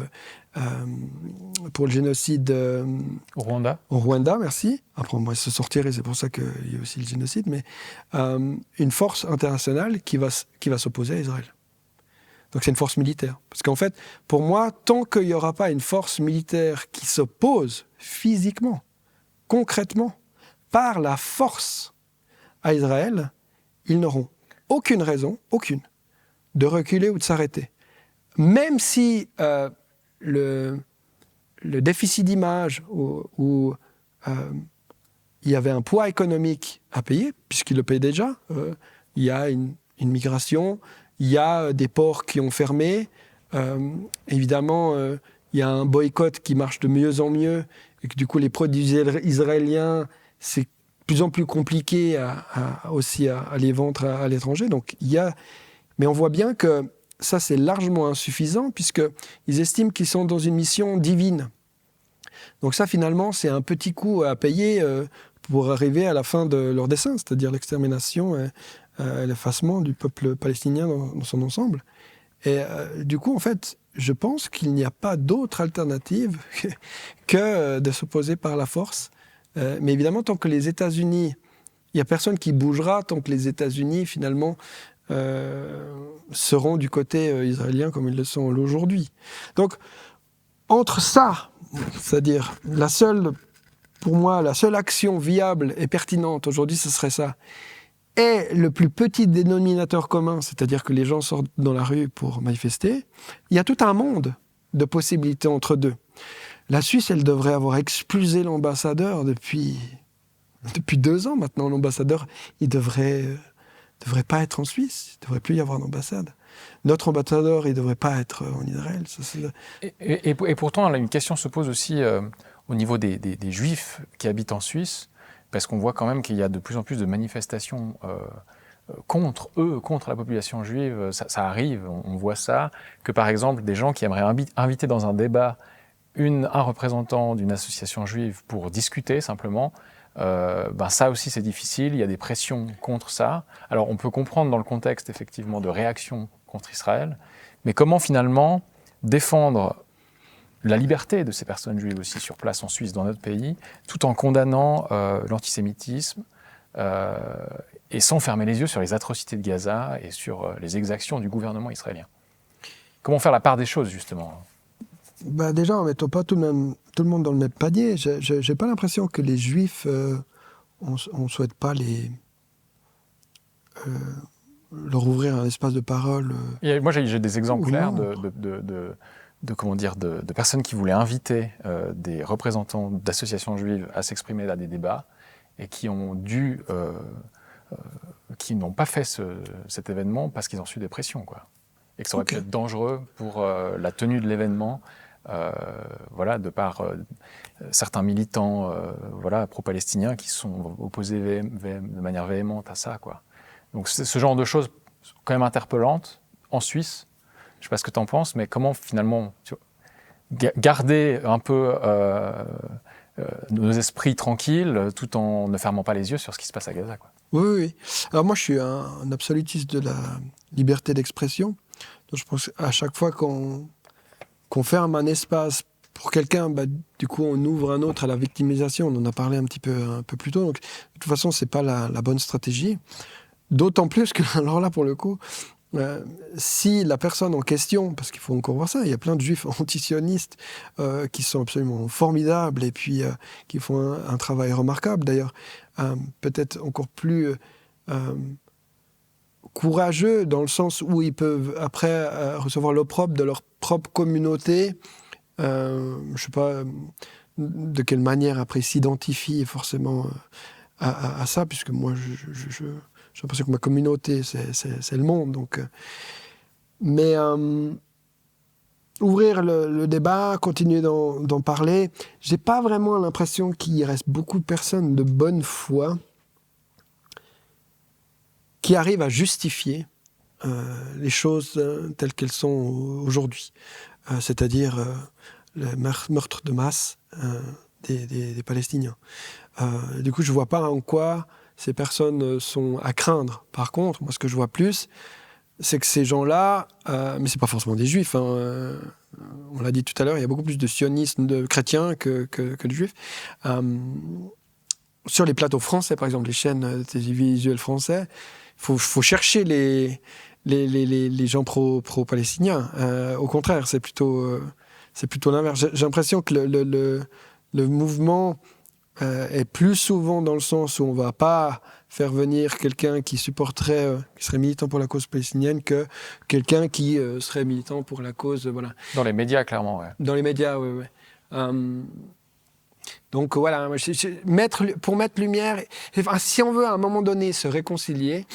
Speaker 1: pour le génocide
Speaker 2: au Rwanda.
Speaker 1: Au Rwanda, merci. Après, on va se sortir et c'est pour ça qu'il y a aussi le génocide, mais une force internationale qui va s'opposer à Israël. Donc c'est une force militaire. Parce qu'en fait, pour moi, tant qu'il n'y aura pas une force militaire qui s'oppose physiquement, concrètement, par la force à Israël, ils n'auront aucune raison, aucune, de reculer ou de s'arrêter. Même si le déficit d'image ou il y avait un poids économique à payer, puisqu'ils le payent déjà, il y a une migration, il y a des ports qui ont fermé, évidemment, il y a un boycott qui marche de mieux en mieux, et que du coup les produits israéliens, c'est de plus en plus compliqué aussi à les vendre à l'étranger. Donc, mais on voit bien que ça, c'est largement insuffisant, puisqu'ils estiment qu'ils sont dans une mission divine. Donc ça, finalement, c'est un petit coût à payer pour arriver à la fin de leur dessein, c'est-à-dire l'extermination et l'effacement du peuple palestinien dans son ensemble. Et du coup, en fait, je pense qu'il n'y a pas d'autre alternative que de s'opposer par la force. Mais évidemment, tant que les États-Unis... Il n'y a personne qui bougera tant que les États-Unis, finalement, seront du côté israélien comme ils le sont aujourd'hui. Donc, entre ça, c'est-à-dire pour moi, la seule action viable et pertinente aujourd'hui, ce serait ça, et le plus petit dénominateur commun, c'est-à-dire que les gens sortent dans la rue pour manifester, il y a tout un monde de possibilités entre deux. La Suisse, elle devrait avoir expulsé l'ambassadeur depuis 2 ans maintenant. L'ambassadeur, il devrait pas être en Suisse, il ne devrait plus y avoir d'ambassade. Notre ambassadeur, il ne devrait pas être en Israël.
Speaker 2: Et pourtant, là, une question se pose aussi au niveau des Juifs qui habitent en Suisse, parce qu'on voit quand même qu'il y a de plus en plus de manifestations contre eux, contre la population juive. Ça arrive, on voit ça, que par exemple, des gens qui aimeraient inviter dans un débat un représentant d'une association juive pour discuter simplement, ça aussi c'est difficile, il y a des pressions contre ça. Alors on peut comprendre dans le contexte effectivement de réaction contre Israël, mais comment finalement défendre la liberté de ces personnes juives aussi sur place en Suisse, dans notre pays, tout en condamnant l'antisémitisme et sans fermer les yeux sur les atrocités de Gaza et sur les exactions du gouvernement israélien. Comment faire la part des choses justement ?
Speaker 1: Déjà, en ne mettant pas tout le monde dans le même panier, je n'ai pas l'impression que les Juifs, on ne souhaite pas leur ouvrir un espace de parole.
Speaker 2: Moi, j'ai des exemplaires de personnes qui voulaient inviter des représentants d'associations juives à s'exprimer à des débats et qui qui n'ont pas fait cet événement parce qu'ils ont su des pressions, quoi. Et que ça aurait pu être dangereux pour la tenue de l'événement. De par certains militants pro-palestiniens qui sont opposés de manière véhémente à ça, quoi. Donc ce genre de choses sont quand même interpellantes en Suisse. Je ne sais pas ce que tu en penses, mais comment finalement garder un peu nos esprits tranquilles tout en ne fermant pas les yeux sur ce qui se passe à Gaza, quoi.
Speaker 1: Oui. Alors moi, je suis un absolutiste de la liberté d'expression. Donc je pense qu'à chaque fois qu'on ferme un espace pour quelqu'un, du coup, on ouvre un autre à la victimisation. On en a parlé un peu plus tôt. Donc, de toute façon, ce n'est pas la bonne stratégie. D'autant plus que, alors là, pour le coup, si la personne en question, parce qu'il faut encore voir ça, il y a plein de juifs antisionistes qui sont absolument formidables et puis qui font un travail remarquable, d'ailleurs, peut-être encore plus courageux dans le sens où ils peuvent après recevoir l'opprobre de leur propre communauté. Je ne sais pas de quelle manière après ils s'identifient forcément à ça, puisque moi j'ai l'impression que ma communauté c'est le monde. Donc, mais ouvrir le débat, continuer d'en parler, j'ai pas vraiment l'impression qu'il reste beaucoup de personnes de bonne foi qui arrivent à justifier les choses telles qu'elles sont aujourd'hui. C'est-à-dire le meurtre de masse des Palestiniens. Du coup, je ne vois pas en quoi ces personnes sont à craindre. Par contre, moi, ce que je vois plus, c'est que ces gens-là, mais ce n'est pas forcément des juifs, on l'a dit tout à l'heure, il y a beaucoup plus de sionistes, de chrétiens que de juifs. Sur les plateaux français, par exemple, les chaînes télévisuelles français, il faut chercher les gens pro-palestiniens. Au contraire, c'est plutôt l'inverse. J'ai l'impression que le mouvement est plus souvent dans le sens où on ne va pas faire venir quelqu'un qui supporterait, qui serait militant pour la cause palestinienne que quelqu'un qui serait militant pour la cause, voilà.
Speaker 2: Dans les médias, clairement, ouais.
Speaker 1: Dans les médias, oui. Donc voilà, pour mettre lumière, si on veut à un moment donné se réconcilier,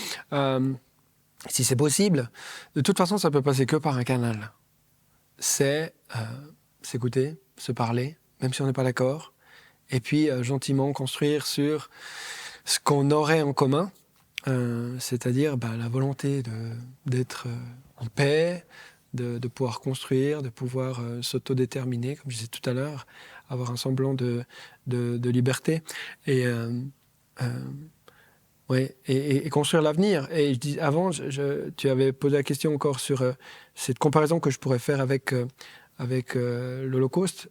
Speaker 1: si c'est possible, de toute façon, ça peut passer que par un canal. C'est s'écouter, se parler, même si on n'est pas d'accord, et puis gentiment construire sur ce qu'on aurait en commun, c'est-à-dire la volonté d'être en paix, de pouvoir construire, de pouvoir s'autodéterminer, comme je disais tout à l'heure, avoir un semblant de liberté et construire l'avenir. Et je dis, avant, tu avais posé la question encore sur cette comparaison que je pourrais faire avec l'Holocauste.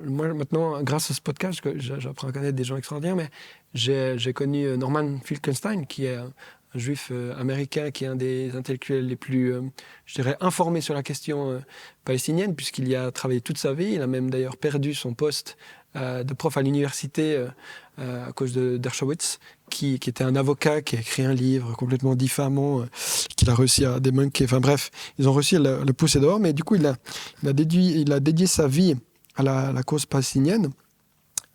Speaker 1: Moi, maintenant, grâce à ce podcast, j'apprends à connaître des gens extraordinaires, mais j'ai connu Norman Finkelstein, qui est un juif américain, qui est un des intellectuels les plus, je dirais, informés sur la question palestinienne, puisqu'il y a travaillé toute sa vie. Il a même d'ailleurs perdu son poste de prof à l'université à cause de Dershowitz, qui était un avocat, qui a écrit un livre complètement diffamant, qu'il a réussi à débunker. Enfin bref, ils ont réussi à le pousser dehors, mais du coup, il a dédié sa vie à la cause palestinienne.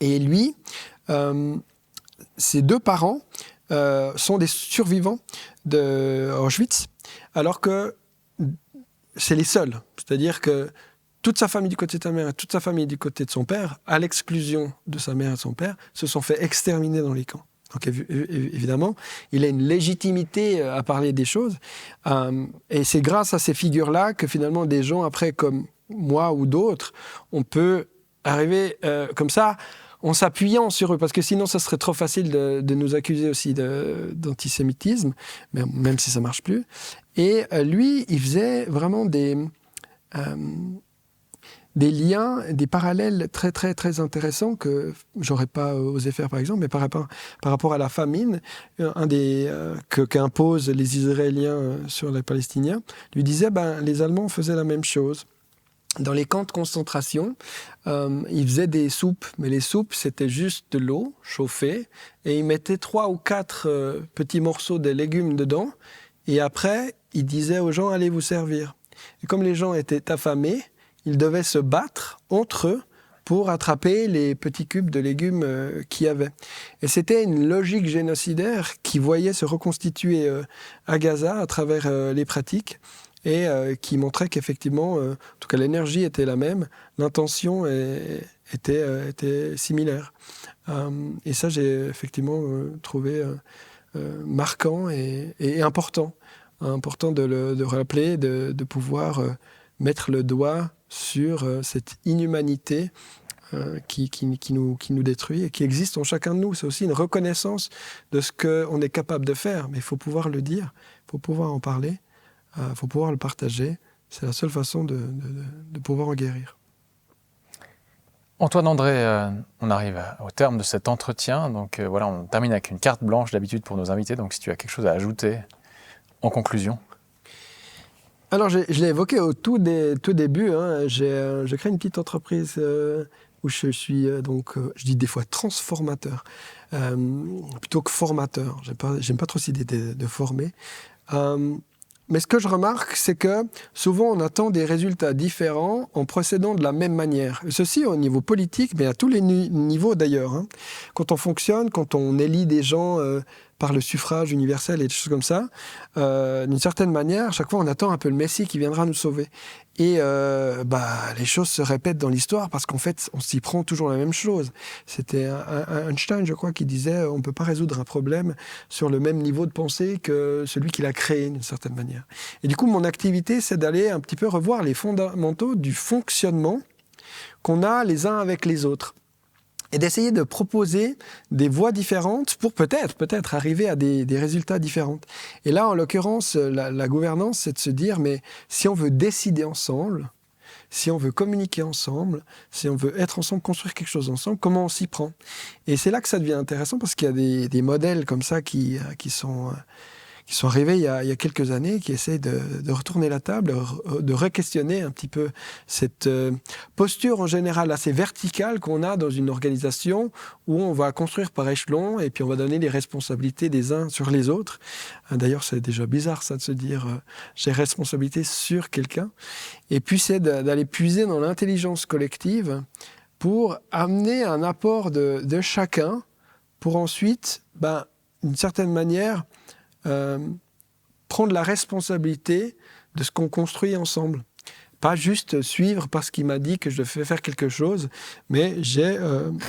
Speaker 1: Et lui, ses deux parents sont des survivants de Auschwitz, alors que c'est les seuls. C'est-à-dire que toute sa famille du côté de sa mère et toute sa famille du côté de son père, à l'exclusion de sa mère et de son père, se sont fait exterminer dans les camps. Donc évidemment, il a une légitimité à parler des choses. Et c'est grâce à ces figures-là que finalement des gens, après, comme moi ou d'autres, on peut arriver comme ça, en s'appuyant sur eux, parce que sinon, ça serait trop facile de nous accuser aussi d'antisémitisme, même si ça ne marche plus. Et lui, il faisait vraiment des liens, des parallèles très, très, très intéressants que j'aurais pas osé faire, par exemple, mais par rapport à la famine, qu'imposent les Israéliens sur les Palestiniens, lui disait, les Allemands faisaient la même chose. Dans les camps de concentration, ils faisaient des soupes, mais les soupes, c'était juste de l'eau chauffée, et ils mettaient 3 ou 4 petits morceaux de légumes dedans, et après, ils disaient aux gens, allez vous servir. Et comme les gens étaient affamés, ils devaient se battre entre eux pour attraper les petits cubes de légumes qu'il y avait. Et c'était une logique génocidaire qui voyait se reconstituer à Gaza à travers les pratiques, et qui montrait qu'effectivement, en tout cas l'énergie était la même, l'intention était similaire. Et ça, j'ai effectivement trouvé marquant et important. Important de le rappeler, de pouvoir mettre le doigt sur cette inhumanité qui nous détruit et qui existe en chacun de nous. C'est aussi une reconnaissance de ce qu'on est capable de faire, mais il faut pouvoir le dire, il faut pouvoir en parler. Il faut pouvoir le partager. C'est la seule façon de pouvoir en guérir.
Speaker 2: Antoine André, on arrive au terme de cet entretien. Donc voilà, on termine avec une carte blanche d'habitude pour nos invités. Donc si tu as quelque chose à ajouter en conclusion.
Speaker 1: Alors, je l'ai évoqué au tout début. J'ai créé une petite entreprise où je suis je dis des fois transformateur, plutôt que formateur. J'aime pas trop cette idée de former. Mais ce que je remarque, c'est que souvent on attend des résultats différents en procédant de la même manière. Ceci au niveau politique, mais à tous les niveaux d'ailleurs. Quand on fonctionne, quand on élit des gens par le suffrage universel et des choses comme ça, d'une certaine manière, chaque fois on attend un peu le Messie qui viendra nous sauver. Et les choses se répètent dans l'histoire parce qu'en fait, on s'y prend toujours la même chose. C'était Einstein, je crois, qui disait on ne peut pas résoudre un problème sur le même niveau de pensée que celui qui l'a créé, d'une certaine manière. Et du coup, mon activité, c'est d'aller un petit peu revoir les fondamentaux du fonctionnement qu'on a les uns avec les autres. Et d'essayer de proposer des voies différentes pour peut-être arriver à des résultats différents. Et là, en l'occurrence, la gouvernance, c'est de se dire, mais si on veut décider ensemble, si on veut communiquer ensemble, si on veut être ensemble, construire quelque chose ensemble, comment on s'y prend? Et c'est là que ça devient intéressant, parce qu'il y a des modèles comme ça qui qui sont arrivés il y a quelques années, qui essayent de retourner la table, de re-questionner un petit peu cette posture en général assez verticale qu'on a dans une organisation où on va construire par échelon et puis on va donner les responsabilités des uns sur les autres. D'ailleurs, c'est déjà bizarre ça de se dire j'ai responsabilité sur quelqu'un. Et puis c'est d'aller puiser dans l'intelligence collective pour amener un apport de chacun pour ensuite, d'une certaine manière, prendre la responsabilité de ce qu'on construit ensemble. Pas juste suivre parce qu'il m'a dit que je devais faire quelque chose, mais j'ai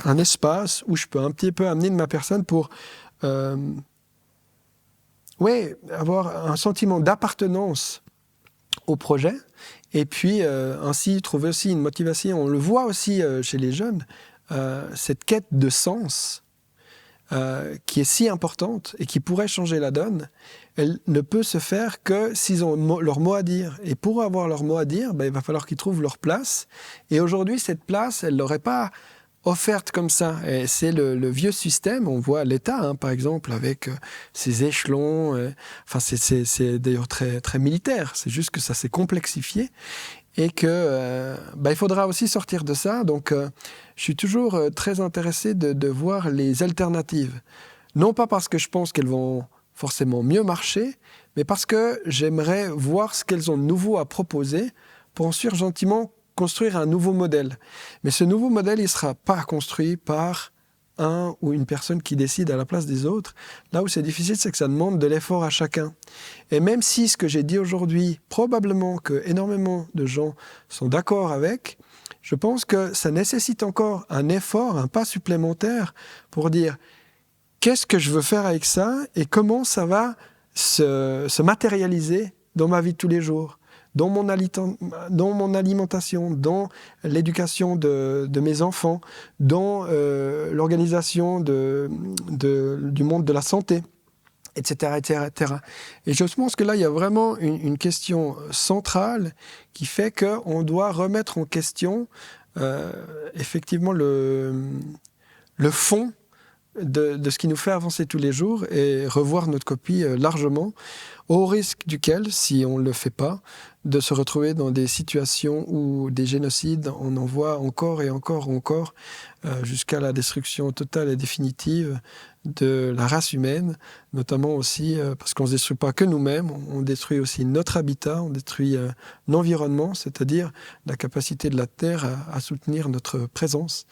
Speaker 1: un espace où je peux un petit peu amener de ma personne pour avoir un sentiment d'appartenance au projet et puis ainsi trouver aussi une motivation. On le voit aussi chez les jeunes, cette quête de sens qui est si importante et qui pourrait changer la donne, elle ne peut se faire que s'ils ont leur mot à dire. Et pour avoir leur mot à dire, il va falloir qu'ils trouvent leur place. Et aujourd'hui, cette place, elle ne l'aurait pas offerte comme ça. Et c'est le vieux système. On voit l'État, par exemple, avec ses échelons. C'est d'ailleurs très, très militaire. C'est juste que ça s'est complexifié. Et que il faudra aussi sortir de ça. Donc, je suis toujours très intéressé de voir les alternatives. Non pas parce que je pense qu'elles vont forcément mieux marcher, mais parce que j'aimerais voir ce qu'elles ont de nouveau à proposer pour ensuite gentiment construire un nouveau modèle. Mais ce nouveau modèle, il ne sera pas construit par un ou une personne qui décide à la place des autres. Là où c'est difficile, c'est que ça demande de l'effort à chacun. Et même si ce que j'ai dit aujourd'hui, probablement que énormément de gens sont d'accord avec, je pense que ça nécessite encore un effort, un pas supplémentaire pour dire qu'est-ce que je veux faire avec ça et comment ça va se matérialiser dans ma vie de tous les jours, dans mon alimentation, dans l'éducation de mes enfants, dans l'organisation du monde de la santé, etc., etc. Et je pense que là, il y a vraiment une question centrale qui fait qu'on doit remettre en question effectivement le fond de ce qui nous fait avancer tous les jours et revoir notre copie largement, au risque duquel, si on ne le fait pas, de se retrouver dans des situations où des génocides, on en voit encore et encore, jusqu'à la destruction totale et définitive de la race humaine, notamment aussi parce qu'on ne se détruit pas que nous-mêmes, on détruit aussi notre habitat, on détruit l'environnement, c'est-à-dire la capacité de la Terre à soutenir notre présence.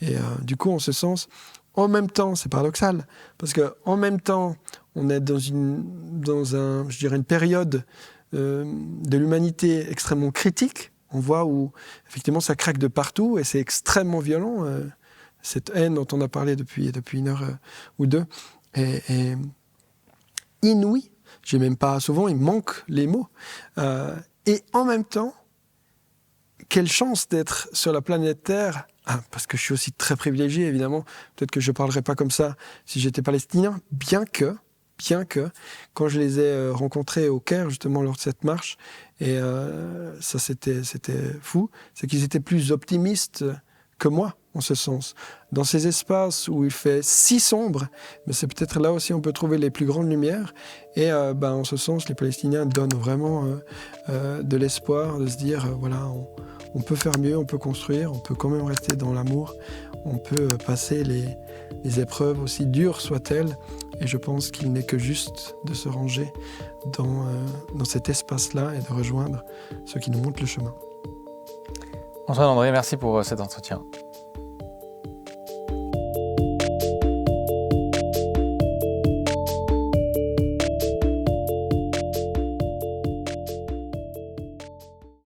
Speaker 1: Et du coup, en ce sens, en même temps, c'est paradoxal, parce qu'en même temps, on est dans une période de l'humanité extrêmement critique. On voit où, effectivement, ça craque de partout et c'est extrêmement violent. Cette haine dont on a parlé depuis une heure ou deux est inouïe. Souvent, il manque les mots. Et en même temps, quelle chance d'être sur la planète Terre, parce que je suis aussi très privilégié, évidemment. Peut-être que je ne parlerais pas comme ça si j'étais palestinien, bien que, quand je les ai rencontrés au Caire, justement, lors de cette marche, et ça, c'était fou, c'est qu'ils étaient plus optimistes que moi, en ce sens. Dans ces espaces où il fait si sombre, mais c'est peut-être là aussi on peut trouver les plus grandes lumières. Et en ce sens, les Palestiniens donnent vraiment de l'espoir, de se dire, on peut faire mieux, on peut construire, on peut quand même rester dans l'amour, on peut passer les épreuves aussi dures soient-elles. Et je pense qu'il n'est que juste de se ranger dans cet espace-là et de rejoindre ceux qui nous montrent le chemin.
Speaker 2: Antoine André, merci pour cet entretien.